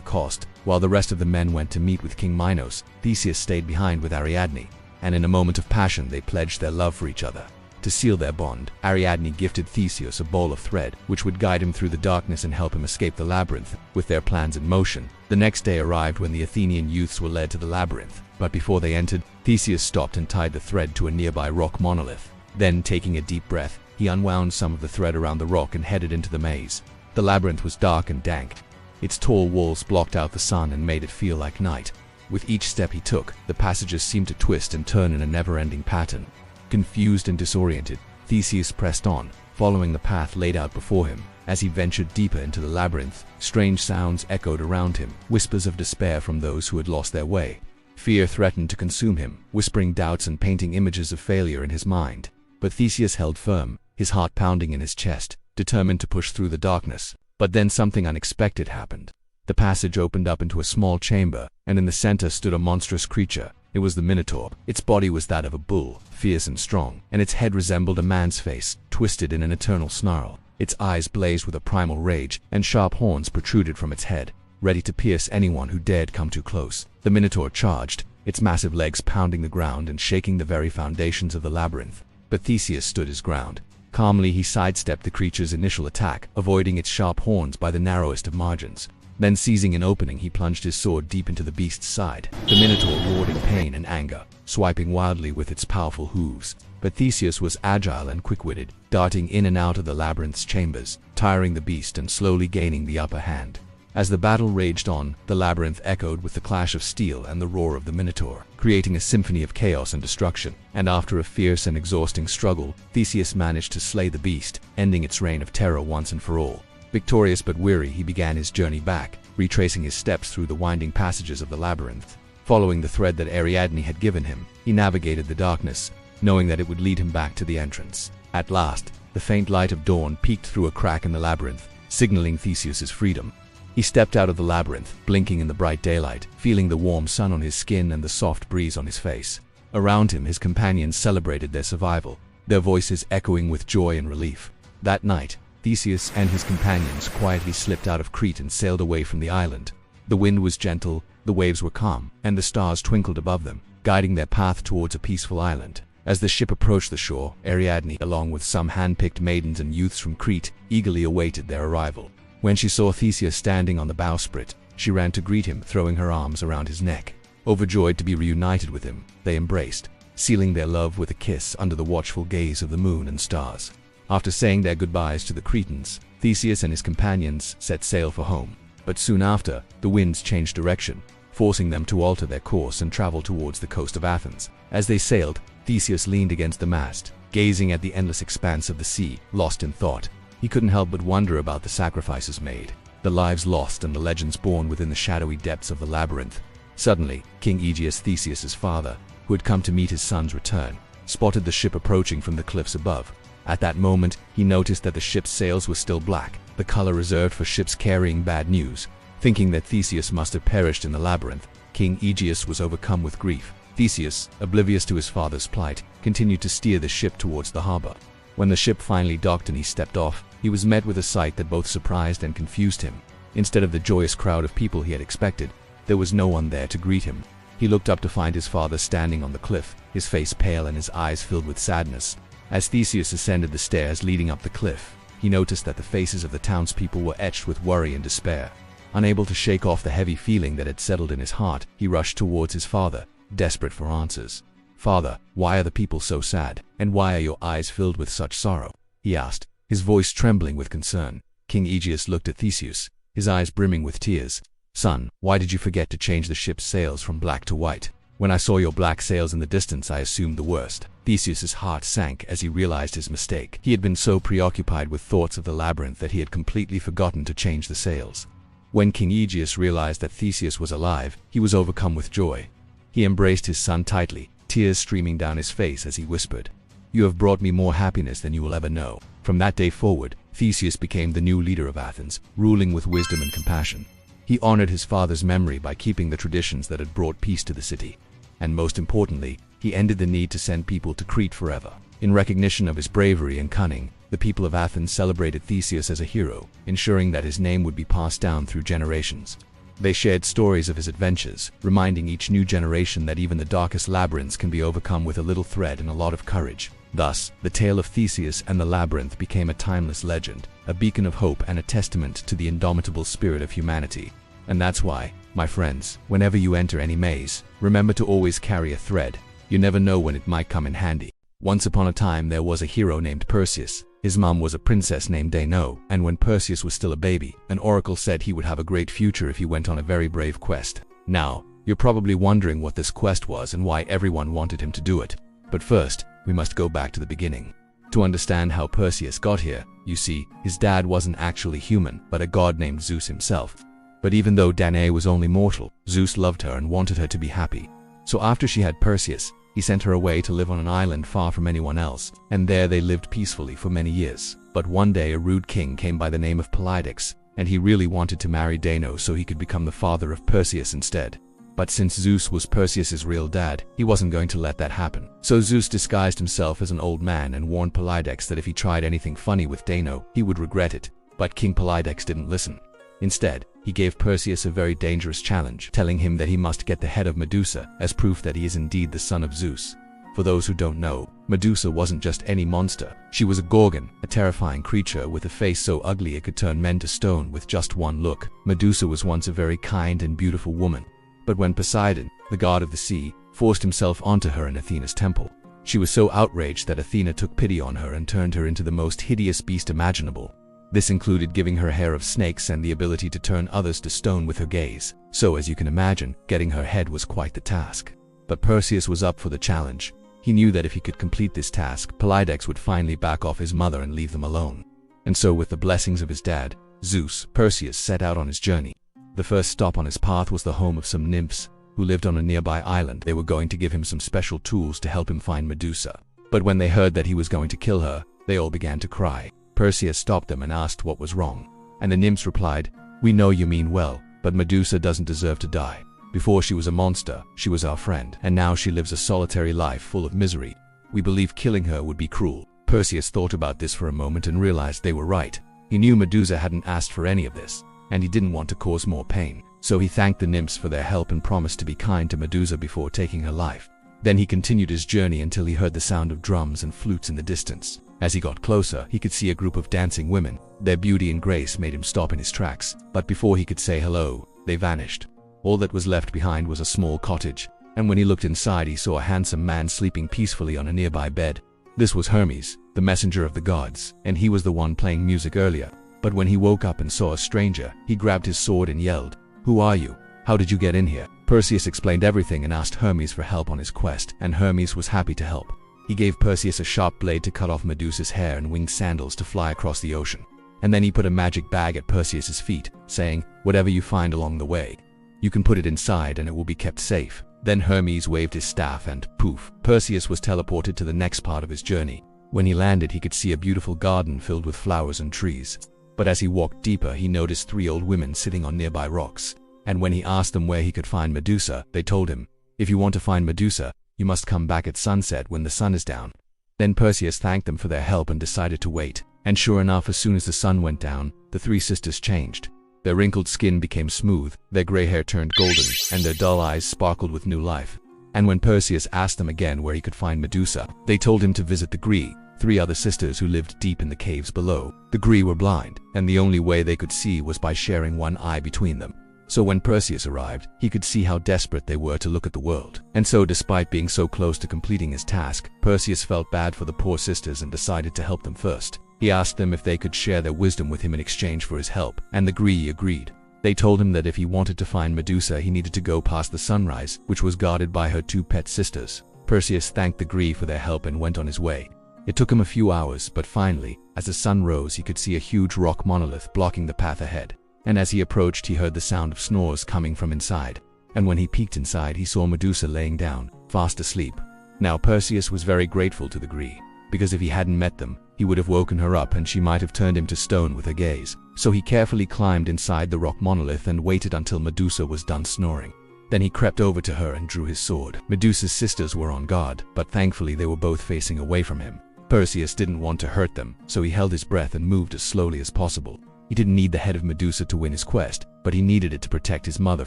cost. While the rest of the men went to meet with King Minos, Theseus stayed behind with Ariadne, and in a moment of passion they pledged their love for each other. To seal their bond, Ariadne gifted Theseus a ball of thread, which would guide him through the darkness and help him escape the labyrinth. With their plans in motion, the next day arrived when the Athenian youths were led to the labyrinth. But before they entered, Theseus stopped and tied the thread to a nearby rock monolith. Then, taking a deep breath, he unwound some of the thread around the rock and headed into the maze. The labyrinth was dark and dank. Its tall walls blocked out the sun and made it feel like night. With each step he took, the passages seemed to twist and turn in a never-ending pattern. Confused and disoriented, Theseus pressed on, following the path laid out before him. As he ventured deeper into the labyrinth, strange sounds echoed around him, whispers of despair from those who had lost their way. Fear threatened to consume him, whispering doubts and painting images of failure in his mind. But Theseus held firm, his heart pounding in his chest, determined to push through the darkness. But then something unexpected happened. The passage opened up into a small chamber, and in the center stood a monstrous creature. It was the Minotaur. Its body was that of a bull, fierce and strong, and its head resembled a man's face, twisted in an eternal snarl. Its eyes blazed with a primal rage, and sharp horns protruded from its head, ready to pierce anyone who dared come too close. The Minotaur charged, its massive legs pounding the ground and shaking the very foundations of the labyrinth. But Theseus stood his ground. Calmly he sidestepped the creature's initial attack, avoiding its sharp horns by the narrowest of margins. Then, seizing an opening, he plunged his sword deep into the beast's side. The Minotaur roared in pain and anger, swiping wildly with its powerful hooves. But Theseus was agile and quick-witted, darting in and out of the labyrinth's chambers, tiring the beast and slowly gaining the upper hand. As the battle raged on, the labyrinth echoed with the clash of steel and the roar of the Minotaur, creating a symphony of chaos and destruction. And after a fierce and exhausting struggle, Theseus managed to slay the beast, ending its reign of terror once and for all. Victorious but weary, he began his journey back, retracing his steps through the winding passages of the labyrinth. Following the thread that Ariadne had given him, he navigated the darkness, knowing that it would lead him back to the entrance. At last, the faint light of dawn peeked through a crack in the labyrinth, signaling Theseus's freedom. He stepped out of the labyrinth, blinking in the bright daylight, feeling the warm sun on his skin and the soft breeze on his face. Around him, his companions celebrated their survival, their voices echoing with joy and relief. That night, Theseus and his companions quietly slipped out of Crete and sailed away from the island. The wind was gentle, the waves were calm, and the stars twinkled above them, guiding their path towards a peaceful island. As the ship approached the shore, Ariadne, along with some hand-picked maidens and youths from Crete, eagerly awaited their arrival. When she saw Theseus standing on the bowsprit, she ran to greet him, throwing her arms around his neck. Overjoyed to be reunited with him, they embraced, sealing their love with a kiss under the watchful gaze of the moon and stars. After saying their goodbyes to the Cretans, Theseus and his companions set sail for home. But soon after, the winds changed direction, forcing them to alter their course and travel towards the coast of Athens. As they sailed, Theseus leaned against the mast, gazing at the endless expanse of the sea, lost in thought. He couldn't help but wonder about the sacrifices made, the lives lost and the legends born within the shadowy depths of the labyrinth. Suddenly, King Aegeus, Theseus's father, who had come to meet his son's return, spotted the ship approaching from the cliffs above. At that moment, he noticed that the ship's sails were still black, the color reserved for ships carrying bad news. Thinking that Theseus must have perished in the labyrinth, King Aegeus was overcome with grief. Theseus, oblivious to his father's plight, continued to steer the ship towards the harbor. When the ship finally docked and he stepped off, he was met with a sight that both surprised and confused him. Instead of the joyous crowd of people he had expected, there was no one there to greet him. He looked up to find his father standing on the cliff, his face pale and his eyes filled with sadness. As Theseus ascended the stairs leading up the cliff, he noticed that the faces of the townspeople were etched with worry and despair. Unable to shake off the heavy feeling that had settled in his heart, he rushed towards his father, desperate for answers. "Father, why are the people so sad, and why are your eyes filled with such sorrow?" he asked, his voice trembling with concern. King Aegeus looked at Theseus, his eyes brimming with tears. "Son, why did you forget to change the ship's sails from black to white? When I saw your black sails in the distance, I assumed the worst." Theseus's heart sank as he realized his mistake. He had been so preoccupied with thoughts of the labyrinth that he had completely forgotten to change the sails. When King Aegeus realized that Theseus was alive, he was overcome with joy. He embraced his son tightly, tears streaming down his face as he whispered, You have brought me more happiness than you will ever know." From that day forward, Theseus became the new leader of Athens, ruling with wisdom and compassion. He honored his father's memory by keeping the traditions that had brought peace to the city. And most importantly, he ended the need to send people to Crete forever. In recognition of his bravery and cunning, the people of Athens celebrated Theseus as a hero, ensuring that his name would be passed down through generations. They shared stories of his adventures, reminding each new generation that even the darkest labyrinths can be overcome with a little thread and a lot of courage. Thus, the tale of Theseus and the labyrinth became a timeless legend, a beacon of hope and a testament to the indomitable spirit of humanity. And that's why, my friends, whenever you enter any maze, remember to always carry a thread. You never know when it might come in handy. Once upon a time there was a hero named Perseus. His mom was a princess named Danae, and when Perseus was still a baby, an oracle said he would have a great future if he went on a very brave quest. Now, you're probably wondering what this quest was and why everyone wanted him to do it. But first, we must go back to the beginning. To understand how Perseus got here, you see, his dad wasn't actually human, but a god named Zeus himself. But even though Danae was only mortal, Zeus loved her and wanted her to be happy. So after she had Perseus, he sent her away to live on an island far from anyone else, and there they lived peacefully for many years. But one day a rude king came by the name of Polydex, and he really wanted to marry Danae so he could become the father of Perseus instead. But since Zeus was Perseus's real dad, he wasn't going to let that happen. So Zeus disguised himself as an old man and warned Polydex that if he tried anything funny with Danae, he would regret it. But King Polydex didn't listen. Instead, he gave Perseus a very dangerous challenge, telling him that he must get the head of Medusa as proof that he is indeed the son of Zeus. For those who don't know, Medusa wasn't just any monster. She was a gorgon, a terrifying creature with a face so ugly it could turn men to stone with just one look. Medusa was once a very kind and beautiful woman. But when Poseidon, the god of the sea, forced himself onto her in Athena's temple, she was so outraged that Athena took pity on her and turned her into the most hideous beast imaginable. This included giving her hair of snakes and the ability to turn others to stone with her gaze. So as you can imagine, getting her head was quite the task. But Perseus was up for the challenge. He knew that if he could complete this task, Polydex would finally back off his mother and leave them alone. And so with the blessings of his dad, Zeus, Perseus set out on his journey. The first stop on his path was the home of some nymphs who lived on a nearby island. They were going to give him some special tools to help him find Medusa. But when they heard that he was going to kill her, they all began to cry. Perseus stopped them and asked what was wrong. And the nymphs replied, "We know you mean well, but Medusa doesn't deserve to die. Before she was a monster, she was our friend, and now she lives a solitary life full of misery. We believe killing her would be cruel." Perseus thought about this for a moment and realized they were right. He knew Medusa hadn't asked for any of this, and he didn't want to cause more pain. So he thanked the nymphs for their help and promised to be kind to Medusa before taking her life. Then he continued his journey until he heard the sound of drums and flutes in the distance. As he got closer, he could see a group of dancing women. Their beauty and grace made him stop in his tracks, but before he could say hello, they vanished. All that was left behind was a small cottage, and when he looked inside he saw a handsome man sleeping peacefully on a nearby bed. This was Hermes, the messenger of the gods, and he was the one playing music earlier. But when he woke up and saw a stranger, he grabbed his sword and yelled, "Who are you? How did you get in here?" Perseus explained everything and asked Hermes for help on his quest, and Hermes was happy to help. He gave Perseus a sharp blade to cut off Medusa's hair and winged sandals to fly across the ocean. And then he put a magic bag at Perseus's feet, saying, "Whatever you find along the way, you can put it inside and it will be kept safe." Then Hermes waved his staff and, poof, Perseus was teleported to the next part of his journey. When he landed, he could see a beautiful garden filled with flowers and trees. But as he walked deeper, he noticed 3 old women sitting on nearby rocks. And when he asked them where he could find Medusa, they told him, "If you want to find Medusa, you must come back at sunset when the sun is down." Then Perseus thanked them for their help and decided to wait. And sure enough, as soon as the sun went down, the 3 sisters changed. Their wrinkled skin became smooth, their gray hair turned golden, and their dull eyes sparkled with new life. And when Perseus asked them again where he could find Medusa, they told him to visit the Gree, 3 other sisters who lived deep in the caves below. The Gree were blind, and the only way they could see was by sharing one eye between them. So when Perseus arrived, he could see how desperate they were to look at the world. And so despite being so close to completing his task, Perseus felt bad for the poor sisters and decided to help them first. He asked them if they could share their wisdom with him in exchange for his help, and the Gree agreed. They told him that if he wanted to find Medusa, he needed to go past the sunrise, which was guarded by her 2 pet sisters. Perseus thanked the Gree for their help and went on his way. It took him a few hours, but finally, as the sun rose, he could see a huge rock monolith blocking the path ahead. And as he approached, he heard the sound of snores coming from inside. And when he peeked inside, he saw Medusa laying down, fast asleep. Now Perseus was very grateful to the Gree. because if he hadn't met them, he would have woken her up and she might have turned him to stone with her gaze. So he carefully climbed inside the rock monolith and waited until Medusa was done snoring. Then he crept over to her and drew his sword. Medusa's sisters were on guard, but thankfully they were both facing away from him. Perseus didn't want to hurt them, so he held his breath and moved as slowly as possible. He didn't need the head of Medusa to win his quest, but he needed it to protect his mother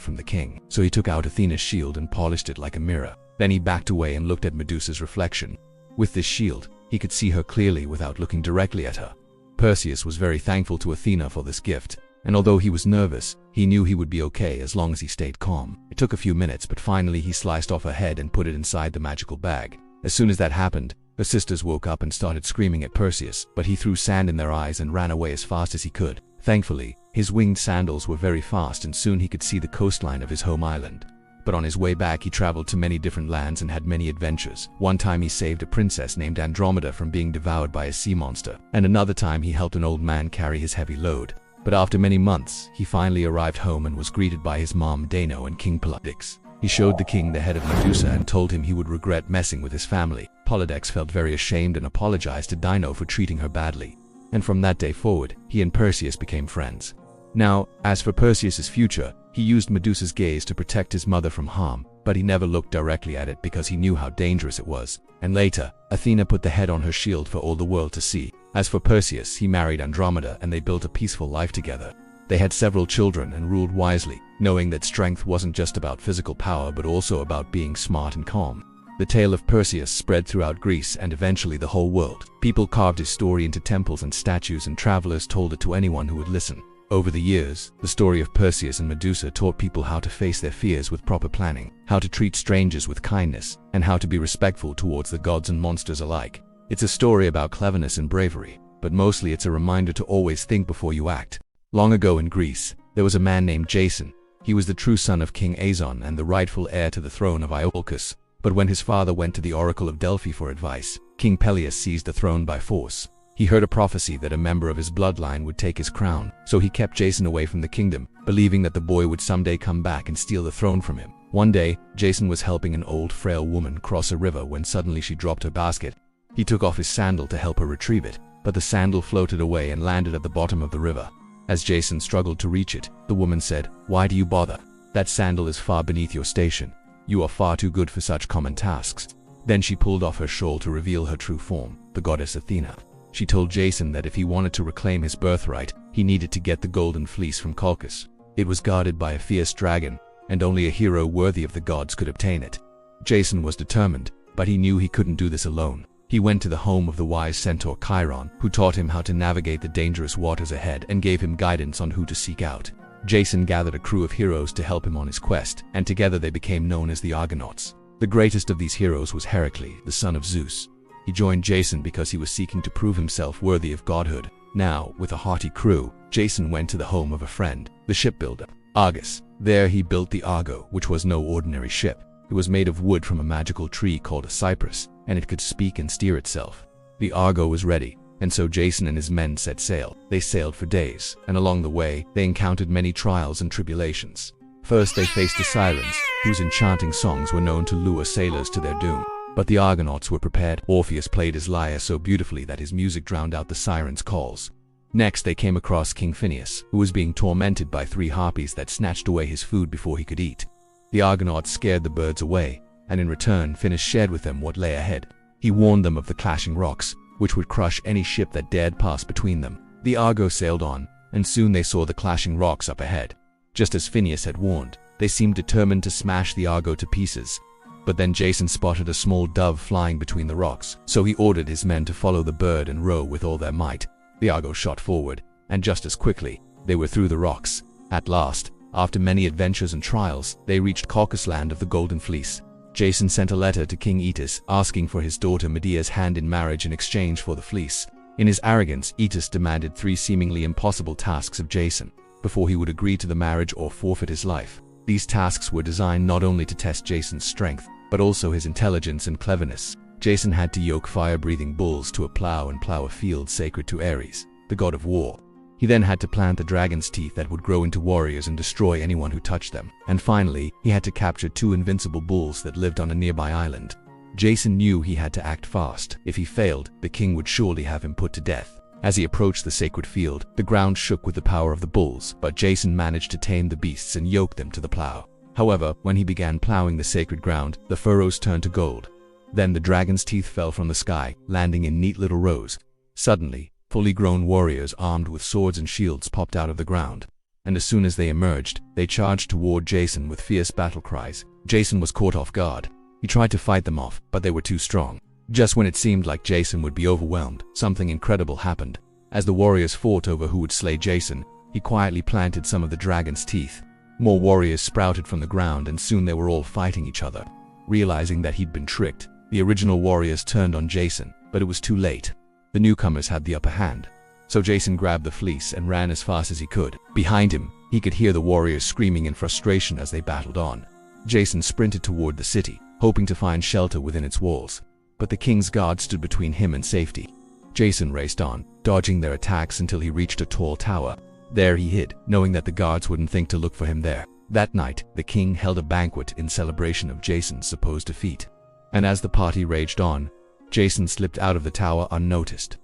from the king. So he took out Athena's shield and polished it like a mirror. Then he backed away and looked at Medusa's reflection. With this shield, he could see her clearly without looking directly at her. Perseus was very thankful to Athena for this gift, and although he was nervous, he knew he would be okay as long as he stayed calm. It took a few minutes, but finally he sliced off her head and put it inside the magical bag. As soon as that happened, her sisters woke up and started screaming at Perseus, but he threw sand in their eyes and ran away as fast as he could. Thankfully, his winged sandals were very fast and soon he could see the coastline of his home island. But on his way back he traveled to many different lands and had many adventures. One time he saved a princess named Andromeda from being devoured by a sea monster, and another time he helped an old man carry his heavy load. But after many months, he finally arrived home and was greeted by his mom Dano and King Polydex. He showed the king the head of Medusa and told him he would regret messing with his family. Polydex felt very ashamed and apologized to Dino for treating her badly. And from that day forward, he and Perseus became friends. Now, as for Perseus's future, he used Medusa's gaze to protect his mother from harm, but he never looked directly at it because he knew how dangerous it was. And later, Athena put the head on her shield for all the world to see. As for Perseus, he married Andromeda and they built a peaceful life together. They had several children and ruled wisely, knowing that strength wasn't just about physical power but also about being smart and calm. The tale of Perseus spread throughout Greece and eventually the whole world. People carved his story into temples and statues and travelers told it to anyone who would listen. Over the years, the story of Perseus and Medusa taught people how to face their fears with proper planning, how to treat strangers with kindness, and how to be respectful towards the gods and monsters alike. It's a story about cleverness and bravery, but mostly it's a reminder to always think before you act. Long ago in Greece, there was a man named Jason. He was the true son of King Aeson and the rightful heir to the throne of Iolcus. But when his father went to the Oracle of Delphi for advice, King Peleus seized the throne by force. He heard a prophecy that a member of his bloodline would take his crown, so he kept Jason away from the kingdom, believing that the boy would someday come back and steal the throne from him. One day, Jason was helping an old frail woman cross a river when suddenly she dropped her basket. He took off his sandal to help her retrieve it, but the sandal floated away and landed at the bottom of the river. As Jason struggled to reach it, the woman said, "Why do you bother? That sandal is far beneath your station. You are far too good for such common tasks." Then she pulled off her shawl to reveal her true form, the goddess Athena. She told Jason that if he wanted to reclaim his birthright, he needed to get the golden fleece from Colchis. It was guarded by a fierce dragon, and only a hero worthy of the gods could obtain it. Jason was determined, but he knew he couldn't do this alone. He went to the home of the wise centaur Chiron, who taught him how to navigate the dangerous waters ahead and gave him guidance on who to seek out. Jason gathered a crew of heroes to help him on his quest, and together they became known as the Argonauts. The greatest of these heroes was Heracles, the son of Zeus. He joined Jason because he was seeking to prove himself worthy of godhood. Now, with a hearty crew, Jason went to the home of a friend, the shipbuilder, Argus. There he built the Argo, which was no ordinary ship. It was made of wood from a magical tree called a cypress, and it could speak and steer itself. The Argo was ready, and so Jason and his men set sail. They sailed for days, and along the way, they encountered many trials and tribulations. First, they faced the sirens, whose enchanting songs were known to lure sailors to their doom. But the Argonauts were prepared. Orpheus played his lyre so beautifully that his music drowned out the sirens' calls. Next, they came across King Phineus, who was being tormented by 3 harpies that snatched away his food before he could eat. The Argonauts scared the birds away, and in return, Phineus shared with them what lay ahead. He warned them of the clashing rocks, which would crush any ship that dared pass between them. The Argo sailed on, and soon they saw the clashing rocks up ahead. Just as Phineus had warned, they seemed determined to smash the Argo to pieces. But then Jason spotted a small dove flying between the rocks, so he ordered his men to follow the bird and row with all their might. The Argo shot forward, and just as quickly, they were through the rocks. At last, after many adventures and trials, they reached Colchis land of the Golden Fleece. Jason sent a letter to King Eetus asking for his daughter Medea's hand in marriage in exchange for the fleece. In his arrogance, Eetus demanded 3 seemingly impossible tasks of Jason before he would agree to the marriage or forfeit his life. These tasks were designed not only to test Jason's strength, but also his intelligence and cleverness. Jason had to yoke fire-breathing bulls to a plow and plow a field sacred to Ares, the god of war. He then had to plant the dragon's teeth that would grow into warriors and destroy anyone who touched them. And finally, he had to capture 2 invincible bulls that lived on a nearby island. Jason knew he had to act fast. If he failed, the king would surely have him put to death. As he approached the sacred field, the ground shook with the power of the bulls, but Jason managed to tame the beasts and yoke them to the plow. However, when he began plowing the sacred ground, the furrows turned to gold. Then the dragon's teeth fell from the sky, landing in neat little rows. Suddenly, fully grown warriors armed with swords and shields popped out of the ground. And as soon as they emerged, they charged toward Jason with fierce battle cries. Jason was caught off guard. He tried to fight them off, but they were too strong. Just when it seemed like Jason would be overwhelmed, something incredible happened. As the warriors fought over who would slay Jason, he quietly planted some of the dragon's teeth. More warriors sprouted from the ground, and soon they were all fighting each other. Realizing that he'd been tricked, the original warriors turned on Jason, but it was too late. The newcomers had the upper hand. So Jason grabbed the fleece and ran as fast as he could. Behind him, he could hear the warriors screaming in frustration as they battled on. Jason sprinted toward the city, hoping to find shelter within its walls. But the king's guard stood between him and safety. Jason raced on, dodging their attacks until he reached a tall tower. There he hid, knowing that the guards wouldn't think to look for him there. That night, the king held a banquet in celebration of Jason's supposed defeat. And as the party raged on, Jason slipped out of the tower unnoticed.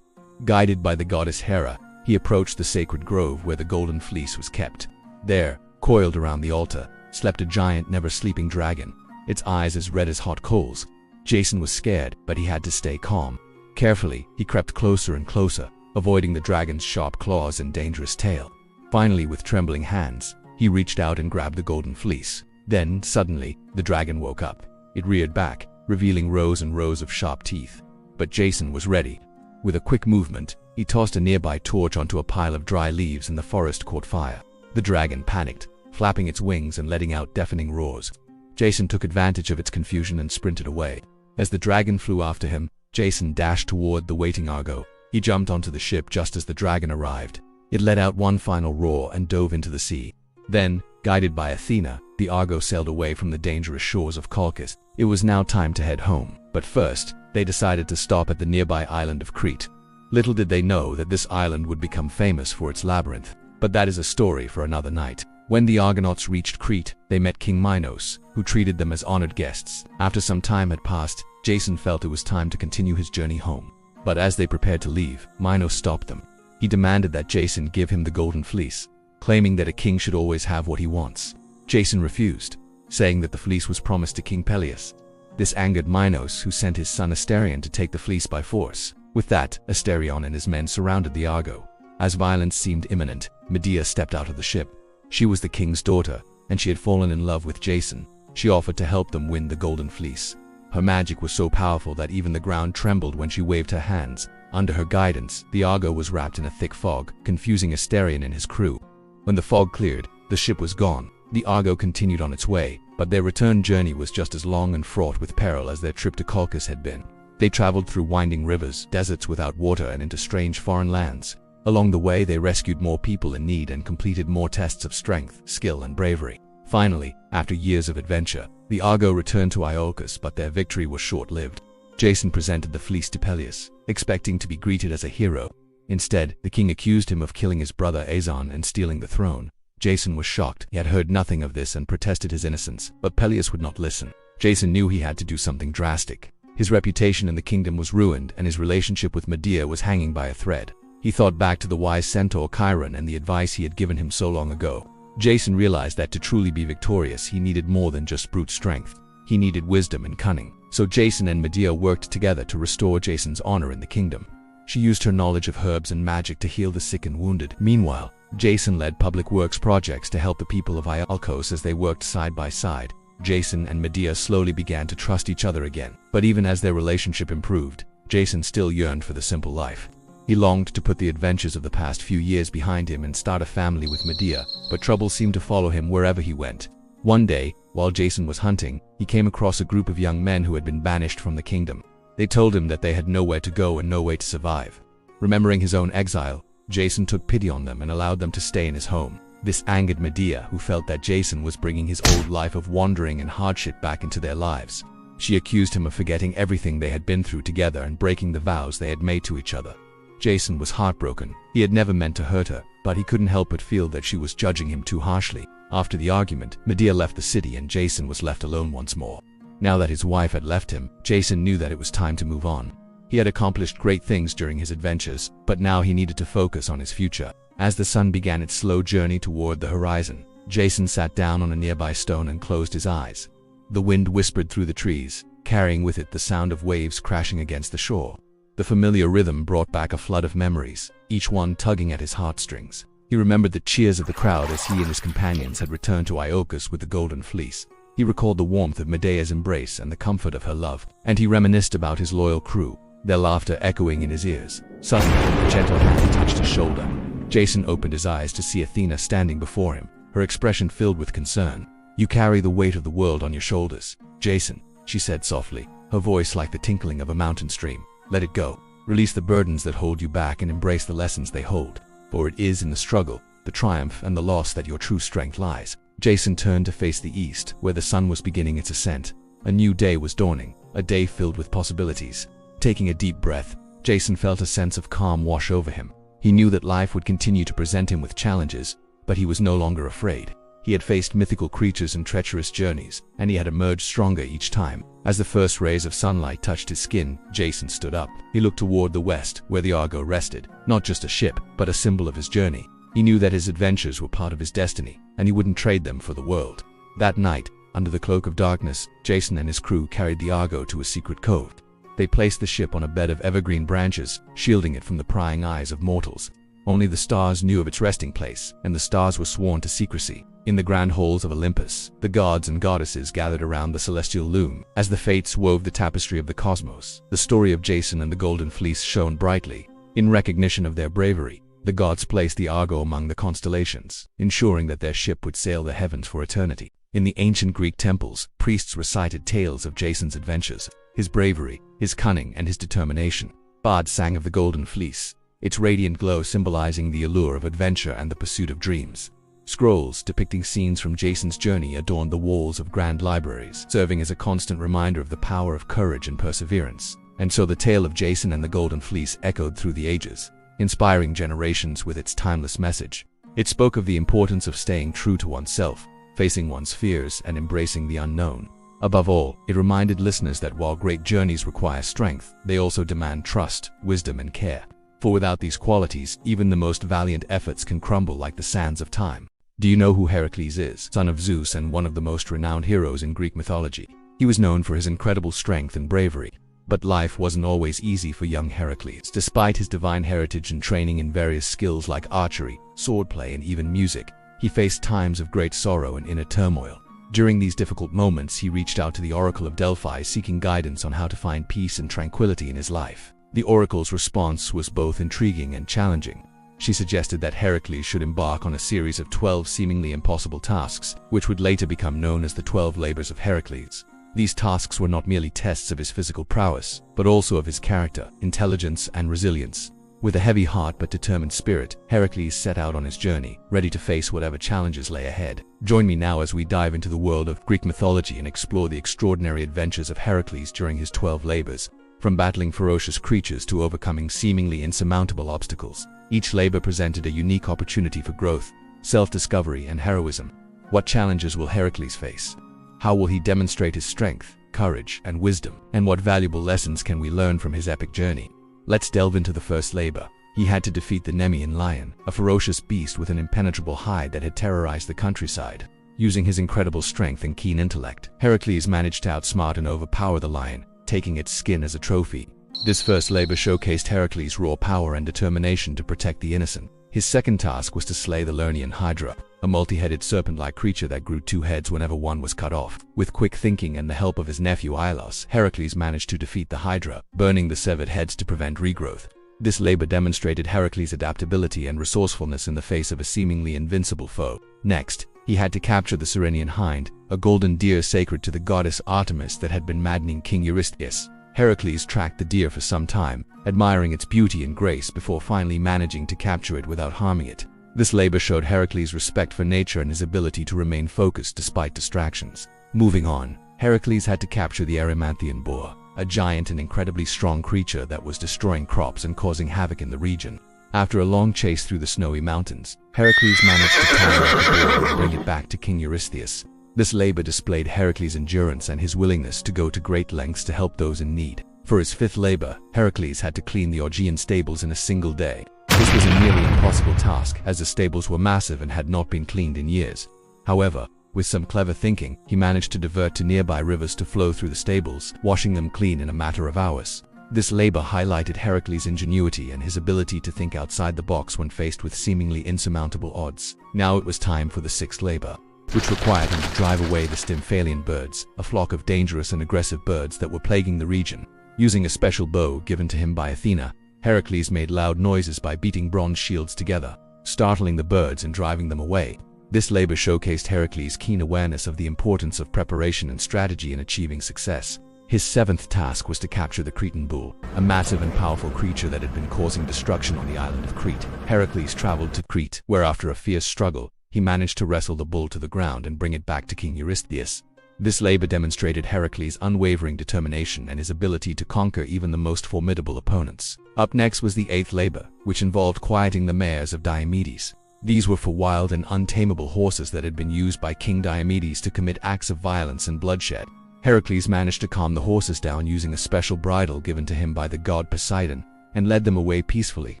Guided by the goddess Hera, he approached the sacred grove where the golden fleece was kept. There, coiled around the altar, slept a giant, never-sleeping dragon, its eyes as red as hot coals. Jason was scared, but he had to stay calm. Carefully, he crept closer and closer, avoiding the dragon's sharp claws and dangerous tail. Finally, with trembling hands, he reached out and grabbed the golden fleece. Then, suddenly, the dragon woke up. It reared back, revealing rows and rows of sharp teeth. But Jason was ready. With a quick movement, he tossed a nearby torch onto a pile of dry leaves, and the forest caught fire. The dragon panicked, flapping its wings and letting out deafening roars. Jason took advantage of its confusion and sprinted away. As the dragon flew after him, Jason dashed toward the waiting Argo. He jumped onto the ship just as the dragon arrived. It let out one final roar and dove into the sea. Then, guided by Athena, the Argo sailed away from the dangerous shores of Colchis. It was now time to head home. But first, they decided to stop at the nearby island of Crete. Little did they know that this island would become famous for its labyrinth. But that is a story for another night. When the Argonauts reached Crete, they met King Minos, who treated them as honored guests. After some time had passed, Jason felt it was time to continue his journey home. But as they prepared to leave, Minos stopped them. He demanded that Jason give him the golden fleece, claiming that a king should always have what he wants. Jason refused, saying that the fleece was promised to King Peleus. This angered Minos, who sent his son Asterion to take the fleece by force. With that, Asterion and his men surrounded the Argo. As violence seemed imminent, Medea stepped out of the ship. She was the king's daughter, and she had fallen in love with Jason. She offered to help them win the golden fleece. Her magic was so powerful that even the ground trembled when she waved her hands. Under her guidance, the Argo was wrapped in a thick fog, confusing Asterion and his crew. When the fog cleared, the ship was gone. The Argo continued on its way, but their return journey was just as long and fraught with peril as their trip to Colchis had been. They traveled through winding rivers, deserts without water, and into strange foreign lands. Along the way, they rescued more people in need and completed more tests of strength, skill, and bravery. Finally, after years of adventure, the Argo returned to Iolcus, but their victory was short-lived. Jason presented the fleece to Peleus, expecting to be greeted as a hero. Instead, the king accused him of killing his brother Aeson and stealing the throne. Jason was shocked. He had heard nothing of this and protested his innocence, but Peleus would not listen. Jason knew he had to do something drastic. His reputation in the kingdom was ruined, and his relationship with Medea was hanging by a thread. He thought back to the wise centaur Chiron and the advice he had given him so long ago. Jason realized that to truly be victorious, he needed more than just brute strength. He needed wisdom and cunning. So Jason and Medea worked together to restore Jason's honor in the kingdom. She used her knowledge of herbs and magic to heal the sick and wounded. Meanwhile, Jason led public works projects to help the people of Iolcos as they worked side by side. Jason and Medea slowly began to trust each other again. But even as their relationship improved, Jason still yearned for the simple life. He longed to put the adventures of the past few years behind him and start a family with Medea, but trouble seemed to follow him wherever he went. One day, while Jason was hunting, he came across a group of young men who had been banished from the kingdom. They told him that they had nowhere to go and no way to survive. Remembering his own exile, Jason took pity on them and allowed them to stay in his home. This angered Medea, who felt that Jason was bringing his old life of wandering and hardship back into their lives. She accused him of forgetting everything they had been through together and breaking the vows they had made to each other. Jason was heartbroken. He had never meant to hurt her, but he couldn't help but feel that she was judging him too harshly. After the argument, Medea left the city and Jason was left alone once more. Now that his wife had left him, Jason knew that it was time to move on. He had accomplished great things during his adventures, but now he needed to focus on his future. As the sun began its slow journey toward the horizon, Jason sat down on a nearby stone and closed his eyes. The wind whispered through the trees, carrying with it the sound of waves crashing against the shore. The familiar rhythm brought back a flood of memories, each one tugging at his heartstrings. He remembered the cheers of the crowd as he and his companions had returned to Iolcus with the golden fleece. He recalled the warmth of Medea's embrace and the comfort of her love, and he reminisced about his loyal crew, their laughter echoing in his ears. Suddenly, a gentle hand touched his shoulder. Jason opened his eyes to see Athena standing before him, her expression filled with concern. "You carry the weight of the world on your shoulders, Jason," she said softly, her voice like the tinkling of a mountain stream. "Let it go. Release the burdens that hold you back and embrace the lessons they hold. For it is in the struggle, the triumph, and the loss that your true strength lies." Jason turned to face the east, where the sun was beginning its ascent. A new day was dawning, a day filled with possibilities. Taking a deep breath, Jason felt a sense of calm wash over him. He knew that life would continue to present him with challenges, but he was no longer afraid. He had faced mythical creatures and treacherous journeys, and he had emerged stronger each time. As the first rays of sunlight touched his skin, Jason stood up. He looked toward the west, where the Argo rested, not just a ship, but a symbol of his journey. He knew that his adventures were part of his destiny, and he wouldn't trade them for the world. That night, under the cloak of darkness, Jason and his crew carried the Argo to a secret cove. They placed the ship on a bed of evergreen branches, shielding it from the prying eyes of mortals. Only the stars knew of its resting place, and the stars were sworn to secrecy. In the grand halls of Olympus, the gods and goddesses gathered around the celestial loom. As the fates wove the tapestry of the cosmos, the story of Jason and the Golden Fleece shone brightly. In recognition of their bravery, the gods placed the Argo among the constellations, ensuring that their ship would sail the heavens for eternity. In the ancient Greek temples, priests recited tales of Jason's adventures, his bravery, his cunning, and his determination. Bards sang of the Golden Fleece, its radiant glow symbolizing the allure of adventure and the pursuit of dreams. Scrolls depicting scenes from Jason's journey adorned the walls of grand libraries, serving as a constant reminder of the power of courage and perseverance. And so the tale of Jason and the Golden Fleece echoed through the ages, inspiring generations with its timeless message. It spoke of the importance of staying true to oneself, facing one's fears, and embracing the unknown. Above all, it reminded listeners that while great journeys require strength, they also demand trust, wisdom, and care. For without these qualities, even the most valiant efforts can crumble like the sands of time. Do you know who Heracles is? Son of Zeus and one of the most renowned heroes in Greek mythology. He was known for his incredible strength and bravery. But life wasn't always easy for young Heracles. Despite his divine heritage and training in various skills like archery, swordplay, and even music, he faced times of great sorrow and inner turmoil. During these difficult moments, he reached out to the Oracle of Delphi seeking guidance on how to find peace and tranquility in his life. The oracle's response was both intriguing and challenging. She suggested that Heracles should embark on a series of 12 seemingly impossible tasks, which would later become known as the 12 labors of Heracles. These tasks were not merely tests of his physical prowess, but also of his character, intelligence, and resilience. With a heavy heart but determined spirit, Heracles set out on his journey, ready to face whatever challenges lay ahead. Join me now as we dive into the world of Greek mythology and explore the extraordinary adventures of Heracles during his 12 labors. From battling ferocious creatures to overcoming seemingly insurmountable obstacles, each labor presented a unique opportunity for growth, self-discovery, and heroism. What challenges will Heracles face? How will he demonstrate his strength, courage, and wisdom? And what valuable lessons can we learn from his epic journey? Let's delve into the first labor. He had to defeat the Nemean lion, a ferocious beast with an impenetrable hide that had terrorized the countryside. Using his incredible strength and keen intellect, Heracles managed to outsmart and overpower the lion, taking its skin as a trophy. This first labor showcased Heracles' raw power and determination to protect the innocent. His second task was to slay the Lernaean Hydra, a multi-headed serpent-like creature that grew two heads whenever one was cut off. With quick thinking and the help of his nephew Iolaus, Heracles managed to defeat the Hydra, burning the severed heads to prevent regrowth. This labor demonstrated Heracles' adaptability and resourcefulness in the face of a seemingly invincible foe. Next, he had to capture the Cyrenian hind, a golden deer sacred to the goddess Artemis that had been maddening King Eurystheus. Heracles tracked the deer for some time, admiring its beauty and grace before finally managing to capture it without harming it. This labor showed Heracles' respect for nature and his ability to remain focused despite distractions. Moving on, Heracles had to capture the Erymanthian boar, a giant and incredibly strong creature that was destroying crops and causing havoc in the region. After a long chase through the snowy mountains, Heracles managed to tame the boar and bring it back to King Eurystheus. This labor displayed Heracles' endurance and his willingness to go to great lengths to help those in need. For his fifth labor, Heracles had to clean the Augean stables in a single day. This was a nearly impossible task, as the stables were massive and had not been cleaned in years. However, with some clever thinking, he managed to divert to nearby rivers to flow through the stables, washing them clean in a matter of hours. This labor highlighted Heracles' ingenuity and his ability to think outside the box when faced with seemingly insurmountable odds. Now it was time for the sixth labor, which required him to drive away the Stymphalian birds, a flock of dangerous and aggressive birds that were plaguing the region. Using a special bow given to him by Athena, Heracles made loud noises by beating bronze shields together, startling the birds and driving them away. This labor showcased Heracles' keen awareness of the importance of preparation and strategy in achieving success. His seventh task was to capture the Cretan bull, a massive and powerful creature that had been causing destruction on the island of Crete. Heracles traveled to Crete, where after a fierce struggle, he managed to wrestle the bull to the ground and bring it back to King Eurystheus. This labor demonstrated Heracles' unwavering determination and his ability to conquer even the most formidable opponents. Up next was the eighth labor, which involved quieting the mares of Diomedes. These were for wild and untamable horses that had been used by King Diomedes to commit acts of violence and bloodshed. Heracles managed to calm the horses down using a special bridle given to him by the god Poseidon, and led them away peacefully.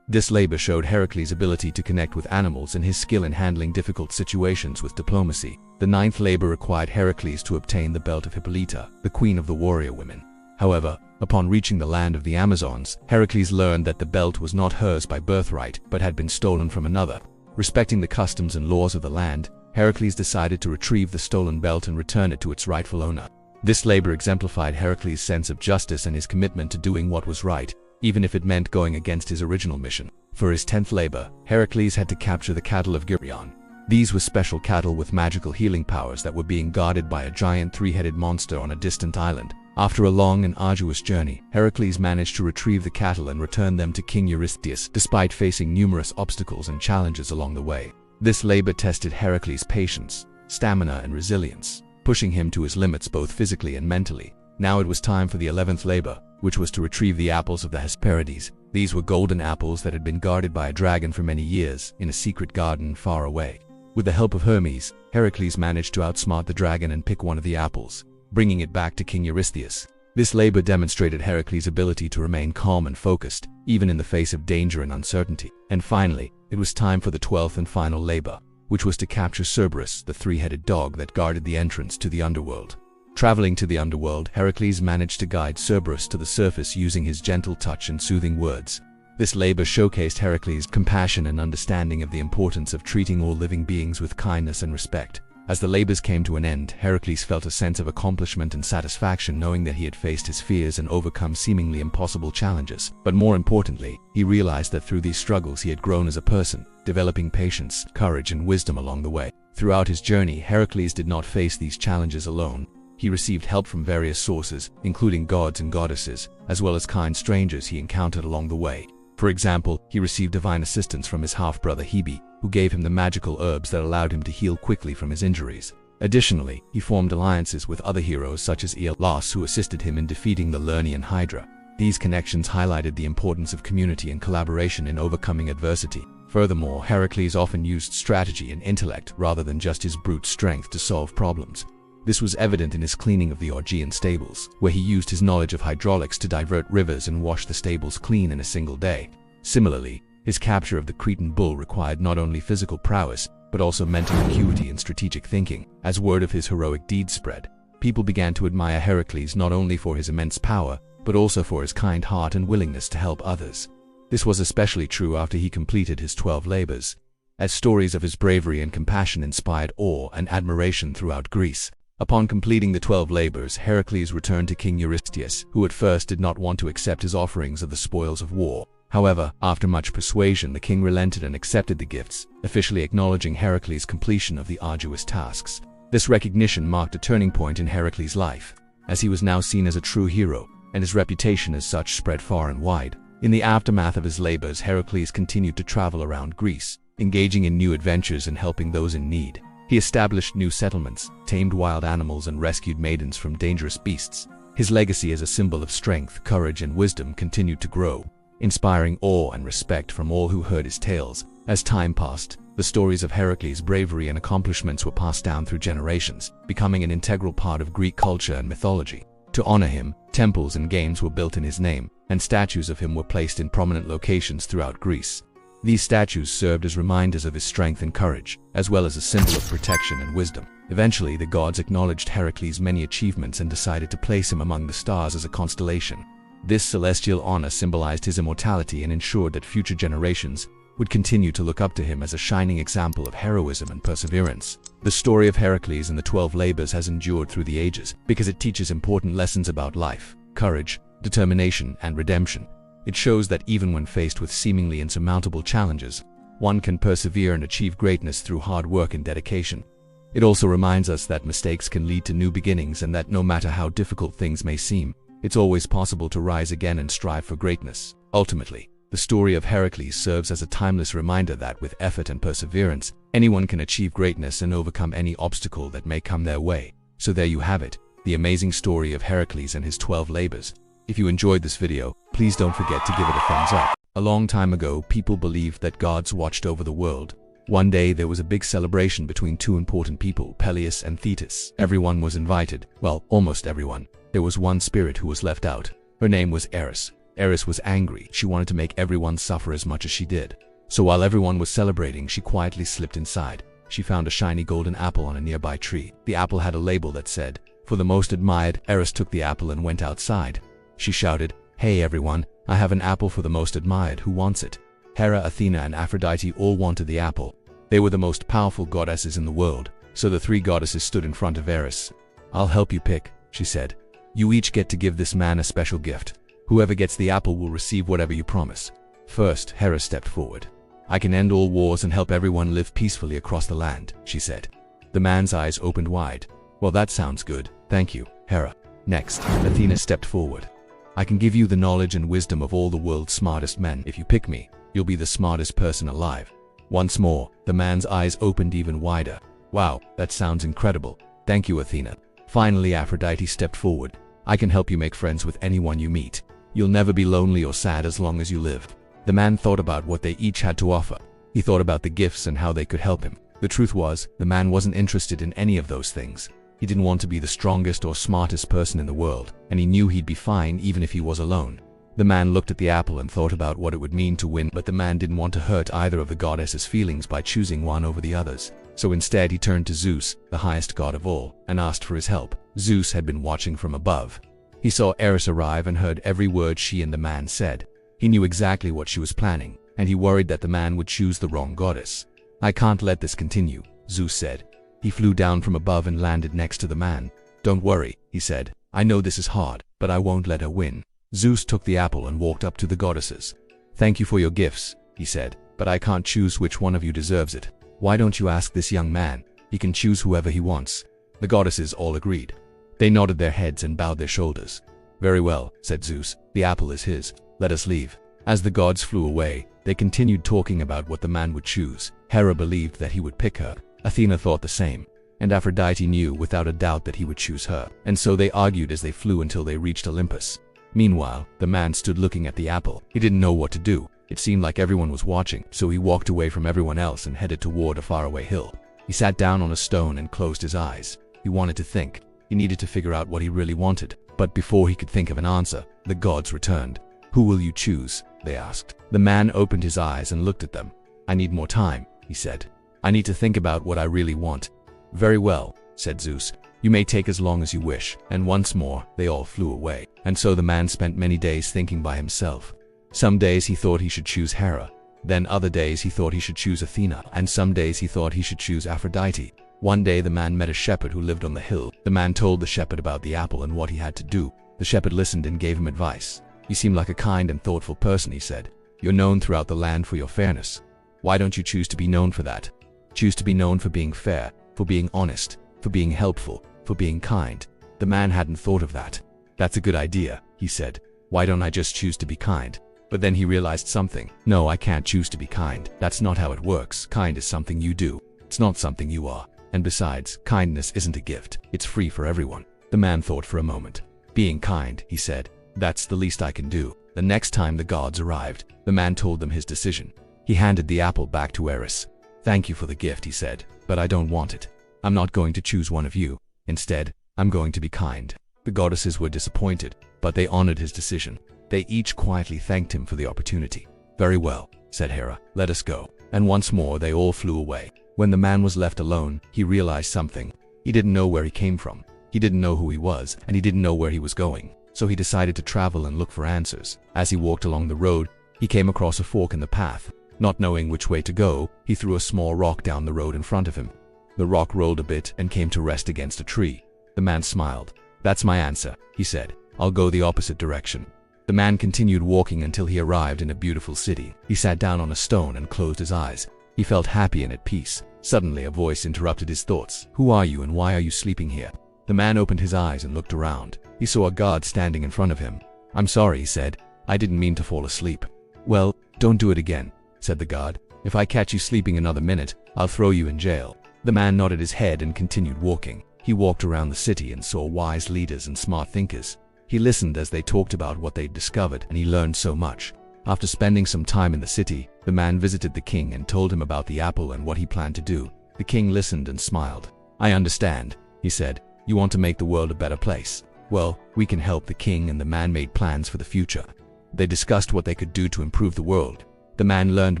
This labor showed Heracles' ability to connect with animals and his skill in handling difficult situations with diplomacy. The ninth labor required Heracles to obtain the belt of Hippolyta, the queen of the warrior women. However, upon reaching the land of the Amazons, Heracles learned that the belt was not hers by birthright, but had been stolen from another. Respecting the customs and laws of the land, Heracles decided to retrieve the stolen belt and return it to its rightful owner. This labor exemplified Heracles' sense of justice and his commitment to doing what was right, even if it meant going against his original mission. For his 10th labor, Heracles had to capture the cattle of Geryon. These were special cattle with magical healing powers that were being guarded by a giant three-headed monster on a distant island. After a long and arduous journey, Heracles managed to retrieve the cattle and return them to King Eurystheus, despite facing numerous obstacles and challenges along the way. This labor tested Heracles' patience, stamina, and resilience, pushing him to his limits both physically and mentally. Now it was time for the 11th labor, which was to retrieve the apples of the Hesperides. These were golden apples that had been guarded by a dragon for many years in a secret garden far away. With the help of Hermes, Heracles managed to outsmart the dragon and pick one of the apples, bringing it back to King Eurystheus. This labor demonstrated Heracles' ability to remain calm and focused, even in the face of danger and uncertainty. And finally, it was time for the 12th and final labor, which was to capture Cerberus, the three-headed dog that guarded the entrance to the underworld. Traveling to the underworld, Heracles managed to guide Cerberus to the surface using his gentle touch and soothing words. This labor showcased Heracles' compassion and understanding of the importance of treating all living beings with kindness and respect. As the labors came to an end, Heracles felt a sense of accomplishment and satisfaction knowing that he had faced his fears and overcome seemingly impossible challenges. But more importantly, he realized that through these struggles he had grown as a person, developing patience, courage, and wisdom along the way. Throughout his journey, Heracles did not face these challenges alone. He received help from various sources, including gods and goddesses, as well as kind strangers he encountered along the way. For example, he received divine assistance from his half-brother Hebe, who gave him the magical herbs that allowed him to heal quickly from his injuries. Additionally, he formed alliances with other heroes such as Aeolus, who assisted him in defeating the Lernaean Hydra. These connections highlighted the importance of community and collaboration in overcoming adversity. Furthermore, Heracles often used strategy and intellect rather than just his brute strength to solve problems. This was evident in his cleaning of the Augean stables, where he used his knowledge of hydraulics to divert rivers and wash the stables clean in a single day. Similarly, his capture of the Cretan bull required not only physical prowess, but also mental acuity and strategic thinking. As word of his heroic deeds spread, people began to admire Heracles not only for his immense power, but also for his kind heart and willingness to help others. This was especially true after he completed his 12 labors, as stories of his bravery and compassion inspired awe and admiration throughout Greece. Upon completing the 12 labors, Heracles returned to King Eurystheus, who at first did not want to accept his offerings of the spoils of war. However, after much persuasion, the king relented and accepted the gifts, officially acknowledging Heracles' completion of the arduous tasks. This recognition marked a turning point in Heracles' life, as he was now seen as a true hero, and his reputation as such spread far and wide. In the aftermath of his labors, Heracles continued to travel around Greece, engaging in new adventures and helping those in need. He established new settlements, tamed wild animals, and rescued maidens from dangerous beasts. His legacy as a symbol of strength, courage, and wisdom continued to grow, inspiring awe and respect from all who heard his tales. As time passed, the stories of Heracles' bravery and accomplishments were passed down through generations, becoming an integral part of Greek culture and mythology. To honor him, temples and games were built in his name, and statues of him were placed in prominent locations throughout Greece. These statues served as reminders of his strength and courage, as well as a symbol of protection and wisdom. Eventually, the gods acknowledged Heracles' many achievements and decided to place him among the stars as a constellation. This celestial honor symbolized his immortality and ensured that future generations would continue to look up to him as a shining example of heroism and perseverance. The story of Heracles and the 12 labors has endured through the ages because it teaches important lessons about life, courage, determination, and redemption. It shows that even when faced with seemingly insurmountable challenges, one can persevere and achieve greatness through hard work and dedication. It also reminds us that mistakes can lead to new beginnings and that no matter how difficult things may seem, it's always possible to rise again and strive for greatness. Ultimately, the story of Heracles serves as a timeless reminder that with effort and perseverance, anyone can achieve greatness and overcome any obstacle that may come their way. So there you have it, the amazing story of Heracles and his 12 labors. If you enjoyed this video, please don't forget to give it a thumbs up. A long time ago, people believed that gods watched over the world. One day, there was a big celebration between two important people, Peleus and Thetis. Everyone was invited. Well, almost everyone. There was one spirit who was left out. Her name was Eris. Eris was angry. She wanted to make everyone suffer as much as she did. So while everyone was celebrating, she quietly slipped inside. She found a shiny golden apple on a nearby tree. The apple had a label that said, "For the most admired." Eris took the apple and went outside. She shouted, "Hey everyone, I have an apple for the most admired. Who wants it?" Hera, Athena, and Aphrodite all wanted the apple. They were the most powerful goddesses in the world, so the three goddesses stood in front of Eris. "I'll help you pick," she said. "You each get to give this man a special gift. Whoever gets the apple will receive whatever you promise." First, Hera stepped forward. "I can end all wars and help everyone live peacefully across the land," she said. The man's eyes opened wide. "Well, that sounds good. Thank you, Hera." Next, Athena stepped forward. "I can give you the knowledge and wisdom of all the world's smartest men. If you pick me, you'll be the smartest person alive." Once more, the man's eyes opened even wider. "Wow, that sounds incredible. Thank you, Athena." Finally, Aphrodite stepped forward. "I can help you make friends with anyone you meet. You'll never be lonely or sad as long as you live." The man thought about what they each had to offer. He thought about the gifts and how they could help him. The truth was, the man wasn't interested in any of those things. He didn't want to be the strongest or smartest person in the world, and he knew he'd be fine even if he was alone. The man looked at the apple and thought about what it would mean to win, but the man didn't want to hurt either of the goddesses' feelings by choosing one over the others. So instead he turned to Zeus, the highest god of all, and asked for his help. Zeus had been watching from above. He saw Eris arrive and heard every word she and the man said. He knew exactly what she was planning, and he worried that the man would choose the wrong goddess. "I can't let this continue," Zeus said. He flew down from above and landed next to the man. "Don't worry," he said. "I know this is hard, but I won't let her win." Zeus took the apple and walked up to the goddesses. "Thank you for your gifts," he said, "but I can't choose which one of you deserves it. Why don't you ask this young man? He can choose whoever he wants." The goddesses all agreed. They nodded their heads and bowed their shoulders. "Very well," said Zeus. "The apple is his. Let us leave." As the gods flew away, they continued talking about what the man would choose. Hera believed that he would pick her. Athena thought the same. And Aphrodite knew without a doubt that he would choose her. And so they argued as they flew until they reached Olympus. Meanwhile, the man stood looking at the apple. He didn't know what to do. It seemed like everyone was watching, so he walked away from everyone else and headed toward a faraway hill. He sat down on a stone and closed his eyes. He wanted to think. He needed to figure out what he really wanted. But before he could think of an answer, the gods returned. "Who will you choose?" they asked. The man opened his eyes and looked at them. "I need more time," he said. "I need to think about what I really want." "Very well," said Zeus. "You may take as long as you wish." And once more, they all flew away. And so the man spent many days thinking by himself. Some days he thought he should choose Hera. Then other days he thought he should choose Athena. And some days he thought he should choose Aphrodite. One day the man met a shepherd who lived on the hill. The man told the shepherd about the apple and what he had to do. The shepherd listened and gave him advice. "You seem like a kind and thoughtful person," he said. "You're known throughout the land for your fairness. Why don't you choose to be known for that? Choose to be known for being fair, for being honest, for being helpful, for being kind." The man hadn't thought of that. "That's a good idea," he said. "Why don't I just choose to be kind?" But then he realized something. "No, I can't choose to be kind. That's not how it works. Kind is something you do. It's not something you are. And besides, kindness isn't a gift. It's free for everyone." The man thought for a moment. "Being kind," he said. "That's the least I can do." The next time the gods arrived, the man told them his decision. He handed the apple back to Eris. "Thank you for the gift," he said, "but I don't want it. I'm not going to choose one of you. Instead, I'm going to be kind." The goddesses were disappointed, but they honored his decision. They each quietly thanked him for the opportunity. "Very well," said Hera, "let us go." And once more they all flew away. When the man was left alone, he realized something. He didn't know where he came from. He didn't know who he was, and he didn't know where he was going. So he decided to travel and look for answers. As he walked along the road, he came across a fork in the path. Not knowing which way to go, he threw a small rock down the road in front of him. The rock rolled a bit and came to rest against a tree. The man smiled. "That's my answer," he said. "I'll go the opposite direction." The man continued walking until he arrived in a beautiful city. He sat down on a stone and closed his eyes. He felt happy and at peace. Suddenly, a voice interrupted his thoughts. "Who are you and why are you sleeping here?" The man opened his eyes and looked around. He saw a guard standing in front of him. "I'm sorry," he said. "I didn't mean to fall asleep." "Well, don't do it again," said the guard. "If I catch you sleeping another minute, I'll throw you in jail." The man nodded his head and continued walking. He walked around the city and saw wise leaders and smart thinkers. He listened as they talked about what they'd discovered, and he learned so much. After spending some time in the city, the man visited the king and told him about the apple and what he planned to do. The king listened and smiled. "I understand," he said. "You want to make the world a better place. Well, we can help." The king and the man made plans for the future. They discussed what they could do to improve the world. The man learned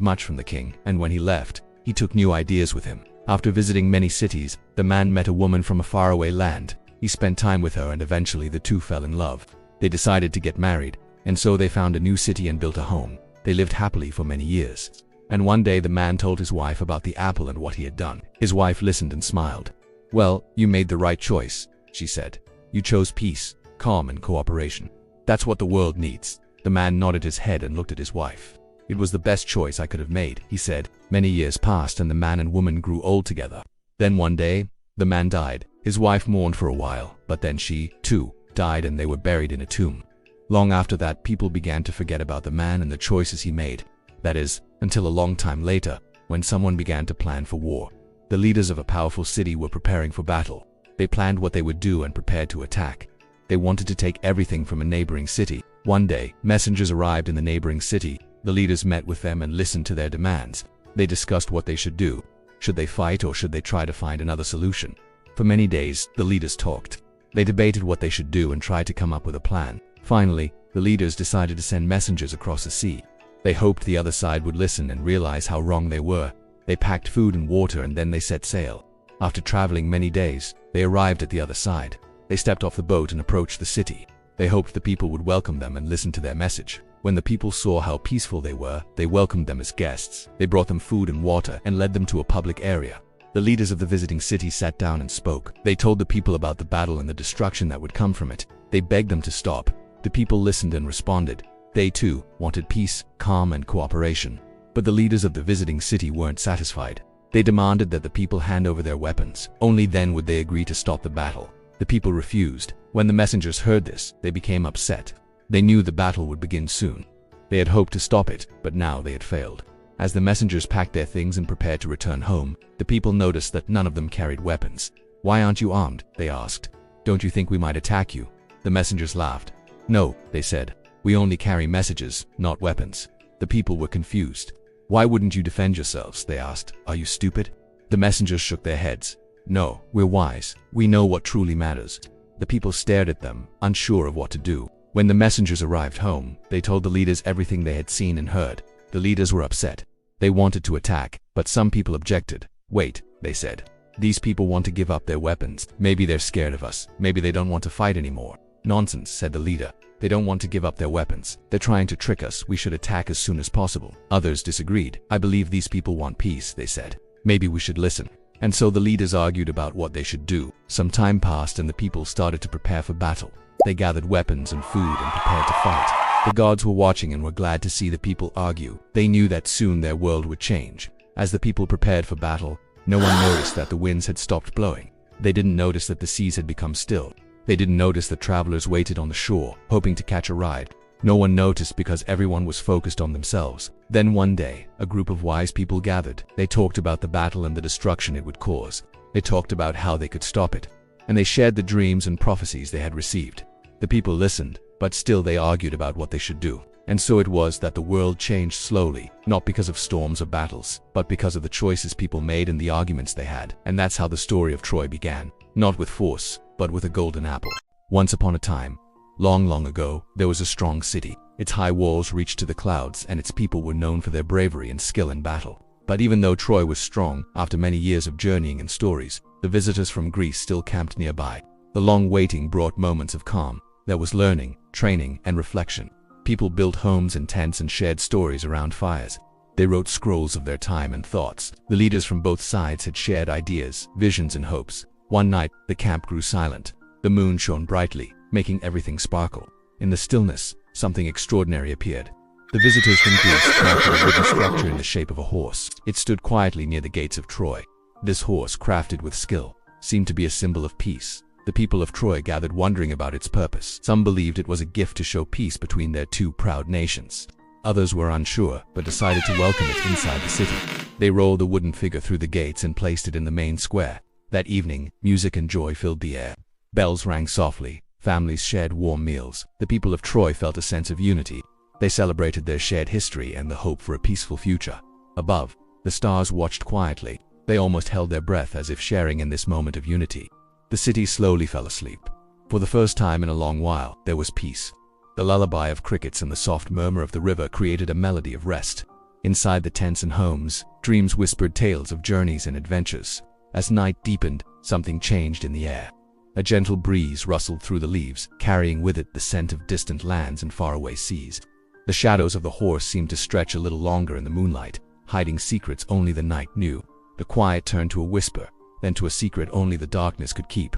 much from the king, and when he left, he took new ideas with him. After visiting many cities, the man met a woman from a faraway land. He spent time with her and eventually the two fell in love. They decided to get married, and so they found a new city and built a home. They lived happily for many years. And one day the man told his wife about the apple and what he had done. His wife listened and smiled. "Well, you made the right choice," she said. "You chose peace, calm, and cooperation. That's what the world needs." The man nodded his head and looked at his wife. "It was the best choice I could have made," he said. Many years passed and the man and woman grew old together. Then one day, the man died. His wife mourned for a while, but then she, too, died and they were buried in a tomb. Long after that, people began to forget about the man and the choices he made. That is, until a long time later, when someone began to plan for war. The leaders of a powerful city were preparing for battle. They planned what they would do and prepared to attack. They wanted to take everything from a neighboring city. One day, messengers arrived in the neighboring city. The leaders met with them and listened to their demands. They discussed what they should do. Should they fight or should they try to find another solution? For many days, the leaders talked. They debated what they should do and tried to come up with a plan. Finally, the leaders decided to send messengers across the sea. They hoped the other side would listen and realize how wrong they were. They packed food and water and then they set sail. After traveling many days, they arrived at the other side. They stepped off the boat and approached the city. They hoped the people would welcome them and listen to their message. When the people saw how peaceful they were, they welcomed them as guests. They brought them food and water and led them to a public area. The leaders of the visiting city sat down and spoke. They told the people about the battle and the destruction that would come from it. They begged them to stop. The people listened and responded. They too wanted peace, calm, and cooperation. But the leaders of the visiting city weren't satisfied. They demanded that the people hand over their weapons. Only then would they agree to stop the battle. The people refused. When the messengers heard this, they became upset. They knew the battle would begin soon. They had hoped to stop it, but now they had failed. As the messengers packed their things and prepared to return home, the people noticed that none of them carried weapons. "Why aren't you armed?" they asked. "Don't you think we might attack you?" The messengers laughed. "No," they said. "We only carry messages, not weapons." The people were confused. "Why wouldn't you defend yourselves?" they asked. "Are you stupid?" The messengers shook their heads. "No, we're wise. We know what truly matters." The people stared at them, unsure of what to do. When the messengers arrived home, they told the leaders everything they had seen and heard. The leaders were upset. They wanted to attack, but some people objected. "Wait," they said. "These people want to give up their weapons. Maybe they're scared of us. Maybe they don't want to fight anymore." "Nonsense," said the leader. "They don't want to give up their weapons. They're trying to trick us. We should attack as soon as possible." Others disagreed. "I believe these people want peace," they said. "Maybe we should listen." And so the leaders argued about what they should do. Some time passed and the people started to prepare for battle. They gathered weapons and food and prepared to fight. The gods were watching and were glad to see the people argue. They knew that soon their world would change. As the people prepared for battle, no one noticed that the winds had stopped blowing. They didn't notice that the seas had become still. They didn't notice that travelers waited on the shore, hoping to catch a ride. No one noticed because everyone was focused on themselves. Then one day, a group of wise people gathered. They talked about the battle and the destruction it would cause. They talked about how they could stop it. And they shared the dreams and prophecies they had received. The people listened, but still they argued about what they should do. And so it was that the world changed slowly, not because of storms or battles, but because of the choices people made and the arguments they had. And that's how the story of Troy began, not with force, but with a golden apple. Once upon a time, long, long ago, there was a strong city. Its high walls reached to the clouds, and its people were known for their bravery and skill in battle. But even though Troy was strong, after many years of journeying and stories, the visitors from Greece still camped nearby. The long waiting brought moments of calm. There was learning, training, and reflection. People built homes and tents and shared stories around fires. They wrote scrolls of their time and thoughts. The leaders from both sides had shared ideas, visions, and hopes. One night, the camp grew silent. The moon shone brightly, making everything sparkle. In the stillness, something extraordinary appeared. The visitors from Greece crafted a wooden structure in the shape of a horse. It stood quietly near the gates of Troy. This horse, crafted with skill, seemed to be a symbol of peace. The people of Troy gathered wondering about its purpose. Some believed it was a gift to show peace between their two proud nations. Others were unsure, but decided to welcome it inside the city. They rolled the wooden figure through the gates and placed it in the main square. That evening, music and joy filled the air. Bells rang softly. Families shared warm meals. The people of Troy felt a sense of unity. They celebrated their shared history and the hope for a peaceful future. Above, the stars watched quietly. They almost held their breath as if sharing in this moment of unity. The city slowly fell asleep. For the first time in a long while, there was peace. The lullaby of crickets and the soft murmur of the river created a melody of rest. Inside the tents and homes, dreams whispered tales of journeys and adventures. As night deepened, something changed in the air. A gentle breeze rustled through the leaves, carrying with it the scent of distant lands and faraway seas. The shadows of the horse seemed to stretch a little longer in the moonlight, hiding secrets only the night knew. The quiet turned to a whisper, then to a secret only the darkness could keep.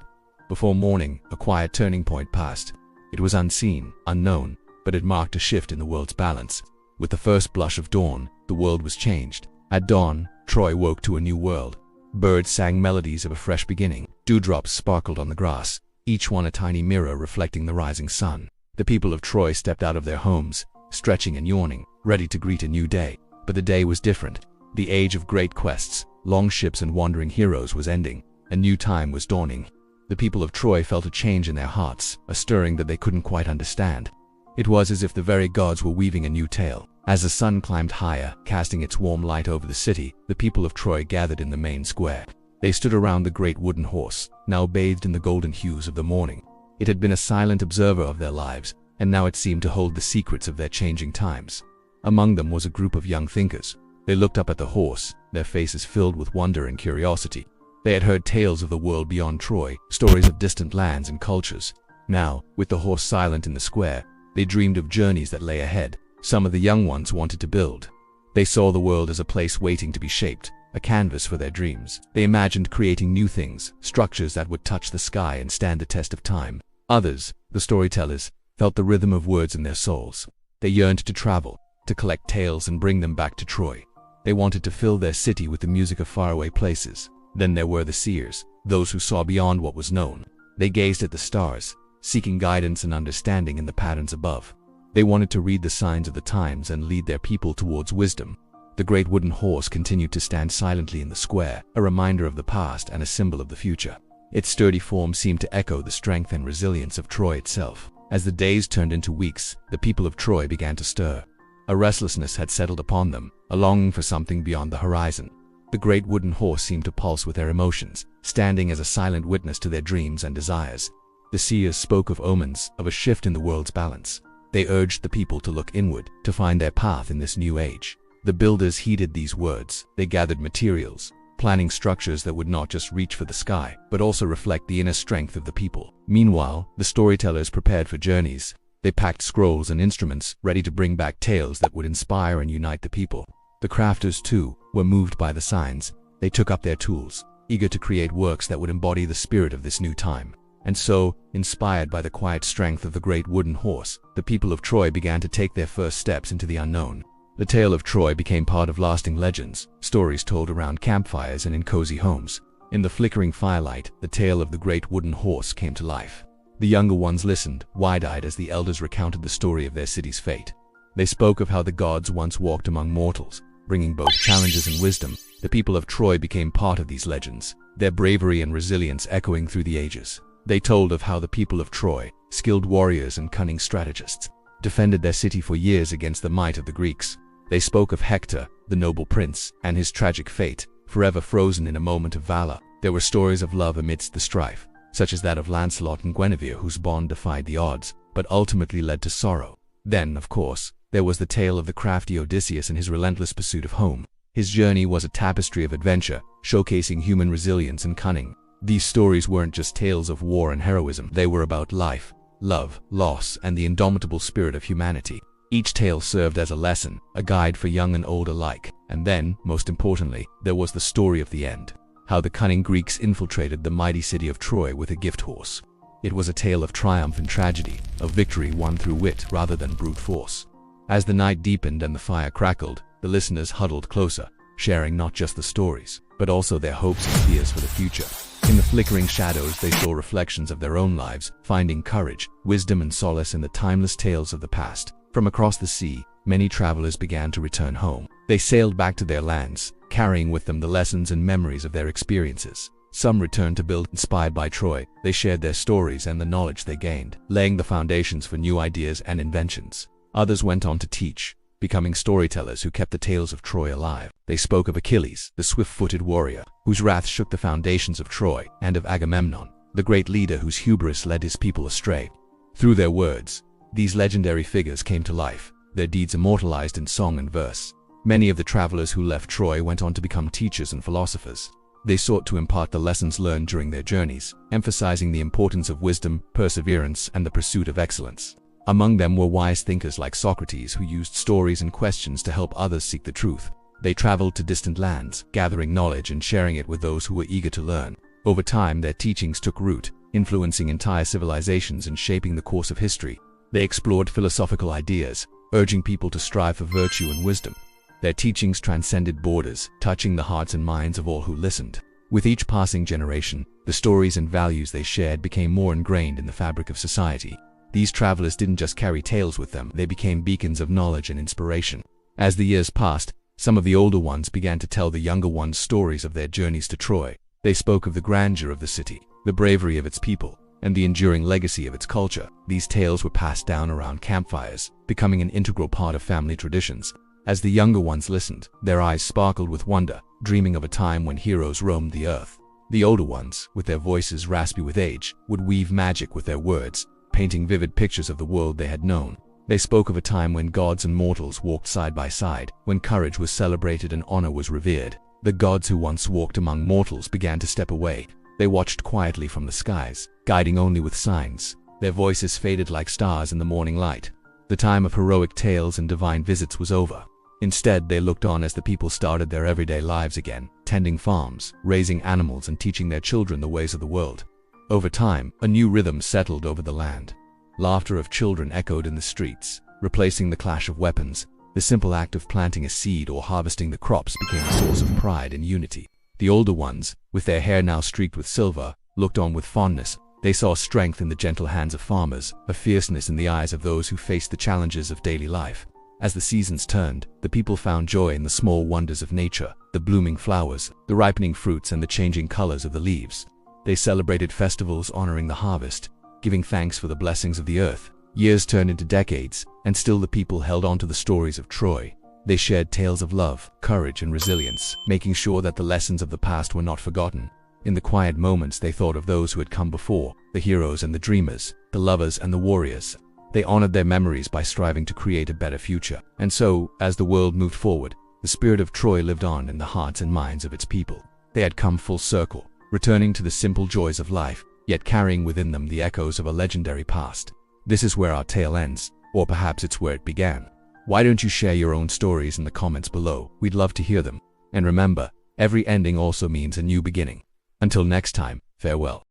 Before morning, a quiet turning point passed. It was unseen, unknown, but it marked a shift in the world's balance. With the first blush of dawn, the world was changed. At dawn, Troy woke to a new world. Birds sang melodies of a fresh beginning. Dewdrops sparkled on the grass, each one a tiny mirror reflecting the rising sun. The people of Troy stepped out of their homes, stretching and yawning, ready to greet a new day. But the day was different. The age of great quests, long ships and wandering heroes was ending. A new time was dawning. The people of Troy felt a change in their hearts, a stirring that they couldn't quite understand. It was as if the very gods were weaving a new tale. As the sun climbed higher, casting its warm light over the city, the people of Troy gathered in the main square. They stood around the great wooden horse, now bathed in the golden hues of the morning. It had been a silent observer of their lives, and now it seemed to hold the secrets of their changing times. Among them was a group of young thinkers. They looked up at the horse, their faces filled with wonder and curiosity. They had heard tales of the world beyond Troy, stories of distant lands and cultures. Now, with the horse silent in the square, they dreamed of journeys that lay ahead. Some of the young ones wanted to build. They saw the world as a place waiting to be shaped, a canvas for their dreams. They imagined creating new things, structures that would touch the sky and stand the test of time. Others, the storytellers, felt the rhythm of words in their souls. They yearned to travel, to collect tales and bring them back to Troy. They wanted to fill their city with the music of faraway places. Then there were the seers, those who saw beyond what was known. They gazed at the stars, seeking guidance and understanding in the patterns above. They wanted to read the signs of the times and lead their people towards wisdom. The great wooden horse continued to stand silently in the square, a reminder of the past and a symbol of the future. Its sturdy form seemed to echo the strength and resilience of Troy itself. As the days turned into weeks, the people of Troy began to stir. A restlessness had settled upon them, a longing for something beyond the horizon. The great wooden horse seemed to pulse with their emotions, standing as a silent witness to their dreams and desires. The seers spoke of omens, of a shift in the world's balance. They urged the people to look inward, to find their path in this new age. The builders heeded these words. They gathered materials, planning structures that would not just reach for the sky, but also reflect the inner strength of the people. Meanwhile, the storytellers prepared for journeys. They packed scrolls and instruments, ready to bring back tales that would inspire and unite the people. The crafters, too, were moved by the signs. They took up their tools, eager to create works that would embody the spirit of this new time. And so, inspired by the quiet strength of the great wooden horse, the people of Troy began to take their first steps into the unknown. The tale of Troy became part of lasting legends, stories told around campfires and in cozy homes. In the flickering firelight, the tale of the great wooden horse came to life. The younger ones listened, wide-eyed as the elders recounted the story of their city's fate. They spoke of how the gods once walked among mortals, bringing both challenges and wisdom. The people of Troy became part of these legends, their bravery and resilience echoing through the ages. They told of how the people of Troy, skilled warriors and cunning strategists, defended their city for years against the might of the Greeks. They spoke of Hector, the noble prince, and his tragic fate, forever frozen in a moment of valor. There were stories of love amidst the strife, such as that of Lancelot and Guinevere, whose bond defied the odds, but ultimately led to sorrow. Then, of course, there was the tale of the crafty Odysseus and his relentless pursuit of home. His journey was a tapestry of adventure, showcasing human resilience and cunning. These stories weren't just tales of war and heroism. They were about life, love, loss, and the indomitable spirit of humanity. Each tale served as a lesson, a guide for young and old alike. And then, most importantly, there was the story of the end. How the cunning Greeks infiltrated the mighty city of Troy with a gift horse. It was a tale of triumph and tragedy, of victory won through wit rather than brute force. As the night deepened and the fire crackled, the listeners huddled closer, sharing not just the stories, but also their hopes and fears for the future. In the flickering shadows, they saw reflections of their own lives, finding courage, wisdom, and solace in the timeless tales of the past. From across the sea, many travelers began to return home. They sailed back to their lands, carrying with them the lessons and memories of their experiences. Some returned to build. Inspired by Troy, they shared their stories and the knowledge they gained, laying the foundations for new ideas and inventions. Others went on to teach, becoming storytellers who kept the tales of Troy alive. They spoke of Achilles, the swift-footed warrior, whose wrath shook the foundations of Troy, and of Agamemnon, the great leader whose hubris led his people astray. Through their words, these legendary figures came to life, their deeds immortalized in song and verse. Many of the travelers who left Troy went on to become teachers and philosophers. They sought to impart the lessons learned during their journeys, emphasizing the importance of wisdom, perseverance, and the pursuit of excellence. Among them were wise thinkers like Socrates, who used stories and questions to help others seek the truth. They traveled to distant lands, gathering knowledge and sharing it with those who were eager to learn. Over time, their teachings took root, influencing entire civilizations and shaping the course of history. They explored philosophical ideas, urging people to strive for virtue and wisdom. Their teachings transcended borders, touching the hearts and minds of all who listened. With each passing generation, the stories and values they shared became more ingrained in the fabric of society. These travelers didn't just carry tales with them, they became beacons of knowledge and inspiration. As the years passed, some of the older ones began to tell the younger ones stories of their journeys to Troy. They spoke of the grandeur of the city, the bravery of its people, and the enduring legacy of its culture. These tales were passed down around campfires, becoming an integral part of family traditions. As the younger ones listened, their eyes sparkled with wonder, dreaming of a time when heroes roamed the earth. The older ones, with their voices raspy with age, would weave magic with their words, painting vivid pictures of the world they had known. They spoke of a time when gods and mortals walked side by side, when courage was celebrated and honor was revered. The gods who once walked among mortals began to step away. They watched quietly from the skies, guiding only with signs. Their voices faded like stars in the morning light. The time of heroic tales and divine visits was over. Instead, they looked on as the people started their everyday lives again, tending farms, raising animals, and teaching their children the ways of the world. Over time, a new rhythm settled over the land. Laughter of children echoed in the streets, replacing the clash of weapons. The simple act of planting a seed or harvesting the crops became a source of pride and unity. The older ones, with their hair now streaked with silver, looked on with fondness. They saw strength in the gentle hands of farmers, a fierceness in the eyes of those who faced the challenges of daily life. As the seasons turned, the people found joy in the small wonders of nature, the blooming flowers, the ripening fruits, and the changing colors of the leaves. They celebrated festivals honoring the harvest, giving thanks for the blessings of the earth. Years turned into decades, and still the people held on to the stories of Troy. They shared tales of love, courage, and resilience, making sure that the lessons of the past were not forgotten. In the quiet moments, they thought of those who had come before, the heroes and the dreamers, the lovers and the warriors. They honored their memories by striving to create a better future. And so, as the world moved forward, the spirit of Troy lived on in the hearts and minds of its people. They had come full circle, returning to the simple joys of life, yet carrying within them the echoes of a legendary past. This is where our tale ends, or perhaps it's where it began. Why don't you share your own stories in the comments below? We'd love to hear them. And remember, every ending also means a new beginning. Until next time, farewell.